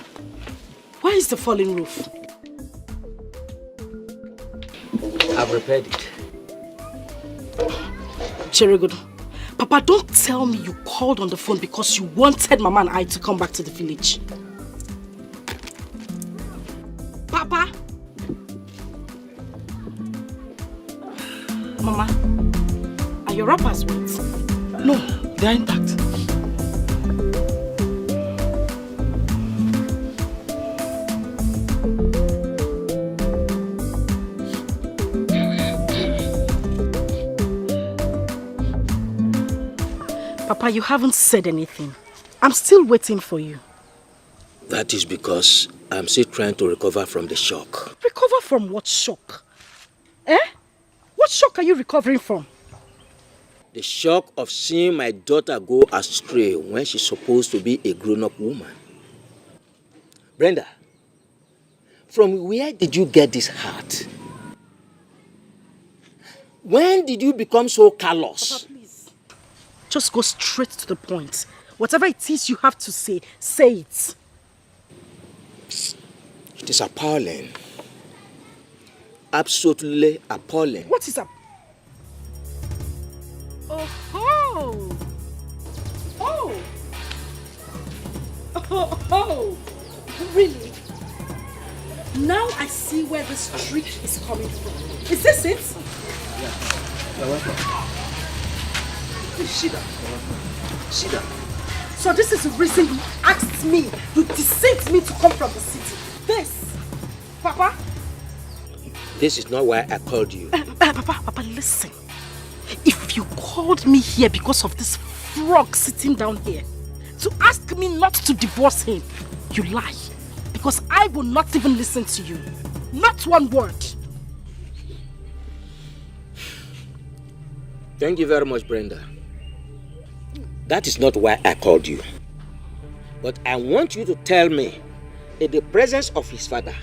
where is the falling roof? I've repaired it. Cherigodo, Papa, don't tell me you called on the phone because you wanted Mama and I to come back to the village. Papa? Mama, are your wrappers wet? No, they are intact. Papa, you haven't said anything. I'm still waiting for you. That is because I'm still trying to recover from the shock. Recover from what shock? Eh? What shock are you recovering from? The shock of seeing my daughter go astray when she's supposed to be a grown-up woman. Brenda, from where did you get this heart? When did you become so callous? Papa, please. Just go straight to the point. Whatever it is you have to say, say it. It is appalling. Absolutely appalling. What is up? Oh! Oh! Oh! Really? Now I see where this trick is coming from. Is this it? Yeah. You're welcome. Shida. Shida. So this is the reason you asked me, you deceived me to come from the city. This, Papa? This is not why I called you. Papa, listen. If you called me here because of this frog sitting down here, to ask me not to divorce him, you lie. Because I will not even listen to you. Not one word. Thank you very much, Brenda. That is not why I called you. But I want you to tell me, in the presence of his father,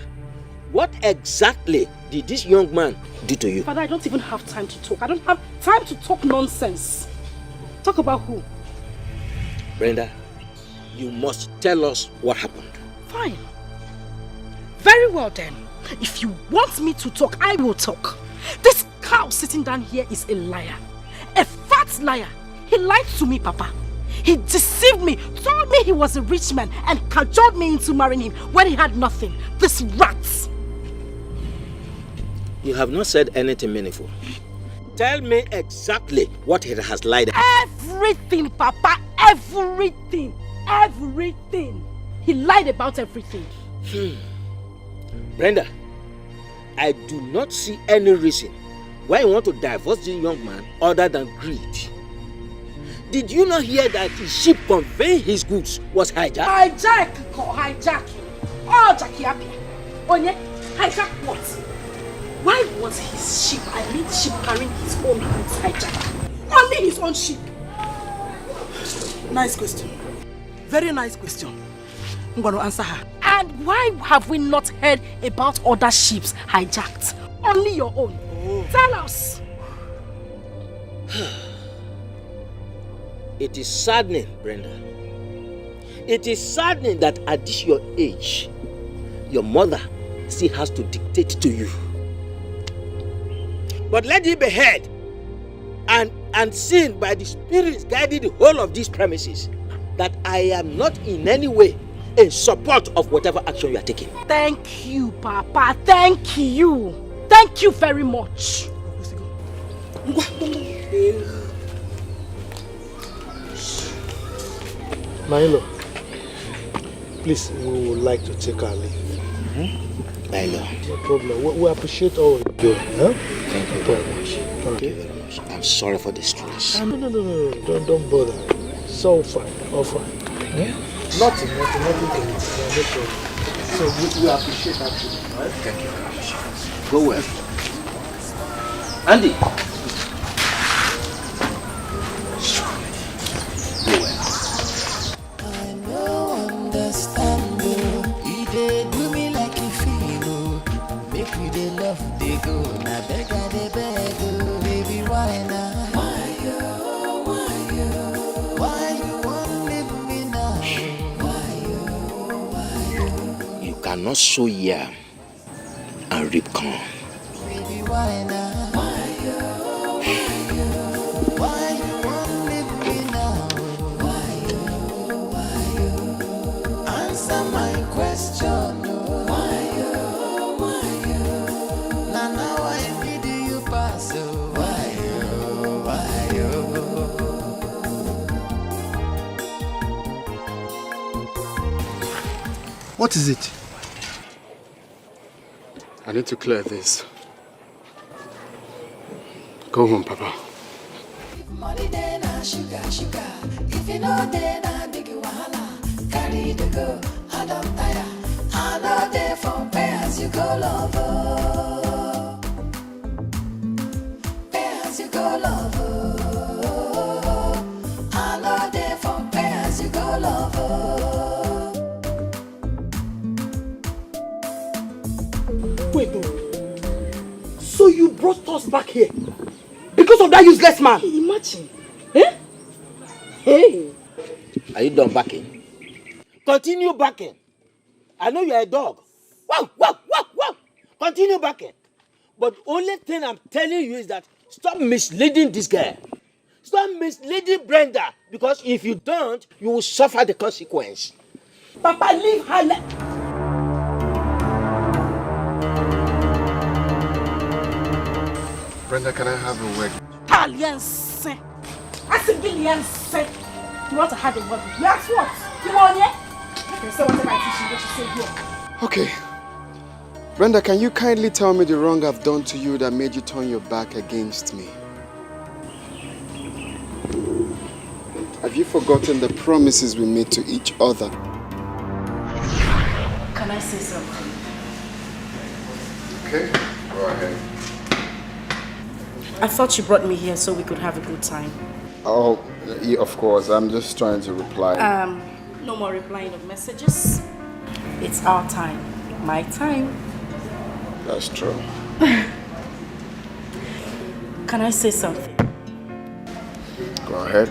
what exactly did this young man do to you? Father, I don't even have time to talk. I don't have time to talk nonsense. Talk about who? Brenda, you must tell us what happened. Fine. Very well then. If you want me to talk, I will talk. This cow sitting down here is a liar. A fat liar. He lied to me, Papa. He deceived me, told me he was a rich man and cajoled me into marrying him when he had nothing. This rat. You have not said anything meaningful. Tell me exactly what he has lied about. Everything, Papa. Everything. Everything. He lied about everything. Brenda, I do not see any reason why you want to divorce this young man other than greed. Did you not hear that the ship conveying his goods was hijacked? Hijacking. Oh, Jackie Apia. Onye, hijack what? Why was his sheep, sheep carrying his own goods hijacked? Only his own sheep. Nice question. Very nice question. I'm going to answer her. And why have we not heard about other ships hijacked? Only your own. Oh. Tell us. It is saddening, Brenda. It is saddening that at this your age, your mother still has to dictate to you. But let it be heard and seen by the spirits guiding the whole of these premises that I am not in any way in support of whatever action you are taking. Thank you, Papa. Thank you. Thank you very much. Milo, please, we would like to take our leave. Milo. No problem. We appreciate all you're doing. Huh? Thank you very much. Thank you very much. I'm sorry for the stress. No. Don't bother. It's all fine. All fine. Yeah? Nothing can no problem. So we appreciate that too. Right? Thank you very much. Go well. Andy. Go well. I no understand though. He dey do me like a feel. Make we dey love dey go. Na beg I dey beg oh, baby why now? Why you want leave me now? Why You cannot sow yam and reap corn. baby why now? Why you want leave me now? Why answer my question? Why now I need you pass? Why What is it? I need to clear this. Go home, Papa. money dey na sugar. If you know dey na big wahala. Carry the go, I don't tire. I know dey for pay as you go lover. Pay as you go lover. I know dey for pay as you go lover. Wait, no. So you brought us back here because of that useless man? Imagine. Eh? Hey. Are you done backing? Continue backing. I know you're a dog. Wow. Continue backing. But only thing I'm telling you is that stop misleading this girl. Stop misleading Brenda. Because if you don't, you will suffer the consequence. Papa, leave her. Brenda, can I have a word? Aliense. I said Aliense. You want to have a word? You ask what? You want it? Okay, say whatever I teach you, what you say here. Okay. Brenda, can you kindly tell me the wrong I've done to you that made you turn your back against me? Have you forgotten the promises we made to each other? Can I say something? Okay, go ahead. I thought you brought me here so we could have a good time. Oh, yeah, of course. I'm just trying to reply. No more replying of messages. It's our time. My time. That's true. Can I say something? Go ahead.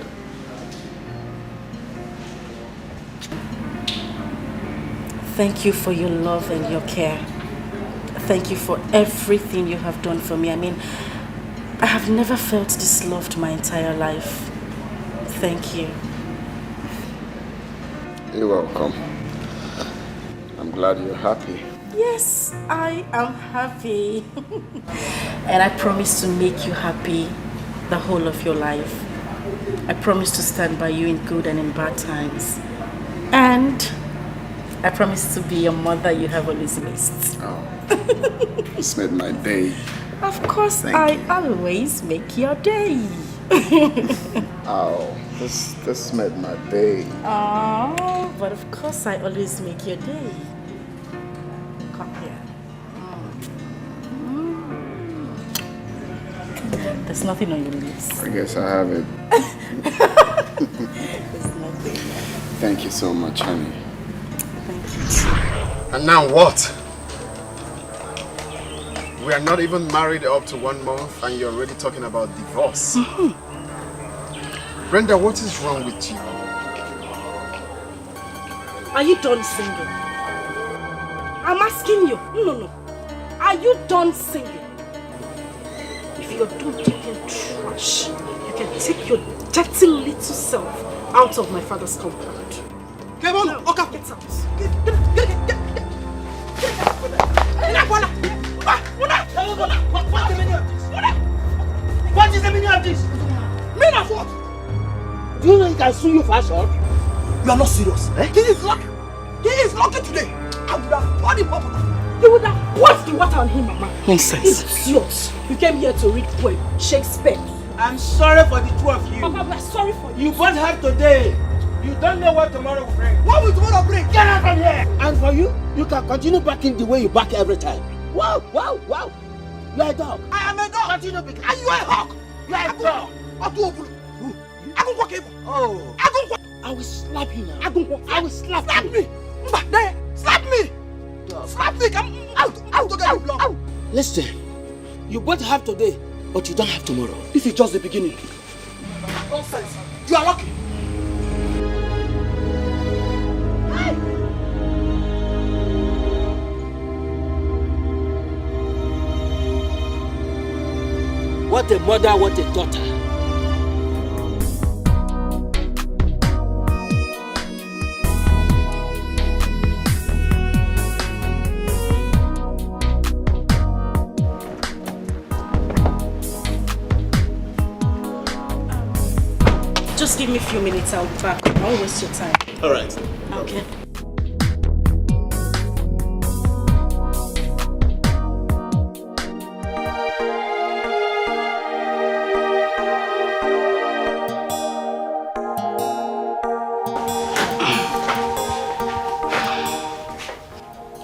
Thank you for your love and your care. Thank you for everything you have done for me. I mean, I have never felt this loved my entire life. Thank you. You're welcome. I'm glad you're happy. Yes, I am happy. And I promise to make you happy the whole of your life. I promise to stand by you in good and in bad times. And I promise to be your mother you have always missed. Oh, it's made my day. Of course, I always make your day. Oh, this made my day. Oh, but of course I always make your day. Come here. There's nothing on your lips. I guess I have it. There's nothing. Thank you so much, honey. Thank you. And now what? We are not even married up to 1 month and you're already talking about divorce. Brenda, what is wrong with you? Are you done singing? I'm asking you. No. Are you done singing? If you're done talking trash, you can take your dirty little self out of my father's compound. Come on, now, okay. Get out. What is the meaning of this? Meaning of what? Do you know he can sue you for assault? You are not serious. Eh? He is lucky. He is lucky today. I would have poured him up. You would have poured the water on him, Mama. Nonsense. Idiot. You came here to read poem, Shakespeare. I'm sorry for the two of you. Papa, we're sorry for you. You both have today. You don't know what tomorrow will bring. What will tomorrow bring? Get out from here! And for you, you can continue backing the way you back every time. Wow. You are a dog. I am a dog. Continue backing. And you are a hawk. You are a dog. Oh. I will slap you now. I will slap you. Me. Slap me. Dog. Slap me. Come out to get you blood. Listen, you both have today, but you don't have tomorrow. This is just the beginning. Nonsense. You are lucky. What a mother, what a daughter. Just give me a few minutes, I'll be back. I won't waste your time. All right. Okay.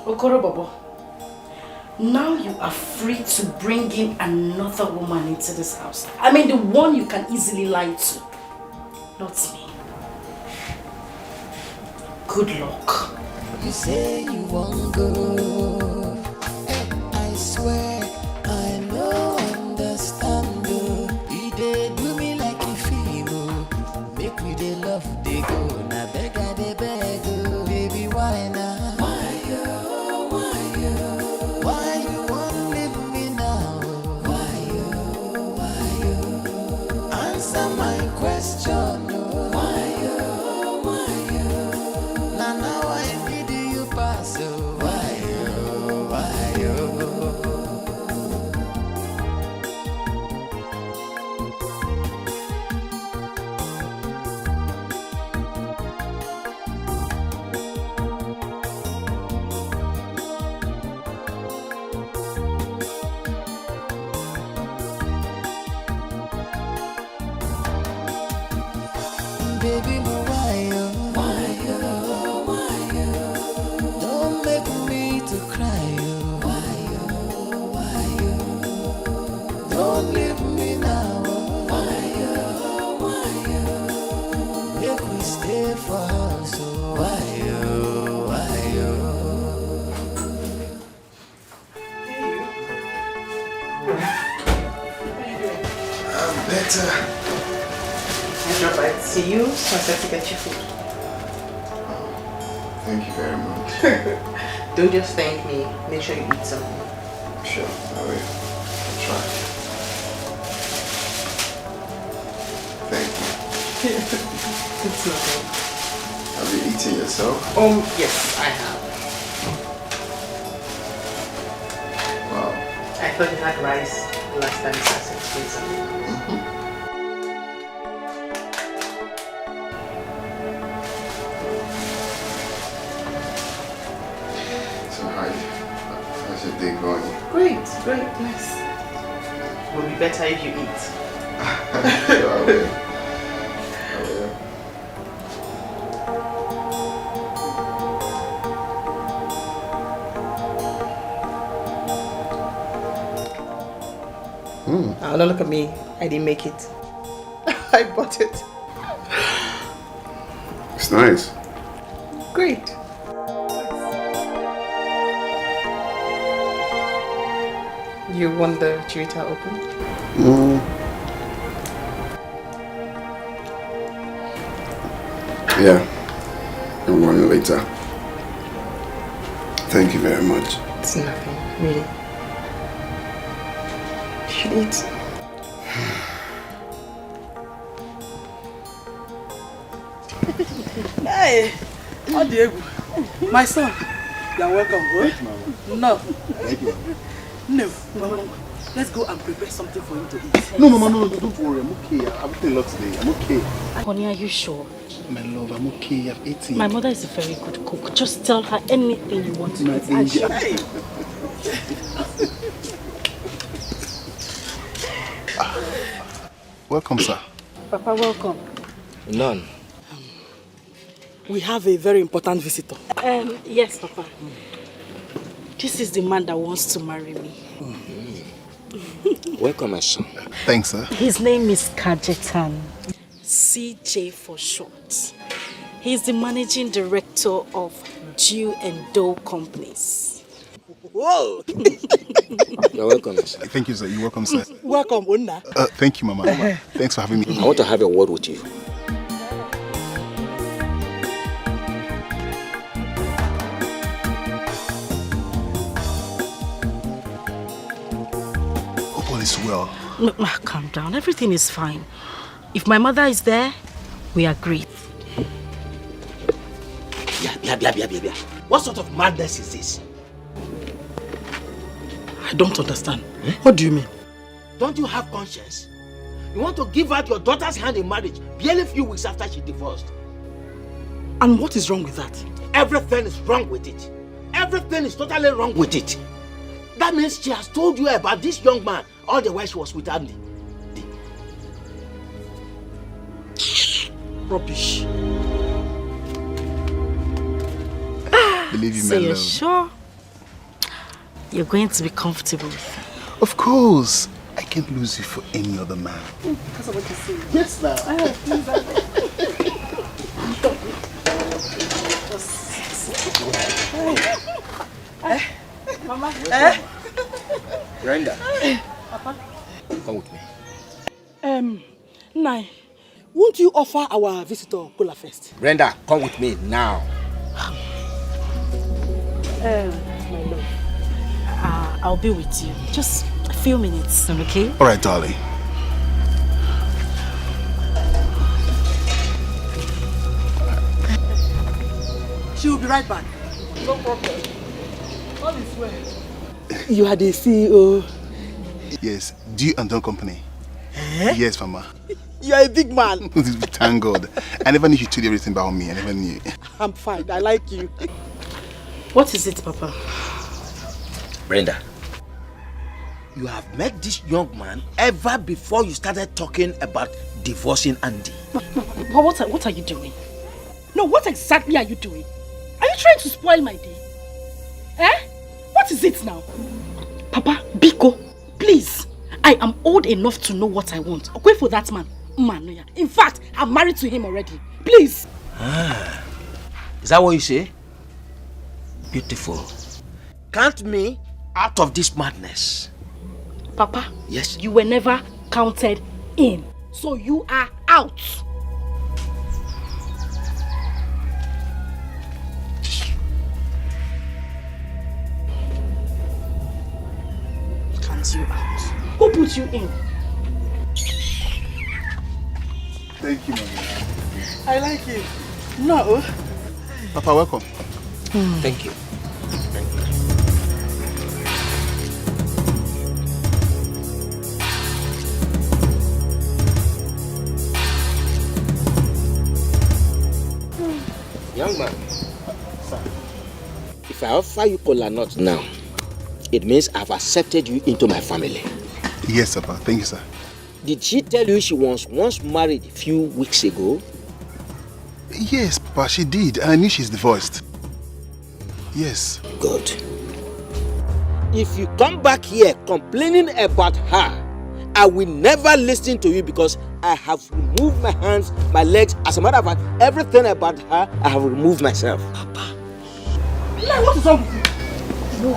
Okoro Bobo, now you are free to bring in another woman into this house. I mean the one you can easily lie to. Not me. Good luck. You say you won't go. I swear I no understand. You dey do me like a film. Make me dey love dey go. Na beg I dey beg. Baby, why now? Why you won't leave me now? Why you? Answer my question. Baby, why you? Don't make me to cry. Why you? Don't leave me now. Why you? Make we stay for us. Why you? I'm better. I dropped by to see you, so I said to get you food. Thank you very much. Don't just thank me, make sure you eat something. Sure, I will. I'll try. Thank you. It's nothing. Have you eaten yourself? Yes, I have. Wow. I thought you had rice last time, so I said to eat something. How's your day going? Great, nice. Will be better if you eat. Sure, I will. Now look at me. I didn't make it. I bought it. It's nice. Great. You want the Chivita open? Yeah. I'll want it later. Thank you very much. It's nothing, really. You should eat. Hey, Diego, my son, you're welcome. Thank you, Mama. No. Thank you, Mama. No, Mama. Let's go and prepare something for him to eat. No, Mama, no, don't worry. I'm okay. I've eaten a lot today. I'm okay. Honey, are you sure? My love, I'm okay. I've eaten. My mother is a very good cook. Just tell her anything you want to My eat. angel. Welcome, sir. Papa, welcome. None. We have a very important visitor. Yes, Papa. This is the man that wants to marry me. Welcome, my son. Thanks, sir. His name is Kajetan. CJ for short. He's the managing director of Jew and Dough Companies. Whoa! You're welcome, sir. Thank you, sir. You're welcome, sir. Welcome, Unna. Thank you, Mama. Thanks for having me. I want to have a word with you. Hope all is well. No, calm down. Everything is fine. If my mother is there, we agree. Yeah. What sort of madness is this? I don't understand. What do you mean? Don't you have conscience? You want to give out your daughter's hand in marriage barely a few weeks after she divorced. And what is wrong with that? Everything is wrong with it. Everything is totally wrong with it. That means she has told you about this young man all the while she was with Andy. Rubbish. Believe you, So my you're love. sure you're going to be comfortable with her? Of course. I can't lose you for any other man. Because of what you say. Yes, now. Mama. Brenda. Papa. Come with me. Nai, won't you offer our visitor cola first? Brenda, come with me now. My love, I'll be with you. Just a few minutes, okay? All right, darling. She will be right back. No problem. All is well. You are the CEO. Yes, Dew and Dough Company. Yes, Mama. You are a big man. Thank God. I never knew you told everything about me. I never knew. I'm fine. I like you. What is it, Papa? Brenda, you have met this young man ever before you started talking about divorcing Andy. But what are you doing? No, what exactly are you doing? Are you trying to spoil my day? What is it now? Papa, Biko, please. I am old enough to know what I want. Okay for that man. In fact, I'm married to him already. Please. Is that what you say? Beautiful. Count me out of this madness. Papa, yes, you were never counted in. So you are out. Count you out. Who put you in? Thank you, Mama. I like you. No. Papa, welcome. Thank you. Young man, sir, if I offer you kola nut now, it means I've accepted you into my family. Yes, Papa. Thank you, sir. Did she tell you she was once married a few weeks ago? Yes, Papa, she did. And I knew she's divorced. Yes. Good. If you come back here complaining about her I will never listen to you because I have removed my hands, my legs. As a matter of fact, everything about her, I have removed myself. Papa. Like, what is wrong with you? No,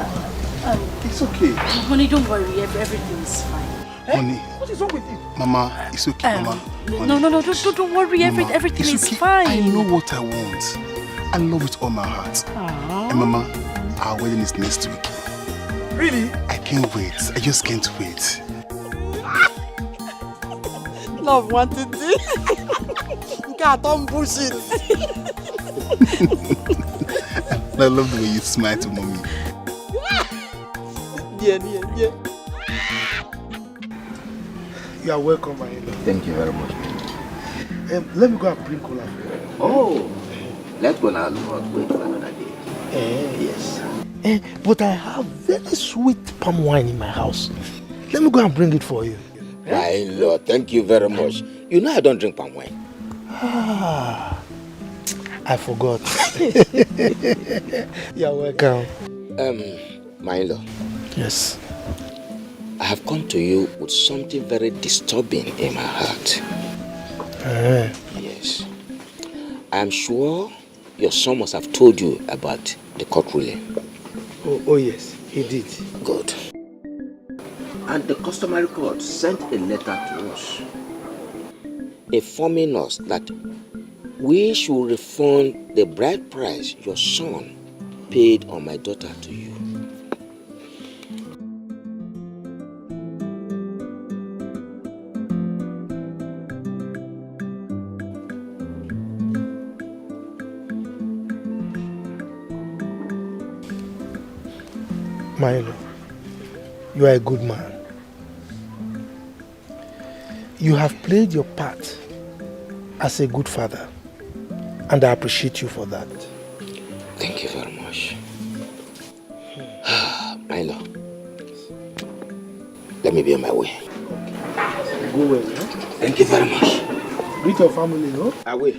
it's okay. Honey, don't worry. Everything's fine. Honey. What is wrong with you? Mama, it's okay, Mama. No, don't worry. Mama, Everything it's is okay. fine. I know what I want. I love with all my heart. Aww. And Mama, our wedding is next week. Really? I can't wait. I just can't wait. Love wanted this. God, don't bullshit. I love the way you smile to Mommy. Yeah. You are welcome, my love. Thank you very much. Let me go and bring cola for you. Oh, let's go now. Wait for another day. Yes. But I have very sweet palm wine in my house. Let me go and bring it for you. My Lord, thank you very much. You know I don't drink palm wine. I forgot. You're welcome. My Lord. Yes. I have come to you with something very disturbing in my heart. Yes. I am sure your son must have told you about the court ruling. Oh yes, he did. Good. And the customary court sent a letter to us informing us that we should refund the bride price your son paid on my daughter to you. Milo, you are a good man. You have played your part as a good father, and I appreciate you for that. Thank you very much. Milo, let me be on my way. Go well, eh? Thank you very much. Greet your family, no? I will.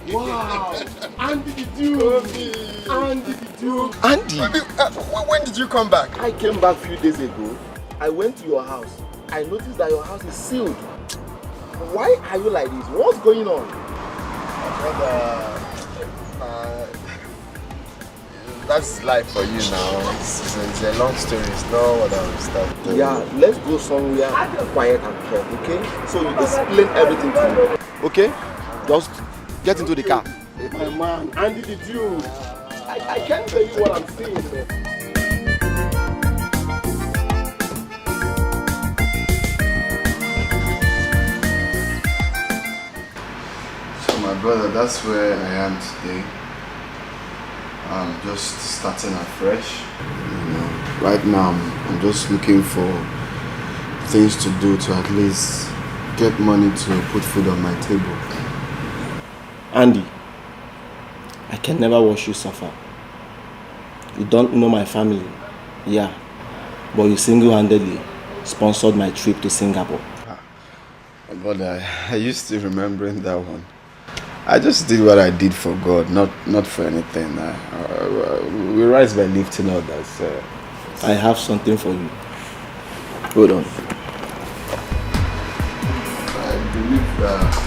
Wow! Andy the Duke! Andy the Duke! Andy! When did you come back? I came back a few days ago. I went to your house. I noticed that your house is sealed. Why are you like this? What's going on? That's life for you now. It's a long story. It's not what I was starting. Yeah, let's go somewhere quiet and calm, okay? So you explain everything to me. Okay? Just get into the car. My man, Andy the Duke. I can't tell you what I'm saying, man. So my brother, that's where I am today. I'm just starting afresh. You know, right now I'm just looking for things to do to at least get money to put food on my table. Andy, I can never watch you suffer. You don't know my family, yeah, but you single-handedly sponsored my trip to Singapore. But I used to remembering that one. I just did what I did for God, not for anything. We rise by lifting others. I have something for you. Hold on. I believe that.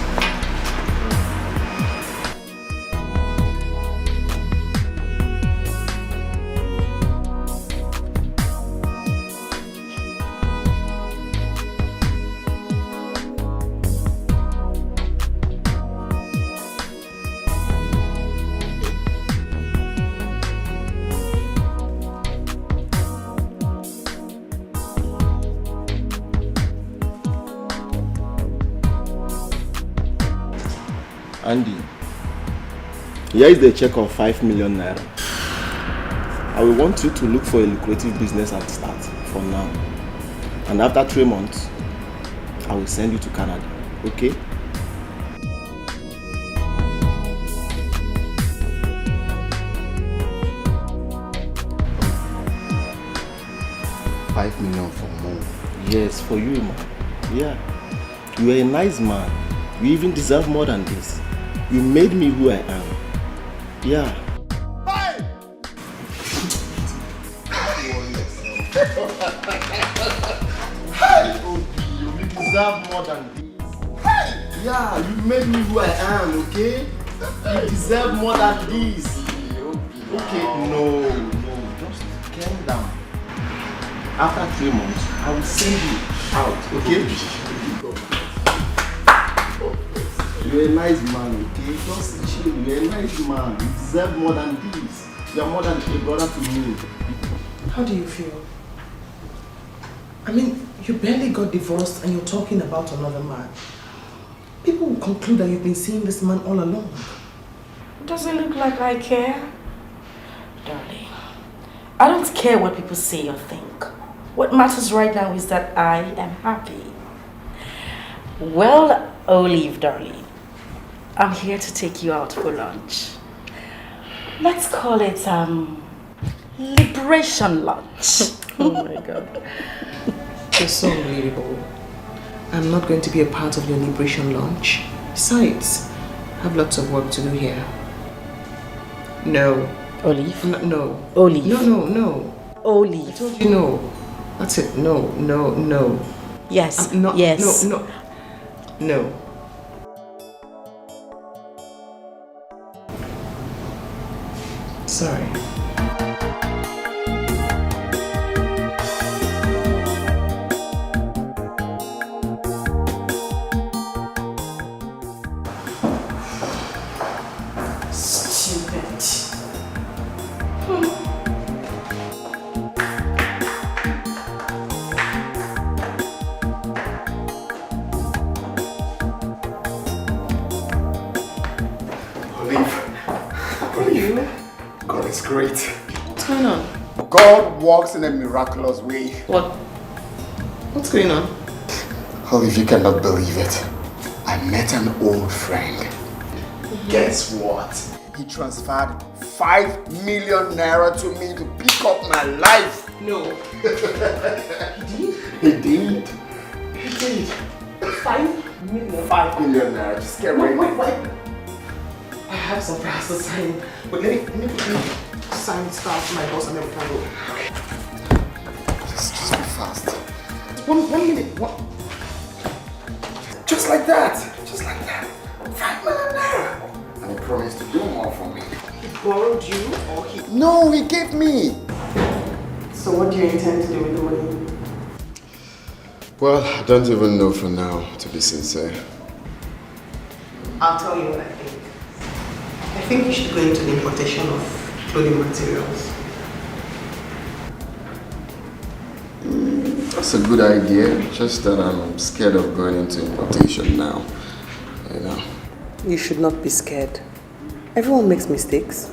Andy, here is the check of 5 million naira. I will want you to look for a lucrative business at start for now. And after 3 months, I will send you to Canada, okay? $5 million for Movi. Yes, for you, man. Yeah. You are a nice man. You even deserve more than this. You made me who I am. Yeah. Hey! Hey, Obi, you deserve more than this. Hey! Yeah, you made me who I am, okay? You deserve more than this. Okay, no, just calm down. After 3 months, I will send you out, okay? You're a nice man, okay? Just chill, you're a nice man. You deserve more than this. You're more than a brother to me. How do you feel? I mean, you barely got divorced and you're talking about another man. People will conclude that you've been seeing this man all along. Does it look like I care? Darling, I don't care what people say or think. What matters right now is that I am happy. Well, Olive, darling, I'm here to take you out for lunch. Let's call it, liberation lunch. Oh my God. You're so unbelievable. I'm not going to be a part of your liberation lunch. Besides, I have lots of work to do here. No. Olive? No. Olive. No. Olive. I told you no. That's it. No. Yes. No. Yes. No. Sorry. God is great. What's going on? God works in a miraculous way. What? What's going on? Olive, you cannot believe it. I met an old friend. Guess what? He transferred 5 million naira to me to pick up my life. No. He did. 5 million? 5 million naira. Just get ready. Wait. I have some files to sign, but let me sign stuff for my boss and then we can go. Okay. Just be fast. One minute. What? Just like that. 5 million naira. And he promised to do more for me. He borrowed you or he... No, he gave me. So what do you intend to do with the money? Well, I don't even know for now, to be sincere. I'll tell you what I think. I think you should go into the importation of clothing materials. That's a good idea, just that I'm scared of going into importation now, you know. You should not be scared. Everyone makes mistakes.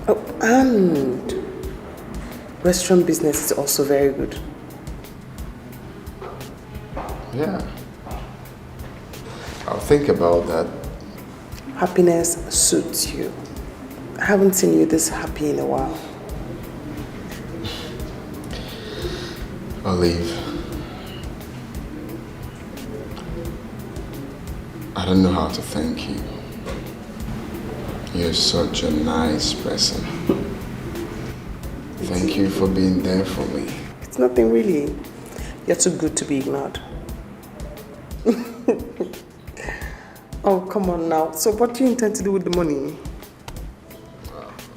Oh, and restaurant business is also very good. Yeah. I'll think about that. Happiness suits you. I haven't seen you this happy in a while. Olive, I don't know how to thank you. You're such a nice person. Thank you for being there for me. It's nothing really. You're too good to be ignored. Oh, come on now. So what do you intend to do with the money?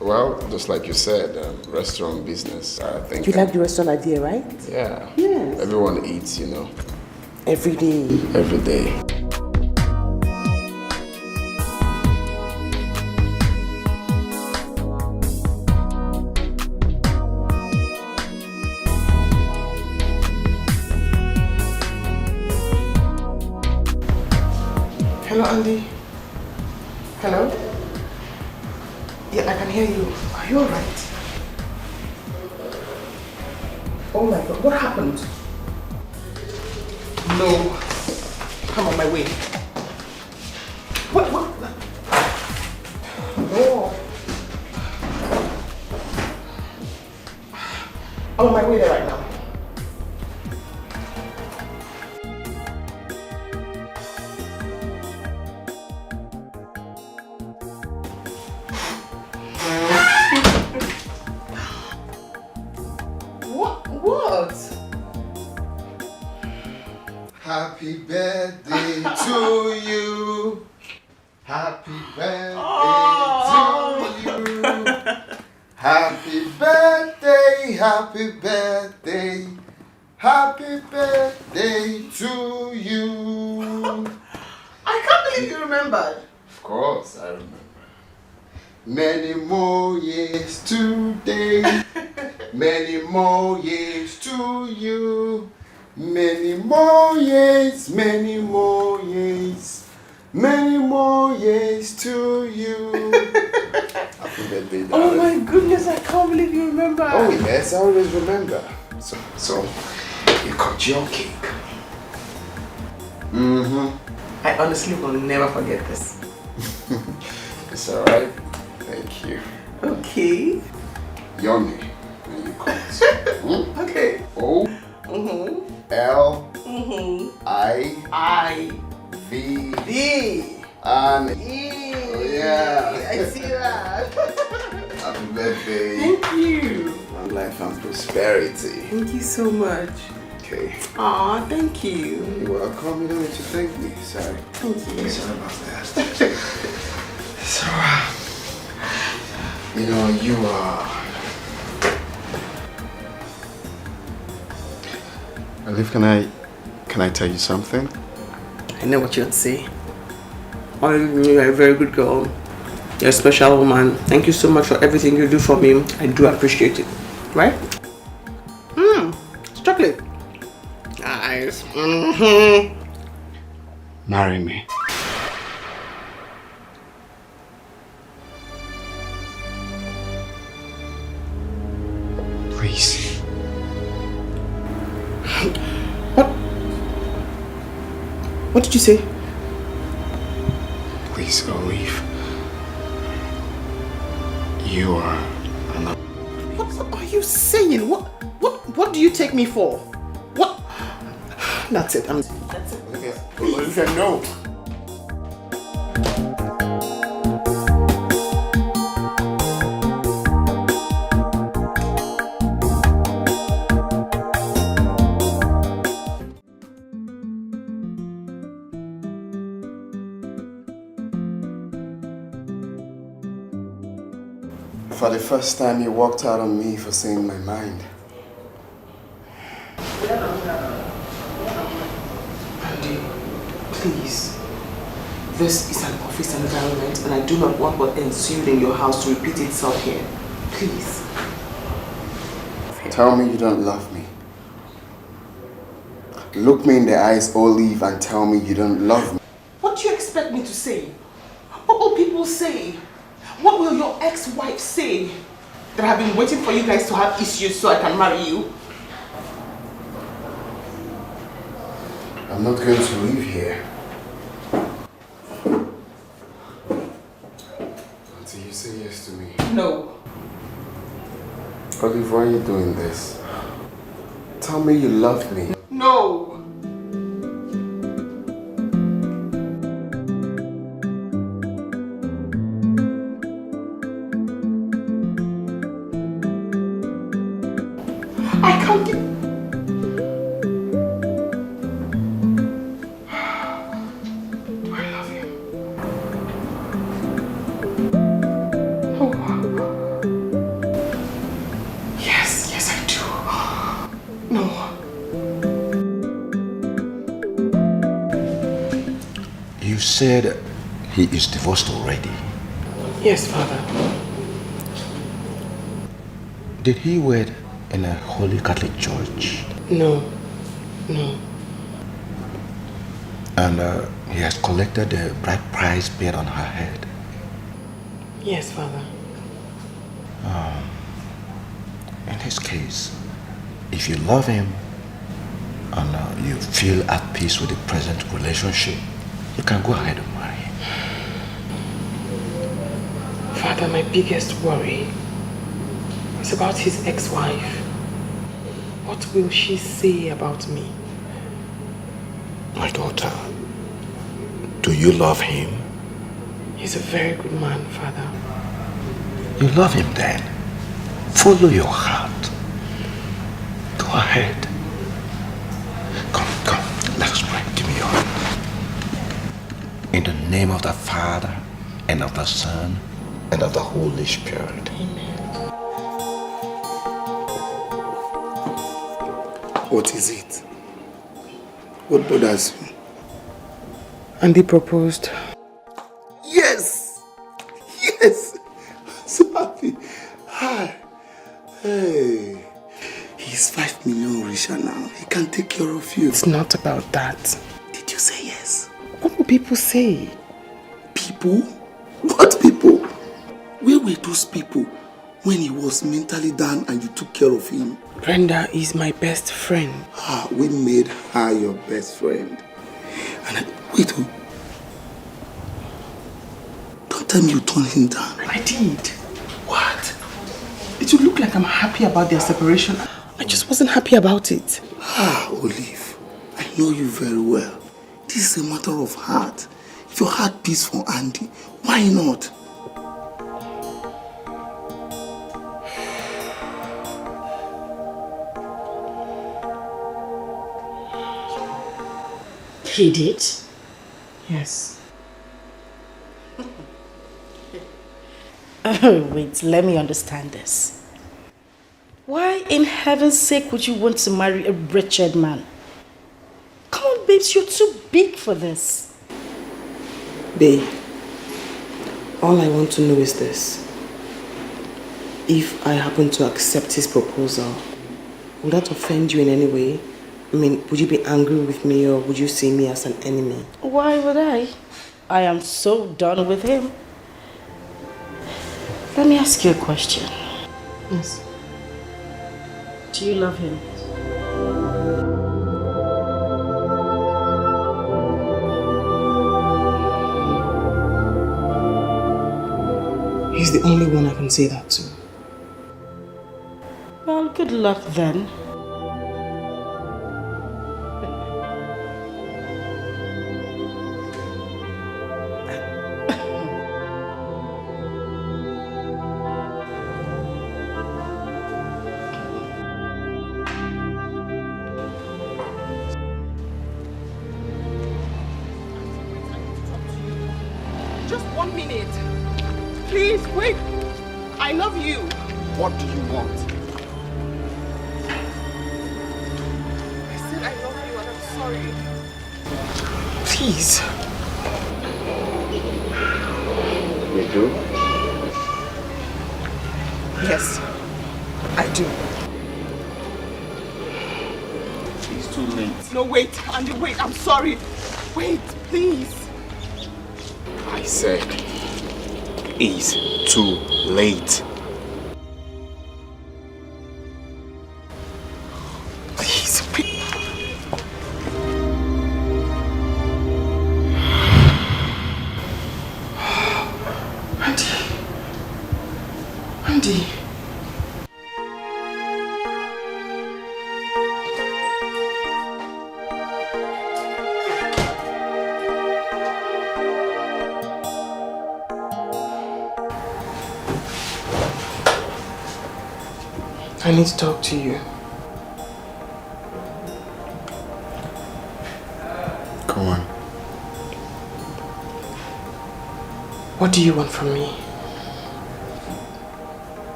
Well, just like you said, restaurant business, I think. You like the restaurant idea, right? Yeah. Yes. Everyone eats, you know. Every day. Every day. Hello, Andy. hear you. Are you alright? Oh my God, what happened? No. I'm on my way. What? No. I'm on my way there right now. What? Happy birthday to you. Happy birthday to you. Happy birthday, happy birthday. Happy birthday to you. I can't believe you remembered. Of course, I remember. Many more years today. Many more years to you. Many more years, many more years. Many more years to you. Happy birthday, darling. Oh my goodness, I can't believe you remember. Oh yes, I always remember. So you cut your cake. Mm-hmm. I honestly will never forget this. It's alright. Thank you. Okay. Yummy. When you cut. Okay. O L I V D and E. Oh yeah. I see that. Happy birthday. Thank you. Long life and prosperity. Thank you so much. Okay. Aw, thank you. You're welcome. You don't need to thank me. Sorry. Thank you. Sorry about that. So, you know, you are. Olive, can I tell you something? I know what you'd say. You're a very good girl. You're a special woman. Thank you so much for everything you do for me. I do appreciate it. Right? It's chocolate. Nice. Marry me. Please. What did you say? Please, Olive. You are an... What are you saying? What do you take me for? What? That's it. That's it. Okay. Olivia, no. For the first time, you walked out on me for saying my mind. Andy, please. This is an office environment and I do not want what ensued in your house to repeat itself here. Please. Tell me you don't love me. Look me in the eyes, Olive, and tell me you don't love me. What do you expect me to say? What will people say? What will your ex-wife say? That I've been waiting for you guys to have issues so I can marry you? I'm not going to leave here until you say yes to me. No. Olive, why are you doing this? Tell me you love me. No. I can't get... Do I love you? Oh. Yes, I do. No. You said he is divorced already. Yes, Father. Did he wed in a Holy Catholic church? No. And he has collected the bride price paid on her head. Yes, Father. his case. If you love him and you feel at peace with the present relationship, you can go ahead and marry him. Father, my biggest worry is about his ex-wife. What will she say about me? My daughter, do you love him? He's a very good man, Father. You love him then. Follow your heart. Go ahead. Come, let us pray. Give me your hand. In the name of the Father, and of the Son, and of the Holy Spirit. Amen. What is it? What bothers you? Andy proposed. Yes! Yes! I'm so happy. Hi. Hey. He's 5 million richer now. He can take care of you. It's not about that. Did you say yes? What will people say? People? What people? Where were those people when he was mentally down and you took care of him? Brenda is my best friend. We made her your best friend. And wait, don't tell me you turned him down. I did. What? It would look like I'm happy about their separation. I just wasn't happy about it. Olive, I know you very well. This is a matter of heart. If your heart beats for Andy, why not? He did? Yes. Oh, wait, let me understand this. Why in heaven's sake would you want to marry a wretched man? Come on, babes, you're too big for this. Babe, all I want to know is this. If I happen to accept his proposal, will that offend you in any way? I mean, would you be angry with me or would you see me as an enemy? Why would I? I am so done with him. Let me ask you a question. Yes. Do you love him? He's the only one I can say that to. Well, good luck then. Just 1 minute. Please, wait. I love you. What do you want? I said I love you and I'm sorry. Please. You do? Yes, I do. It's too late. No, wait, Andy, wait. I'm sorry. Wait, please. I said, it's too late. Please, please. Andy. I need to talk to you. Go on. What do you want from me?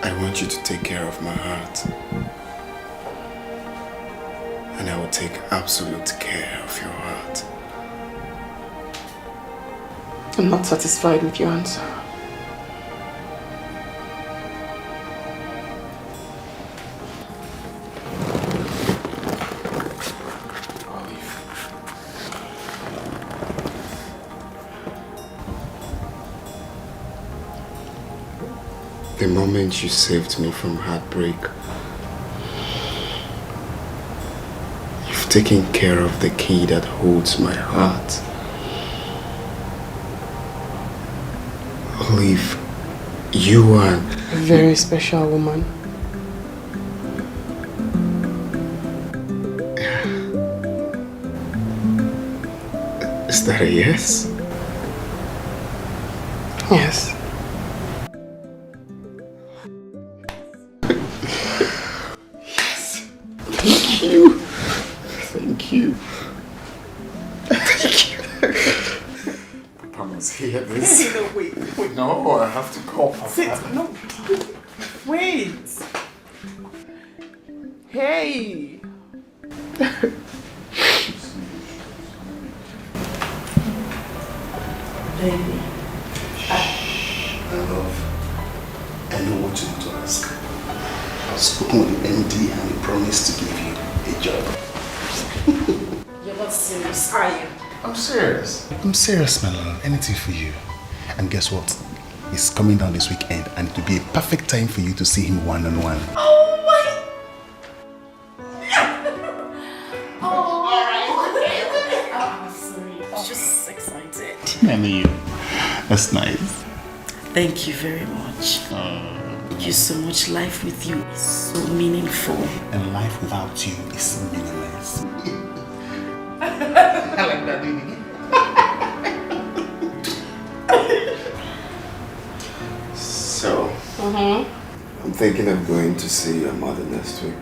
I want you to take care of my heart. And I will take absolute care of your heart. I'm not satisfied with your answer. the moment you saved me from heartbreak. You've taken care of the key that holds my heart. Olive, you are a very special woman. Is that a yes? Yes. Yes. Thank you. Thank you. Thank you. Papa must hear this. No, wait. No, I have to call Papa. Sit. No. Wait. Hey. Baby. My love, I know what you want to ask. I've spoken with the MD and he promised to give you a job. You're not serious, are you? I'm serious. I'm serious, my love. Anything for you. And guess what? He's coming down this weekend and it will be a perfect time for you to see him one-on-one. Oh my... Oh, alright. I'm sorry. I'm just excited. I know you. That's nice. Thank you very much. Thank you so much. Life with you is so meaningful. And life without you is meaningless. I like that, baby. So, I'm thinking of going to see your mother next week.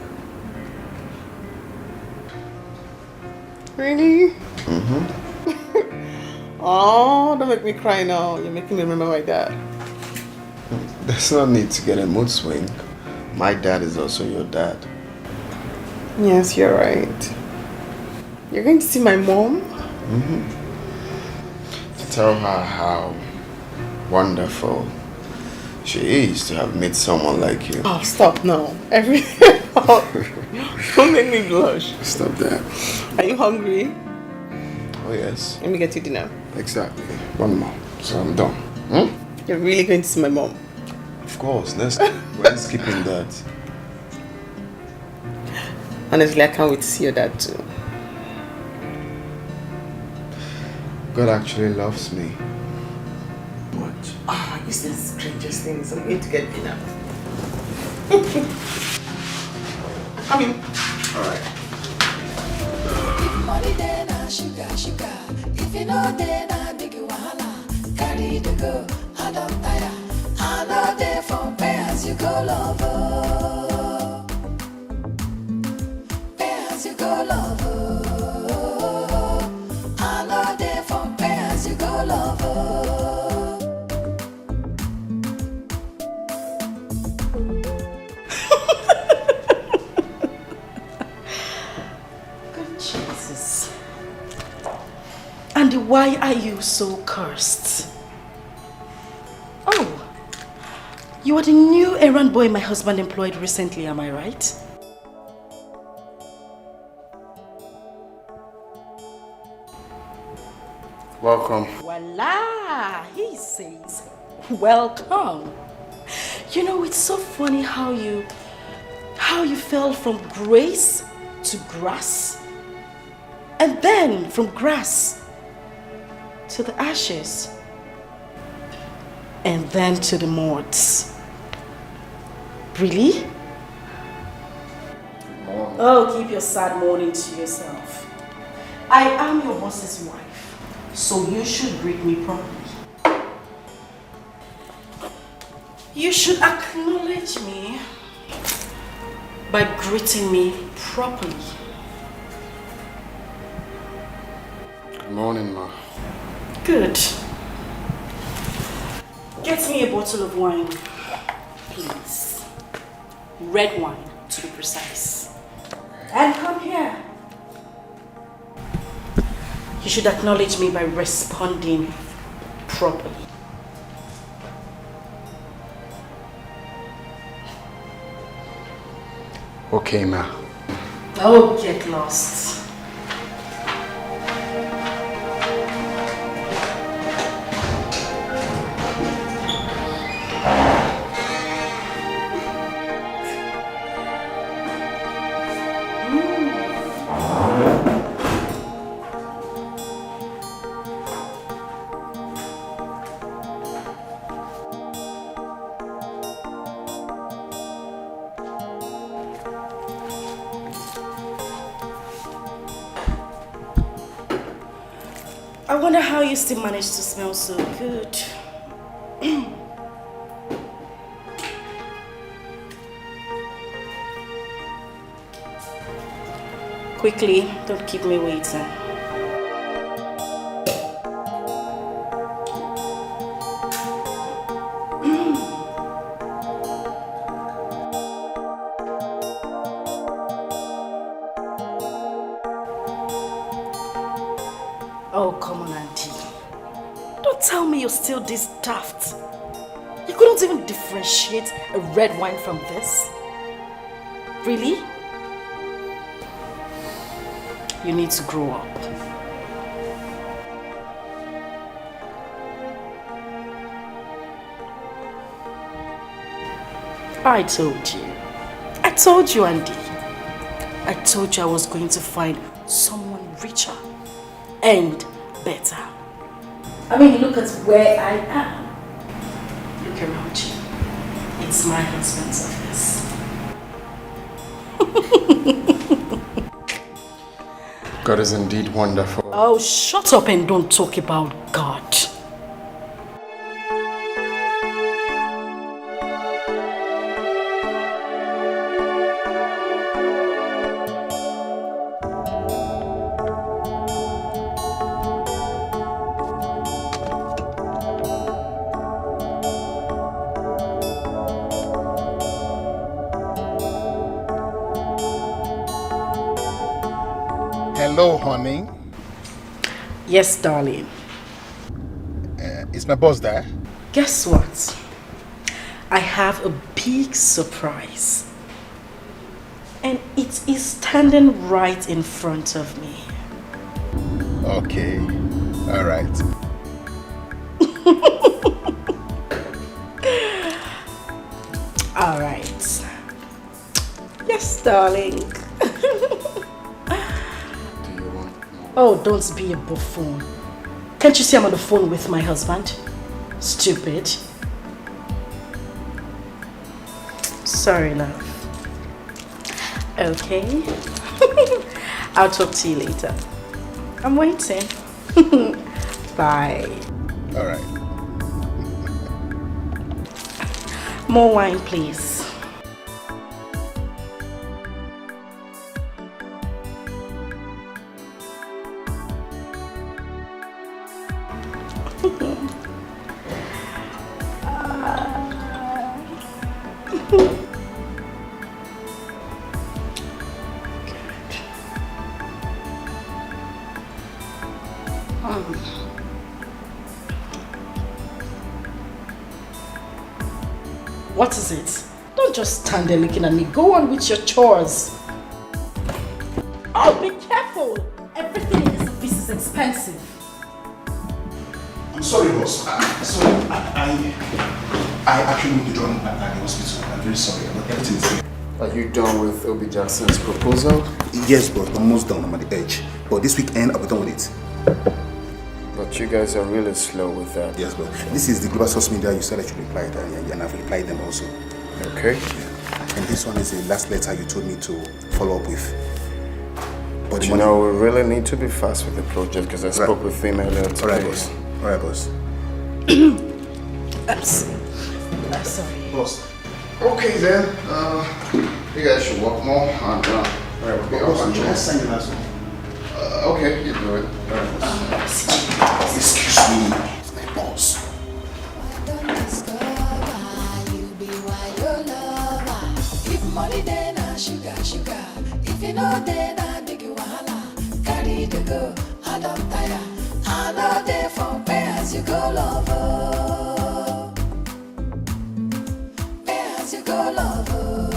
Really? Oh, don't make me cry now. You're making me remember my dad. There's no need to get a mood swing. My dad is also your dad. Yes, you're right. You're going to see my mom? To tell her how wonderful she is to have met someone like you. Oh, stop now. Don't make me blush. Stop that. Are you hungry? Oh, yes. Let me get you dinner. Exactly. One more. So I'm done. You're really going to see my mom? Of course. We're skipping that. Honestly, I can't wait to see your dad too. God actually loves me. What? Ah, you said the strangest things. I'm going to get dinner. Come in. Alright. Money then na sugar. If you know then na big wahala. Carry the go, I don't tire. I know there for pay as you go lover. Pay as you go lover. I know there for pay as you go lover. Jesus. And why are you so cursed? Oh, you are the new errand boy my husband employed recently, am I right? Welcome. Voila! He says, welcome. You know, it's so funny how you fell from grace to grass. And then from grass to the ashes. And then to the mods. Really? Oh, keep your sad mourning to yourself. I am your boss's wife, so you should greet me properly. You should acknowledge me by greeting me properly. Good morning, Ma. Good. Get me a bottle of wine, please. Red wine, to be precise. And come here. You should acknowledge me by responding properly. Okay, Ma. Oh, get lost. wonder how you still manage to smell so good. Quickly, don't keep me waiting. Oh, come on, Auntie. Don't tell me you're still this daft. You couldn't even differentiate a red wine from this? Really? You need to grow up. I told you, Andy. I told you I was going to find someone richer and better. I mean, look at where I am. Look around you. It's my husband's office. God is indeed wonderful. Oh, shut up and don't talk about God. Hello, honey. Yes, darling. Is my boss there? Guess what? I have a big surprise. And it is standing right in front of me. Okay. All right. All right. Yes, darling. Oh, don't be a buffoon. Can't you see I'm on the phone with my husband? Stupid. Sorry, love. Okay. I'll talk to you later. I'm waiting. Bye. All right. More wine, please. What is it? Don't just stand there looking at me. Go on with your chores. Oh, be careful. Everything in this office is expensive. I'm sorry, boss. Sorry, I actually need to join at the hospital. I'm very sorry, but everything is here. Are you done with Obi Jackson's proposal? Yes, but I'm almost done. I'm at the edge. But this weekend, I'll be done with it. But you guys are really slow with that. Yes, but this is the global source media you said I should reply, and I've replied them also. Okay. Yeah. And this one is the last letter you told me to follow up with. But you know, we really need to be fast with the project because I spoke with him earlier today. Alright, boss. Alright, boss. I'm sorry. Boss. Okay then, you guys should work more and we'll be off and Let's sign the last one. okay, you do it. Excuse me, it's my boss. If money then sugar. If you know then big wahala. Carry the go, I don't tire. I know they from pay as you go lover. Pay as you go lover.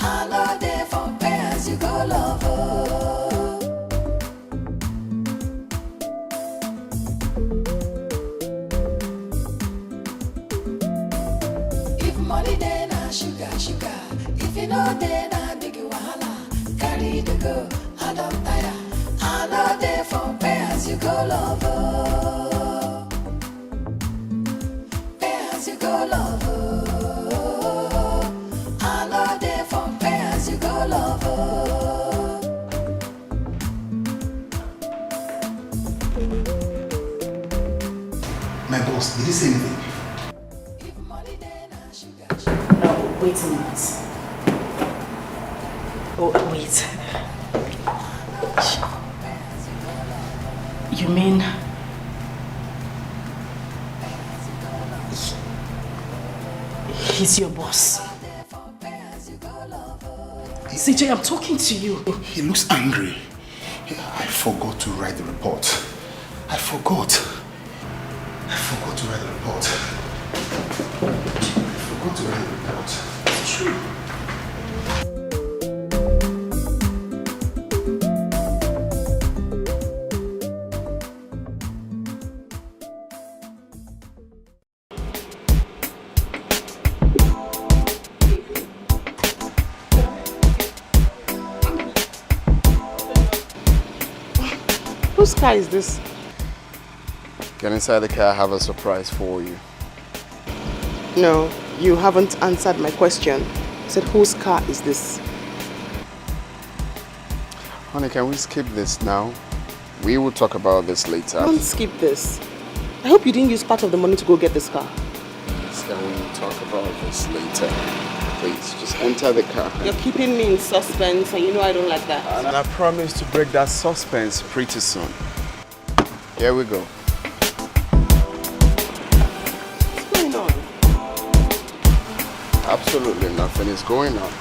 I know they from pay as you go lover. Money then sugar. If you know then big wahala. Carry the go, I don't tire. I know they from pay as you go lover. Pay as you go lover. I know they from pay as you go lover. My boss, did he say anything? No, wait a minute. Oh, wait. You mean... He's your boss? CJ, I'm talking to you. He looks angry. I forgot to write the report. I forgot to write the report. It's true. Whose car is this? Get inside the car, I have a surprise for you. No, you haven't answered my question. I said, whose car is this? Honey, can we skip this now? We will talk about this later. Don't skip this. I hope you didn't use part of the money to go get this car. Please, can we talk about this later? Please, just enter the car. You're keeping me in suspense and you know I don't like that. And I promise to break that suspense pretty soon. Here we go. What's going on? Absolutely nothing is going on.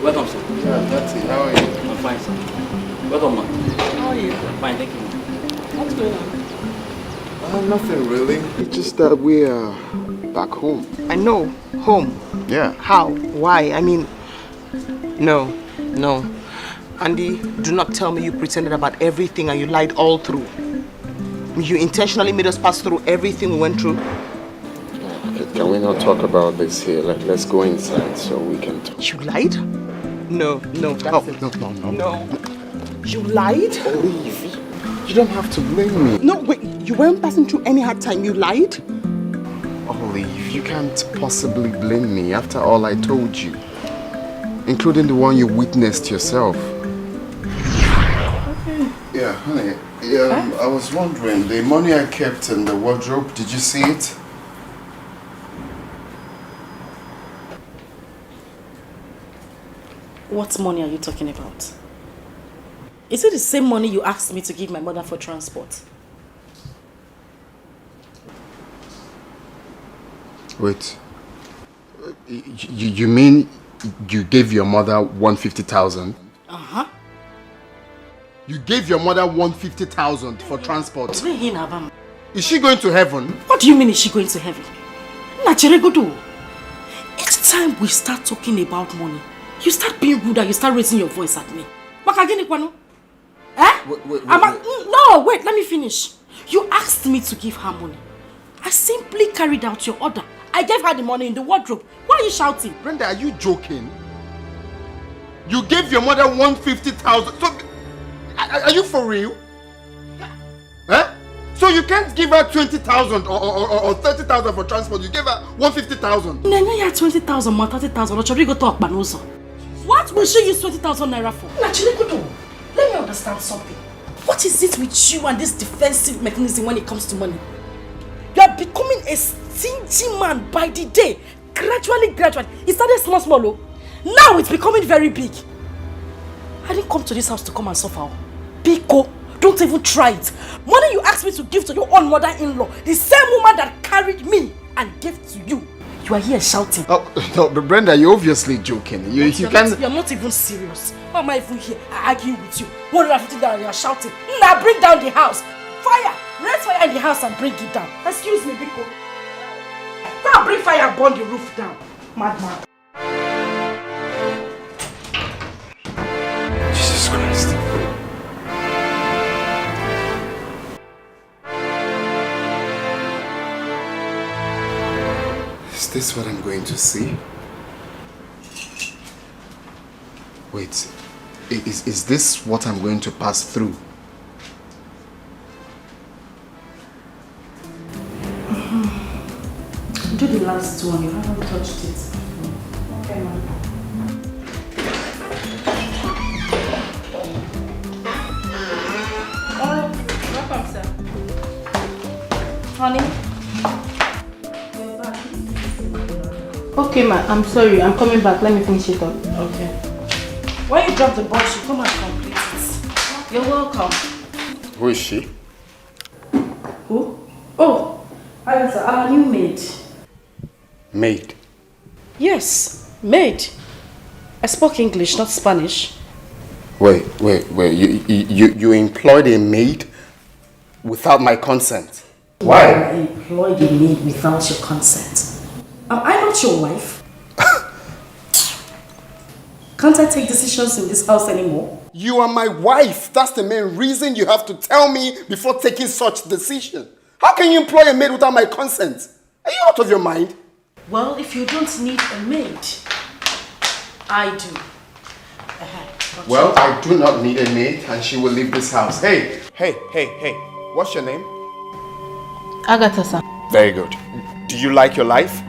Welcome, sir. Yeah, that's it. How are you? I'm fine, sir. Welcome, man. How are you? Fine, thank you. What's going on? Nothing really. It's just that we are back home. I know. Home. Yeah. How? Why? I mean, no. Andy, do not tell me you pretended about everything and you lied all through. You intentionally made us pass through everything we went through. Can we not talk about this here? Let's go inside so we can talk. You lied? No, that's it. No. You lied? Olive, you don't have to blame me. No, wait, you weren't passing through any hard time, you lied? Olive, you can't possibly blame me after all I told you. Including the one you witnessed yourself. Okay. Yeah, honey, I was wondering, the money I kept in the wardrobe, did you see it? What money are you talking about? Is it the same money you asked me to give my mother for transport? Wait. You mean you gave your mother 150,000? Uh-huh. You gave your mother 150,000 for transport? Is she going to heaven? What do you mean is she going to heaven? Each time we start talking about money, you start being rude and you start raising your voice at me. No, wait, let me finish. You asked me to give her money. I simply carried out your order. I gave her the money in the wardrobe. Why are you shouting? Brenda, are you joking? You gave your mother 150,000. So, are you for real? Huh? So you can't give her 20,000 or 30,000 for transport. You gave her 150,000. Nene, you had 20,000 more 30,000. Go talk, Banoso. What will she use 20,000 naira for? Let me understand something. What is it with you and this defensive mechanism when it comes to money? You are becoming a stingy man by the day. Gradually. It started small. Oh. Now it's becoming very big. I didn't come to this house to come and suffer. Pico, don't even try it. Money you asked me to give to your own mother-in-law, the same woman that carried me and gave to you. You are here shouting. Oh, no, but Brenda, you're obviously joking. You can't... You're not even serious. Why am I even here arguing with you? 150 down and you're shouting. Now bring down the house. Fire! Raise fire in the house and bring it down. Excuse me, Biko. Now bring fire and burn the roof down. Madman. Jesus Christ. Is this what I'm going to see? Wait, is this what I'm going to pass through? Do the last one, you haven't touched it. Okay, ma'am. Welcome, sir. Honey? Okay, ma, I'm sorry. I'm coming back. Let me finish it up. Okay. When you drop the box, you come and complete it. You're welcome. Who is she? Who? Oh, hi, sir. Our new maid. Maid. Yes, maid. I spoke English, not Spanish. Wait. You employed a maid without my consent? Why? I employed a maid without your consent. Am I not your wife? Can't I take decisions in this house anymore? You are my wife. That's the main reason you have to tell me before taking such decision. How can you employ a maid without my consent? Are you out of your mind? Well, if you don't need a maid, I do. Well, I do not need a maid and she will leave this house. Hey. What's your name? Agatha, sir. Very good. Do you like your life?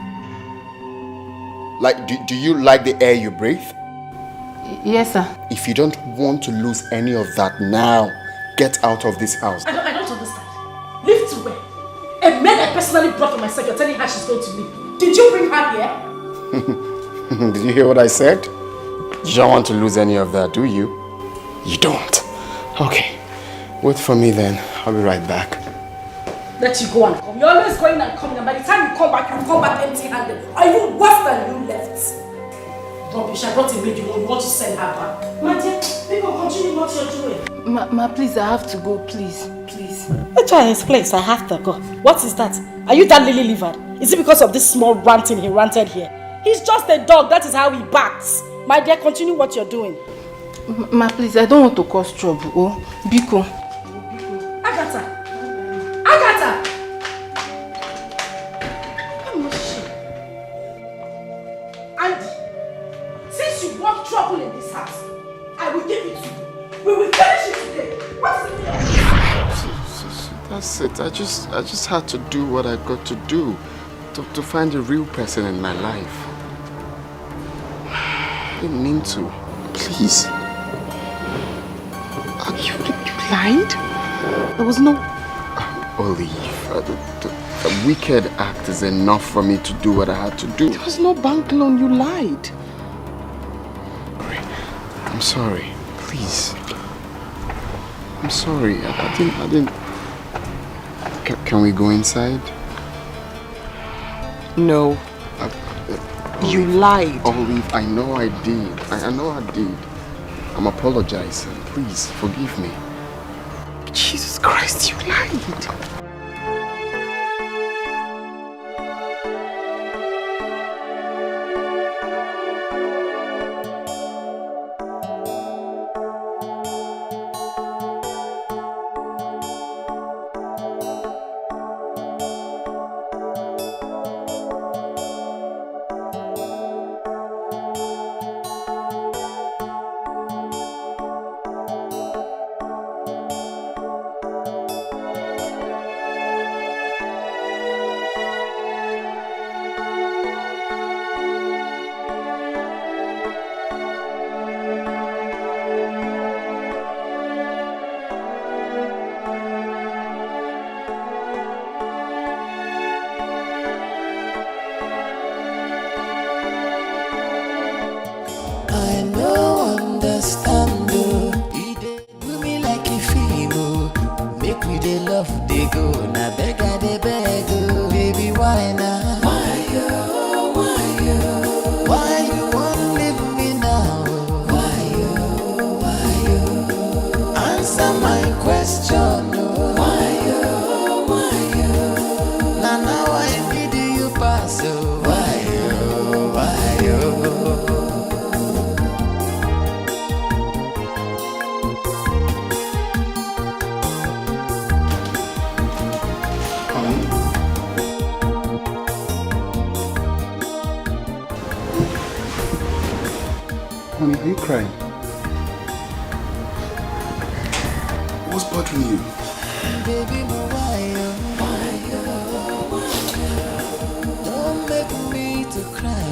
Like, do you like the air you breathe? Yes, sir. If you don't want to lose any of that now, get out of this house. I don't understand. Leave to where? A maid I personally brought for myself, you're telling her she's going to leave. Did you bring her here? Did you hear what I said? You don't want to lose any of that, do you? You don't. Okay. Wait for me then. I'll be right back. Let you go and come. You're always going and coming, and by the time you come back empty-handed. Or even worse than you left. Rubbish, I brought a maid, you want to send her back. My dear, people continue what you're doing. Ma, please, I have to go, please. Please. Let's try his place, I have to go. What is that? Are you that lily-livered? Is it because of this small ranting he ranted here? He's just a dog, that is how he barks. My dear, continue what you're doing. Ma, please, I don't want to cause trouble. Oh, Biko. Agatha! Andy, since you want trouble in this house, I will give it to you. We will finish it today. What is it? That's it. I just had to do what I got to do to find a real person in my life. I didn't mean to. Please. You lied? There was no... Olive, the wicked act is enough for me to do what I had to do. There was no bank loan, you lied. I'm sorry. Please. I'm sorry. I didn't... Can we go inside? No. You lied. Olive, I know I did. I know I did. I'm apologizing. Please, forgive me. Jesus Christ, you lied. crying? What's bothering you? Baby, don't make me to cry.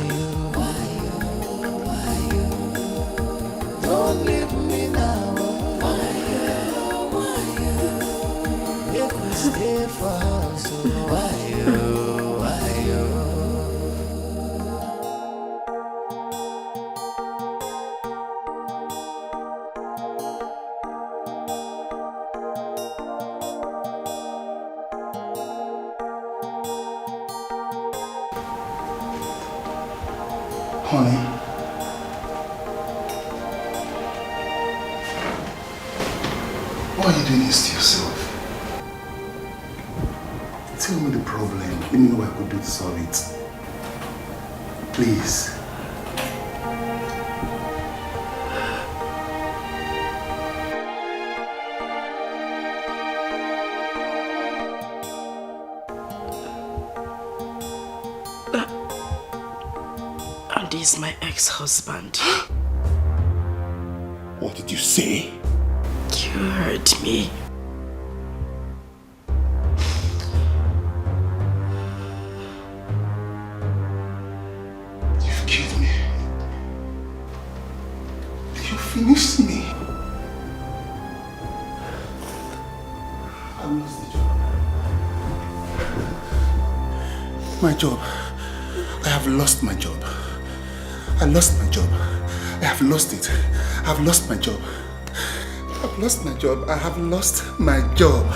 Don't leave me now. Make me stay for her. So why Honey, why are you doing this to yourself? Tell me the problem. Let me know what I could do to solve it. Please. Andy is my ex-husband. What did you say? You heard me. You've killed me. You finished me. I lost the job. My job. I have lost my job. I lost my job. I have lost it. I have lost my job. I've lost my job. I have lost my job.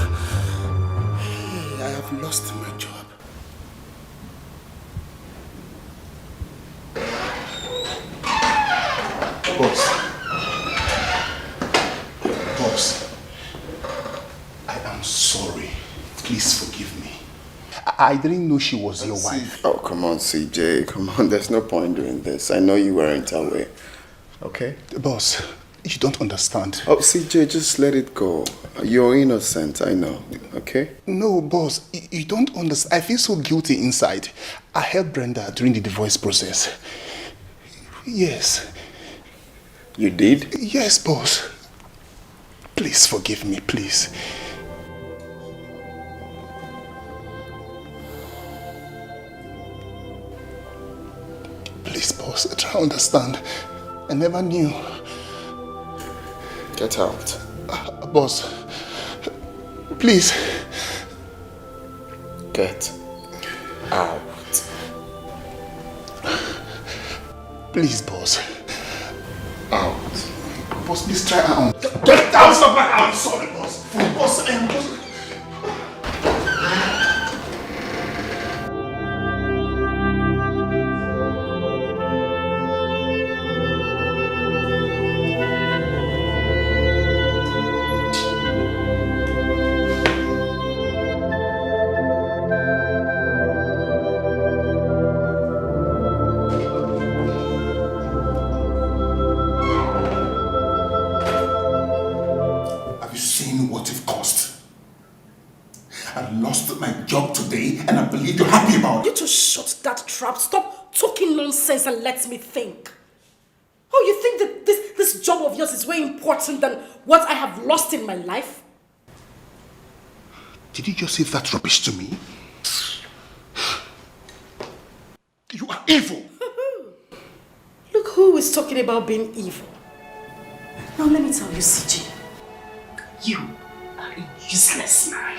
I have lost my job. Boss, I am sorry. Please forgive me. I didn't know she was your wife. Oh, come on, CJ. Come on, there's no point doing this. I know you weren't aware. Okay? Boss, you don't understand. Oh, CJ, just let it go. You're innocent, I know. Okay? No, boss, you don't understand. I feel so guilty inside. I helped Brenda during the divorce process. Yes. You did? Yes, boss. Please forgive me, please. Please, boss, try to understand. I never knew. Get out. Boss, please. Get out. Please, boss. Out. Boss, please try and... Get out of my house! I'm sorry, boss. Boss, I am... Boss. You're happy about it. You just shut that trap. Stop talking nonsense and let me think. Oh, you think that this job of yours is way important than what I have lost in my life? Did you just say that rubbish to me? You are evil. Look who is talking about being evil. Now let me tell you, CJ. You are a useless man.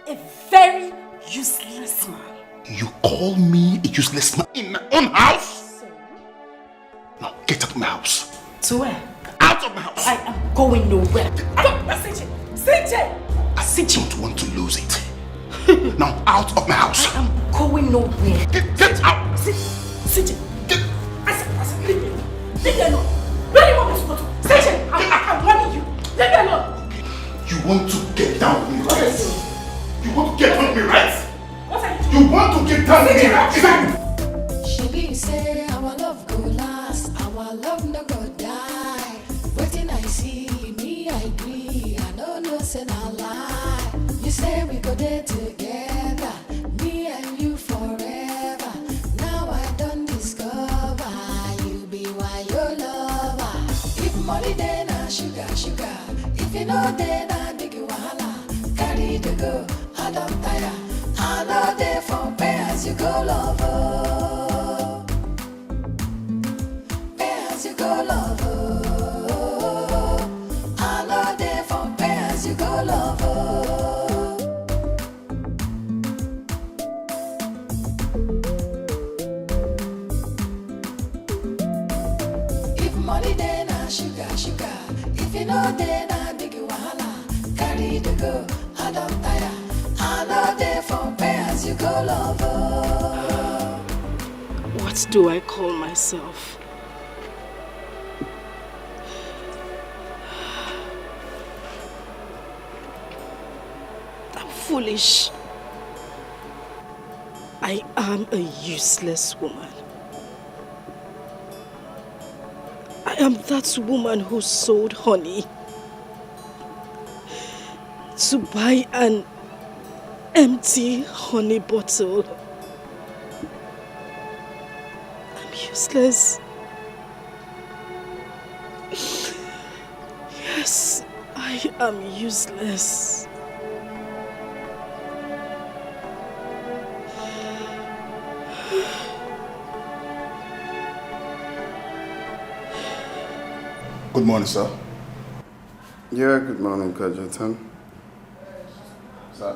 A very useless man. You call me a useless man in my own house? Now get out of my house. To where? Out of my house. I am going nowhere. CJ! CJ! I don't want to lose it. Now out of my house. I am going nowhere. Get out. CJ! Get. I said, leave me. Leave me alone. Where do you want me to go to? CJ! I'm warning you. Leave me alone. You want to get down with me, right? You want to get down with me, right? What are you doing? You want to get down with me, right? She say our love go last, our love no go die. Waiting I see, me I agree, I don't know say no lie. You say we go there together, me and you forever. Now I don't discover you be money then na sugar, sugar. If you know then na big wahala. Carry the go, I don't tire. I know they for pay as you go, lover. Pay as you go, lover. I know they for pay as you go, lover. If money then na sugar, sugar. If you know then na big wahala. Carry the go, I don't tire. I know they for pay as you go, lover. What do I call myself? I'm foolish. I am a useless woman. I am that woman who sold honey to buy an empty honey bottle. I'm useless. Yes, I am useless. Good morning, sir. Yeah, good morning, Kajetan. Sir.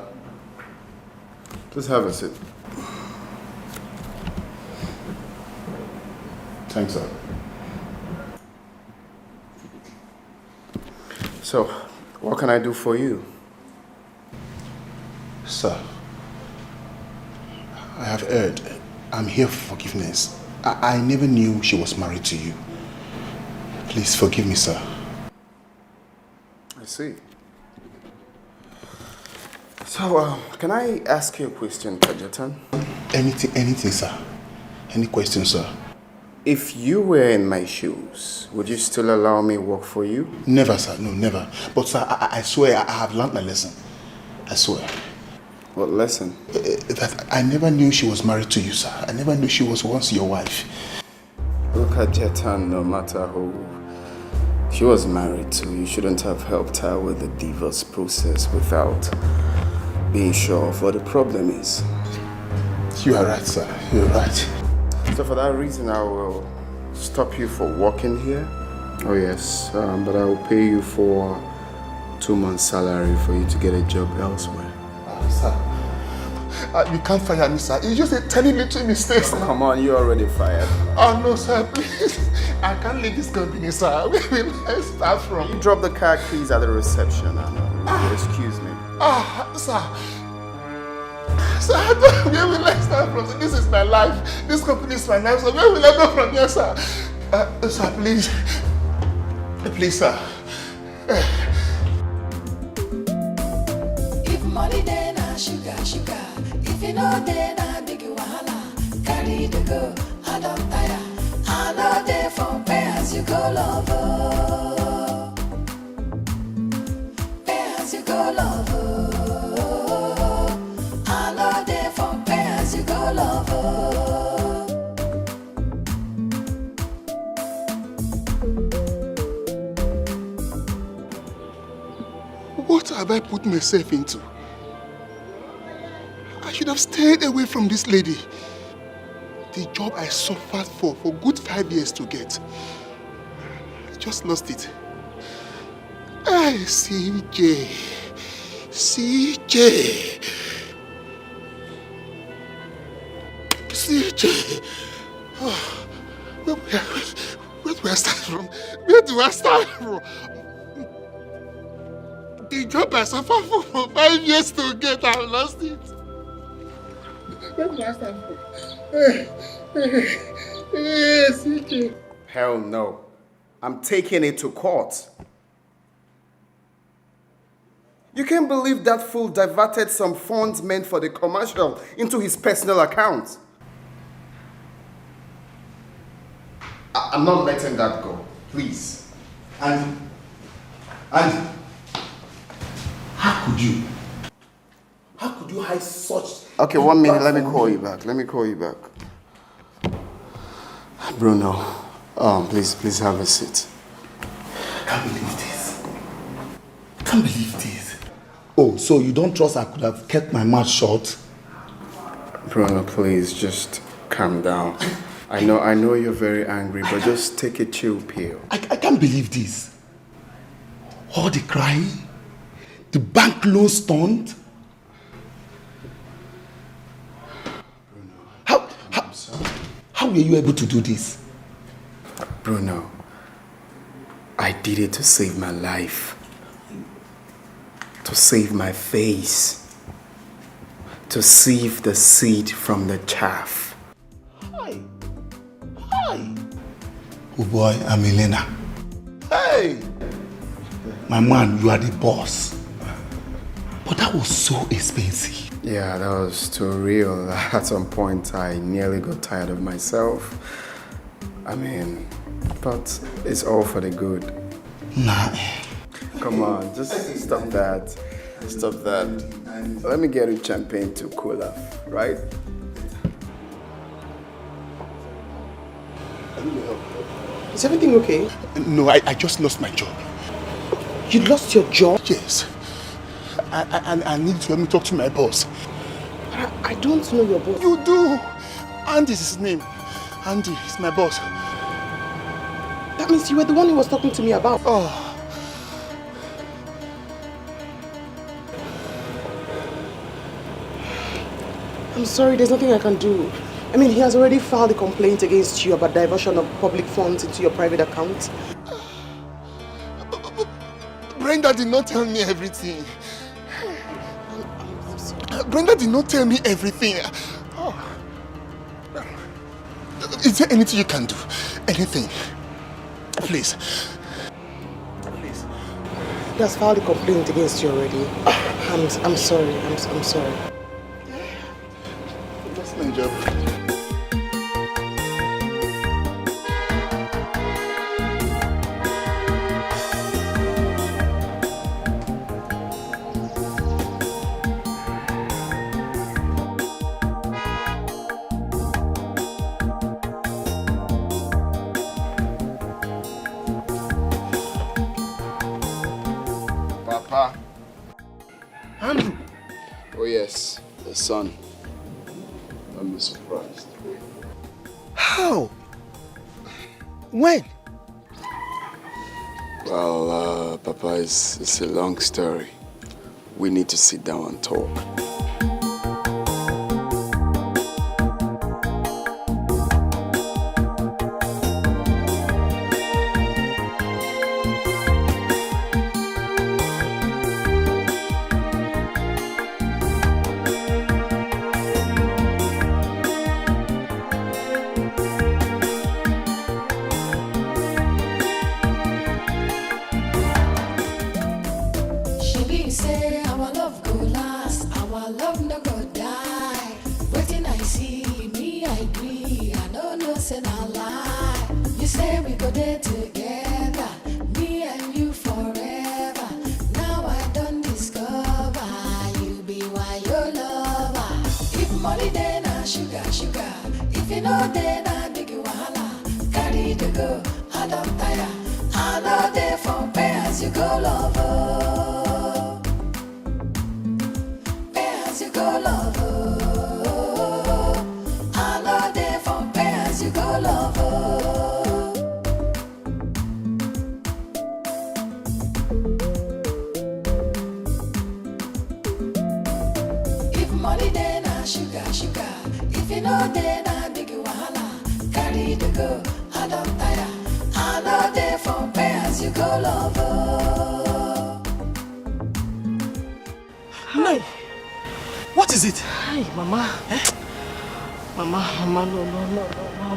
Please have a seat. Thanks, sir. So, what can I do for you? Sir, I have heard. I'm here for forgiveness. I never knew she was married to you. Please forgive me, sir. I see. So, can I ask you a question, Kajetan? Anything, sir. Any question, sir? If you were in my shoes, would you still allow me work for you? Never, sir. No, never. But, sir, I swear I have learned my lesson. I swear. What lesson? That I never knew she was married to you, sir. I never knew she was once your wife. Look, Kajetan, no matter who she was married to, you shouldn't have helped her with the divorce process without being sure of what the problem is. You are right, sir. You are right. So for that reason, I will stop you for working here. Oh yes, but I will pay you for 2 months' salary for you to get a job elsewhere. Sir, you can't fire me, sir. It's just a tiny little mistake, sir. Come on, you're already fired. Oh no, sir, please. I can't leave this company, sir. Where will I start from? You drop the car keys at the reception and excuse me. Sir. Sir, where will I start from? This is my life. This company is my life, so where will I go from here, sir? Sir, please. Please, sir. If money then na sugar, sugar. If you know then na big wahala. Carry the go, I don't tire. I know they for pay as you go, lover. Pay as you go, lover. I know they for pay as you go, lover. What have I put myself into? I should have stayed away from this lady. The job I suffered for good 5 years to get. I just lost it. Hey, CJ. CJ. CJ. Oh, where do I start from? Where do I start from? The job I suffered for 5 years to get, I lost it. Where do I start from? CJ. Hell no. I'm taking it to court. You can't believe that fool diverted some funds meant for the commercial into his personal account. I'm not letting that go. Please. And how could you? How could you hide such... Okay, 1 minute. Let me call you back. Let me call you back. Bruno, please have a seat. can't believe this. I can't believe this. Oh, so you don't trust I could have kept my mouth shut? Bruno, please, just calm down. I know you're very angry, but just take a chill pill. I can't believe this. All the crying, the bank loan stunt. How were you able to do this? Bruno, I did it to save my life, to save my face, to sieve the seed from the chaff. Hi. Oh boy, I'm Elena. Hey! My man, you are the boss. But that was so expensive. Yeah, that was too real. At some point, I nearly got tired of myself. I mean, but it's all for the good. Nah. Come on, just stop that. Stop that. Let me get you champagne to cool off, right? Is everything okay? No, I just lost my job. You lost your job? Yes. I need to let me talk to my boss. I don't know your boss. You do. Andy is his name. Andy is my boss. That means you were the one he was talking to me about. Oh. I'm sorry, there's nothing I can do. I mean, he has already filed a complaint against you about diversion of public funds into your private account. Brenda did not tell me everything. Brenda did not tell me everything. Oh. Is there anything you can do? Anything? Please. Please. He has filed a complaint against you already. I'm sorry. I'm sorry. That's my job. Papa. Andrew. Oh yes, the son. I'm surprised. How? When? Well, Papa, it's a long story. We need to sit down and talk.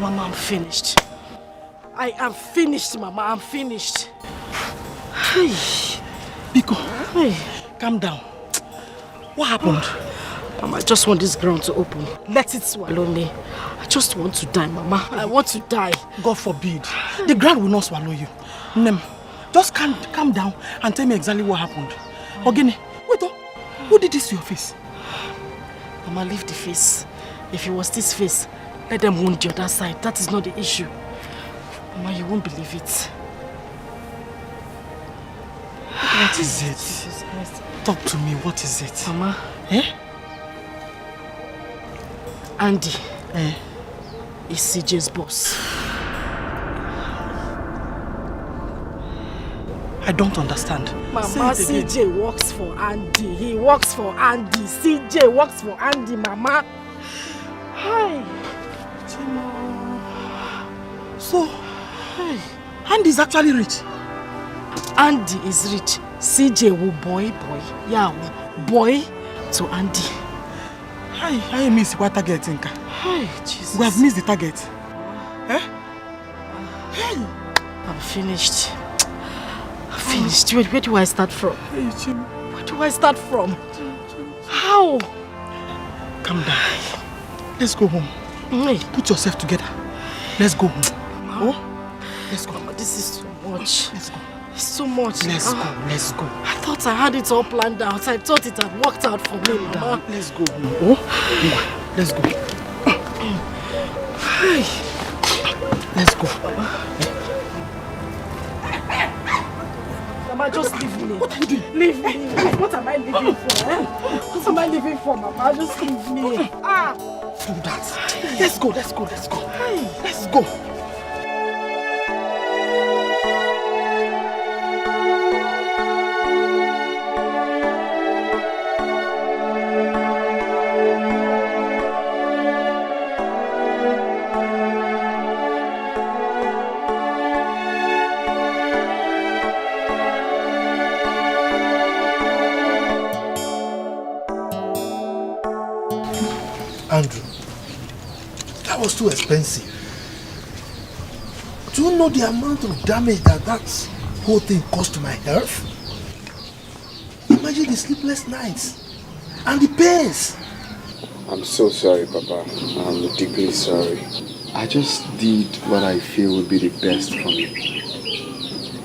Mama, I'm finished. I am finished, Mama. I'm finished. Hey, Biko, hey, calm down. What happened? Mama, I just want this ground to open. Let it swallow me. I just want to die, Mama. I want to die. God forbid. The ground will not swallow you. Nem, just calm down and tell me exactly what happened. Ogene, wait, who did this to your face? Mama, leave the face. If it was this face, let them wound the other side. That is not the issue. Mama, you won't believe it. What is it? Talk to me, what is it? Mama. Eh? Andy. Is CJ's boss. I don't understand. Mama, CJ works for Andy. He works for Andy. CJ works for Andy, Mama. Hi. So, Andy is actually rich. Andy is rich. CJ will boy. Yeah, boy to Andy. I miss what target, Inka. Hi, Jesus. We have missed the target. Eh? Hey. I'm finished. Finished. Where do I start from? Where do I start from? How? Calm down. Let's go home. Put yourself together. Let's go home. Oh? Let's go. Mama, this is too much. Let's go. It's too much. Let's go. I thought I had it all planned out. I thought it had worked out for me, Mama. Let's go home. Oh? Let's go. Let's go. Mama, just leave me. What are you doing? Leave me. What am I living for? What am I living for, Mama? Just leave me. Do that. Let's go. Let's go. Andrew, that was too expensive. Do you know the amount of damage that whole thing caused to my health? Imagine the sleepless nights and the pains. I'm so sorry, Papa. I'm deeply sorry. I just did what I feel would be the best for me.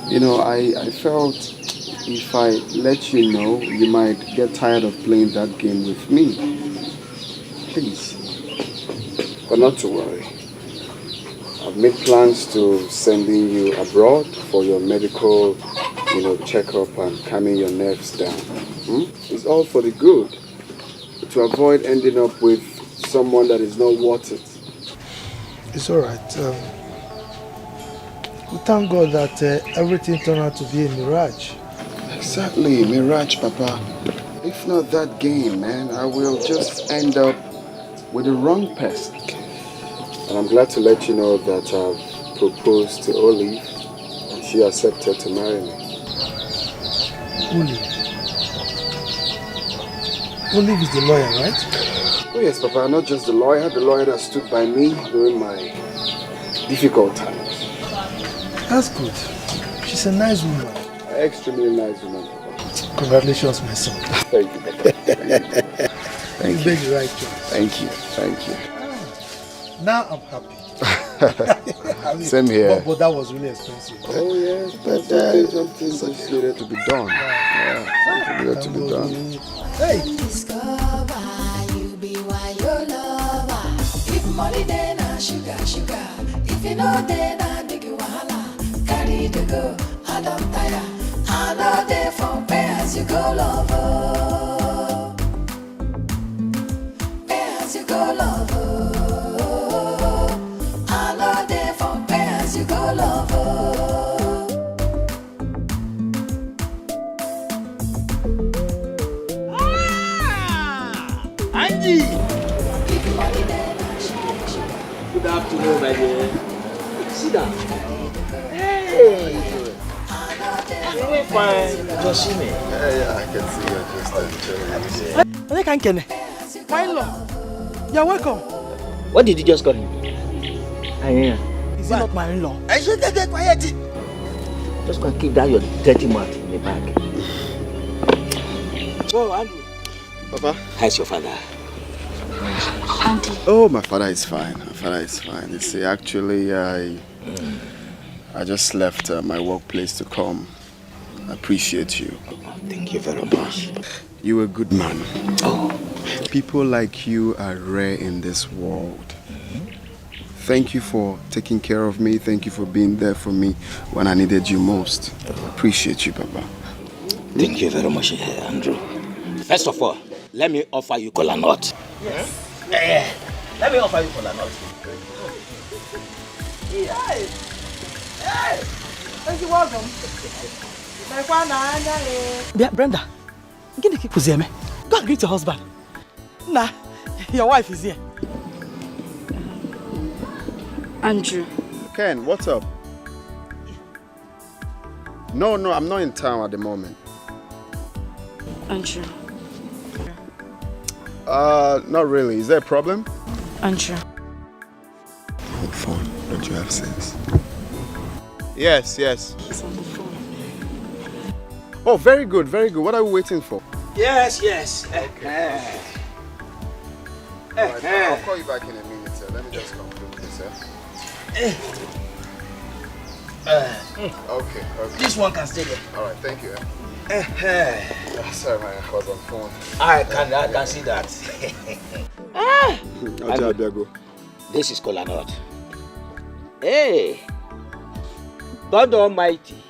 You know, I felt if I let you know, you might get tired of playing that game with me. Please. But not to worry. I've made plans to sending you abroad for your medical, checkup and calming your nerves down. It's all for the good. To avoid ending up with someone that is not worth it. It's alright. We thank God that everything turned out to be a mirage. Exactly, mirage, Papa. If not that game, man, I will just end up with the wrong person. And I'm glad to let you know that I've proposed to Olive and she accepted to marry me. Olive is the lawyer, right? Oh yes, Papa, not just the lawyer that stood by me during my difficult times. That's good. She's a nice woman. An extremely nice woman, Papa. Congratulations, my son. Thank you, Papa. Thank you. You made the right choice. Thank you. Now I'm happy. Same here. But that was really expensive. Oh yes, but something just needed to be done. Something needed to be done. Hey! Discover you be why your lover. If money then sugar. If you know then big wahala. Carry the go, I don't tire. I know they from where as you go lover. Where as you go lover. I know they from where as you go lover. Andy! Good afternoon, my dear. Sit down. Hey! Very fine. Just see me. Yeah, I can see you're just chilling. My in-law, you're welcome. What did you just call him? Is he not my in-law? Just go and keep that your dirty mouth in the bag. Oh, Andrew. Papa? How's your father? Auntie. Oh, my father is fine. You see, actually, I just left my workplace to come. I appreciate you. Thank you very much. You're a good man. Oh. People like you are rare in this world. Thank you for taking care of me. Thank you for being there for me when I needed you most. I appreciate you, Papa. Thank you very much, Andrew. First of all, let me offer you kola nut. Yes. Let me offer you kola nut. Hey! Thank you, welcome. Brenda, get the kick me. Go and greet your husband. Nah, your wife is here. Andrew. Ken, what's up? No, I'm not in town at the moment. Andrew. Not really. Is there a problem? Andrew. Hold phone. Don't you have sense? Yes. He's on the phone. Oh, very good. What are we waiting for? Yes. Okay. Right, I'll call you back in a minute, sir. Let me just conclude this, sir. Okay. This one can stay there. Alright, thank you. Sorry, man, I was on phone. I can see that. This is kola nut. Hey, God Almighty,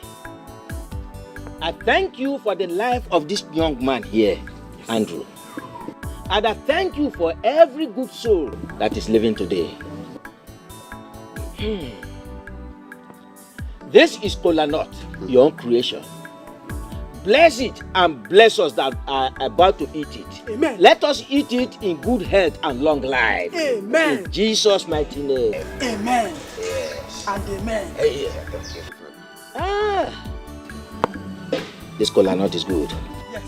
I thank you for the life of this young man here, Andrew. And I thank you for every good soul that is living today. This is kola nut, your own creation. Bless it and bless us that are about to eat it. Amen. Let us eat it in good health and long life. Amen. In Jesus' mighty name. Amen. Yes. And amen. Hey, this kola nut is good. Yes.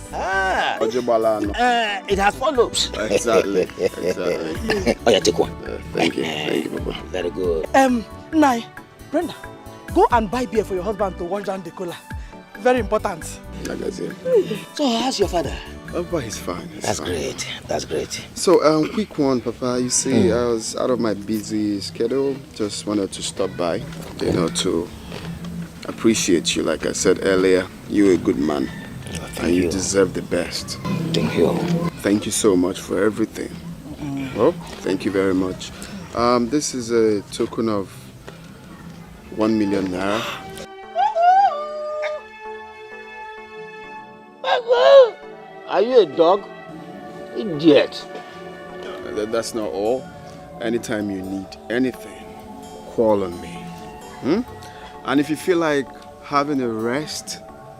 It has 4 lobes. Exactly. Oh yeah, take one. Thank you, Papa. Very good. Nai, Brenda, go and buy beer for your husband to wash down the cola. Very important. So how's your father? Papa is fine. That's great. So, quick one, Papa. You see, I was out of my busy schedule. Just wanted to stop by, to appreciate you. Like I said earlier, you're a good man. And you deserve the best. Thank you. Thank you so much for everything. Well, thank you very much. This is a token of 1 million naira. Are you a dog? Idiot. That's not all. Anytime you need anything, call on me. And if you feel like having a rest,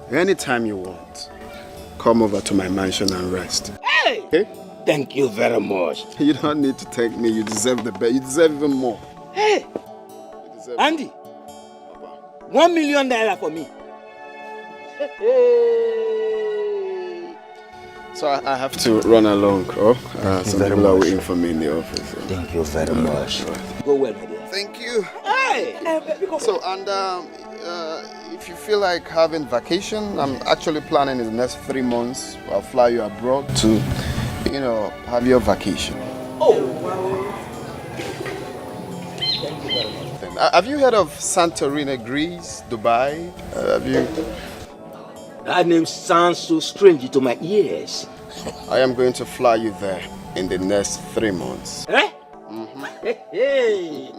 anytime you want, come over to my mansion and rest. Hey! Okay? Thank you very much. You don't need to thank me. You deserve the best. You deserve even more. Hey! Andy, 1 million naira for me. So I have to run along. Some people are waiting for me in the office. Thank you very much. Go well, my dear. Thank you. Hey! So, and if you feel like having vacation, I'm actually planning in the next 3 months. I'll fly you abroad to, have your vacation. Oh, wow. Thank you very much. Have you heard of Santorini, Greece, Dubai? Have you? That name sounds so strange to my ears. I am going to fly you there in the next 3 months. Eh? Hey.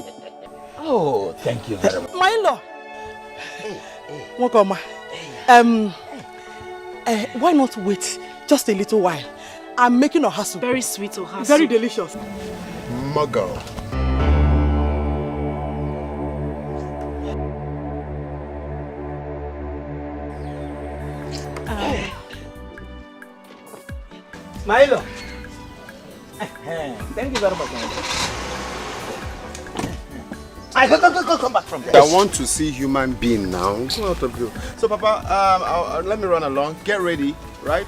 Oh, thank you very much. My in-law. Welcome. Why not wait just a little while? I'm making ohasu. Very sweet ohasu. Very delicious. Muggle. Milo. Thank you very much. Come back from there. I want to see human being now. It's not a view. So, Papa, let me run along. Get ready, right?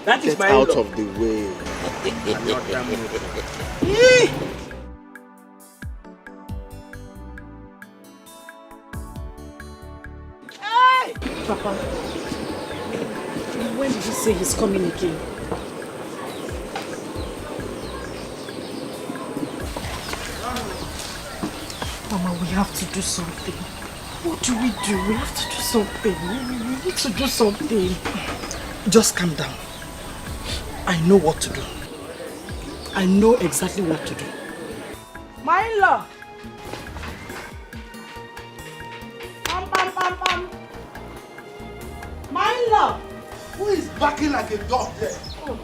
That is Get out of the way. I'm not done with it. Hey! Papa, when did you say he's coming again? Mama, we have to do something. What do? We have to do something. We need to do something. Just calm down. I know what to do. I know exactly what to do. My in-law. My in-law! Who is barking like a dog there? Oh.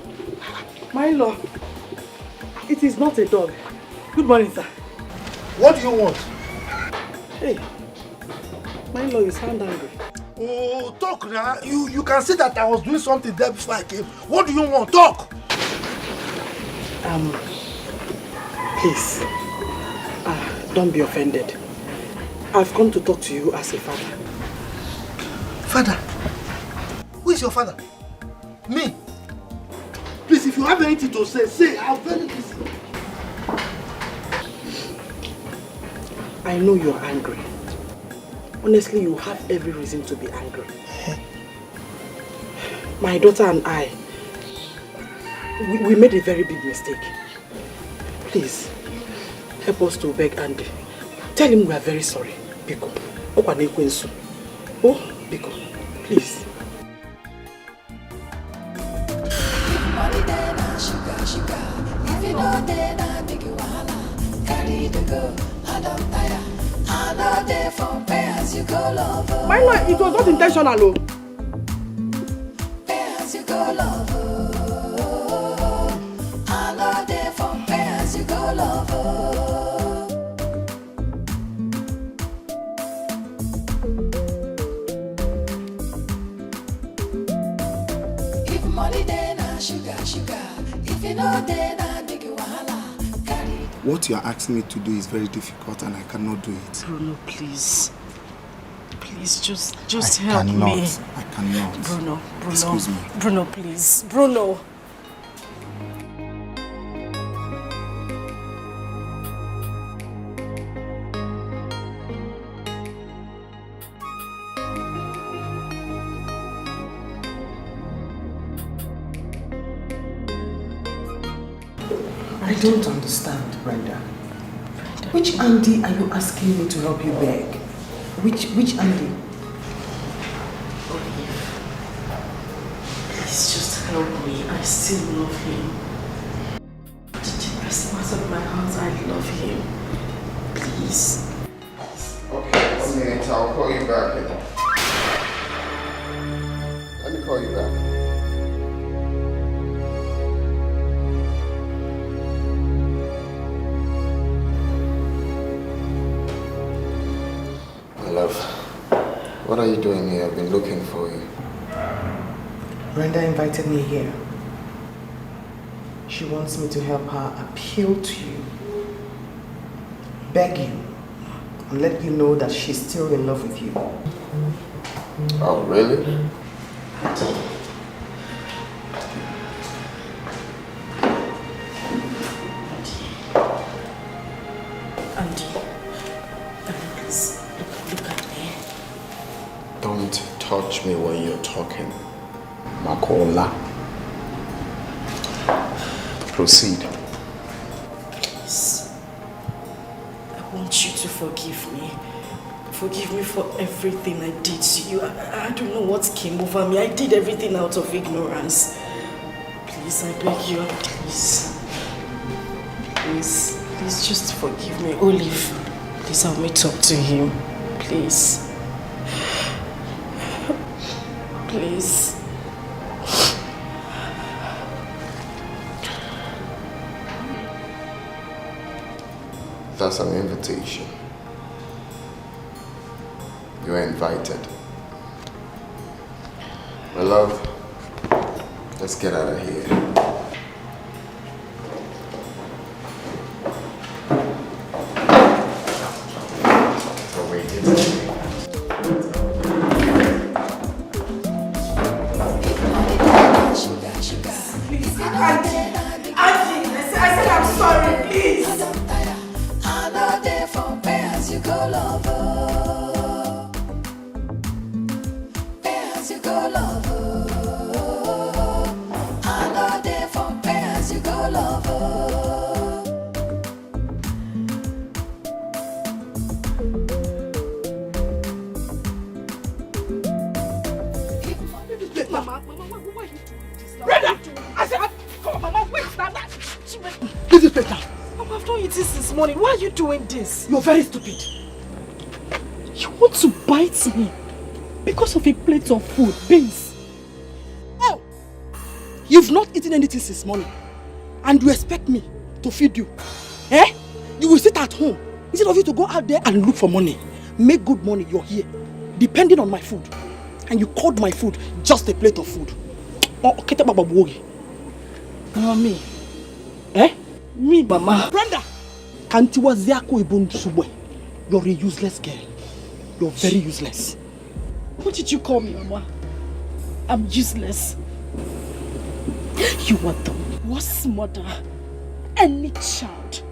My in-law, it is not a dog. Good morning, sir. What do you want? Hey, my in-law, you sound angry. Oh, talk now. You can see that I was doing something there before I came. What do you want? Talk! Please, don't be offended. I've come to talk to you as a father. Father? Who is your father? Me? Please, if you have anything to say, say. I'm very busy. I know you're angry. Honestly, you have every reason to be angry. My daughter and I, we made a very big mistake. Please, help us to beg Andy. Tell him we are very sorry. Biko. Oh, Biko, please. Money then sugar. If you know then I make you wahala. Carry the go, I don't tire. I know they for pay as you go love. My lord, it was not intentional. Pay as you go love. I know they for pay as you go love. If money then sugar. If you know then I make you wahala. What you are asking me to do is very difficult and I cannot do it. Bruno, please. Please, just I help cannot. me. I cannot. Bruno. Excuse me. Bruno, please. Bruno. I don't understand, Brenda. Which Andy are you asking me to help you beg? Which Andy? Please just help me. I still love him. To the best part of my heart, I love him. Please. Okay, 1 minute. I'll call you back. Let me call you back. Love, what are you doing here? I've been looking for you. Brenda invited me here. She wants me to help her appeal to you, beg you, and let you know that she's still in love with you. Oh, really? Don't touch me when you're talking. Makola. Proceed. Please. I want you to forgive me. Forgive me for everything I did to you. I don't know what came over me. I did everything out of ignorance. Please, I beg you, please. Please just forgive me. Olive, please help me talk to him. Please. Please. That's an invitation. You're invited. My love, let's get out of here. Why are you doing this? You're very stupid. You want to bite me because of a plate of food, beans. You've not eaten anything since morning. And you expect me to feed you. Eh? You will sit at home instead of you to go out there and look for money. Make good money, you're here. Depending on my food. And you called my food just a plate of food. Mommy. Eh? Me, Mama. Brenda! Kantiwa Ziako Ibun Subwe. You're a useless girl. You're very useless. What did you call me, Mama? I'm useless. You are the worst mother any child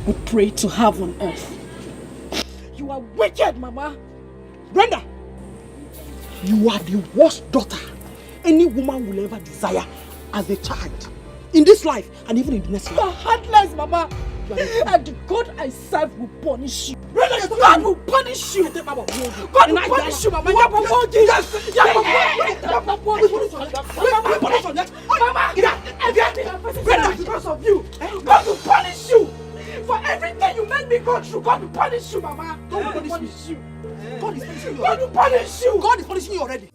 would pray to have on earth. You are wicked, Mama. Brenda! You are the worst daughter any woman will ever desire as a child. In this life and even in the next life. You are heartless, Mama. And the God I serve will punish you. Brenda, God will punish you. God will punish you, Mama. Mama, everything because of you. God will punish you. For everything you made me go through, God will punish you, Mama. God will punish you. God is punishing you. God will punish you. God is punishing you already.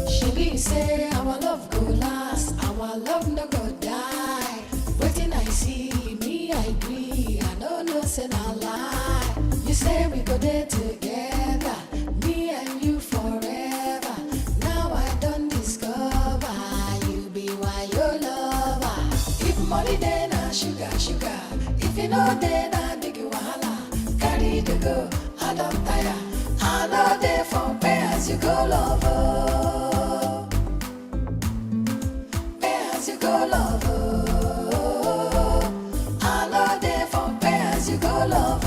She say our love go last, our love no go die. Waiting I see, me I agree, I don't know say na lie. You say we go there together, me and you forever. Now I don't discover, you be why your lover. If money then na sugar, sugar. If you know then na big wahala. Carry the go, I don't tire. I know they for pay as you go lover. You go love, I know they for pay as you go love.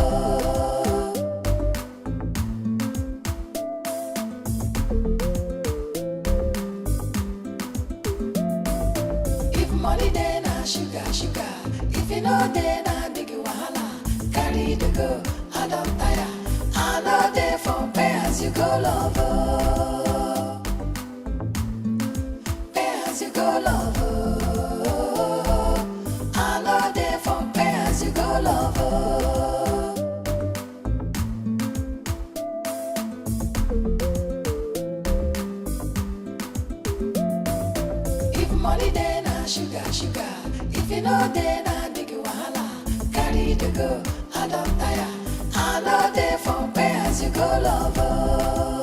If money then na sugar, sugar. If you know then na big wahala. Carry the go, I don't tire. I know they for pay as you go love. Pay as you go love. If money then na sugar, sugar. If you know then na big wahala. Carry the go, I don't tire. I know they for pay as you go lover.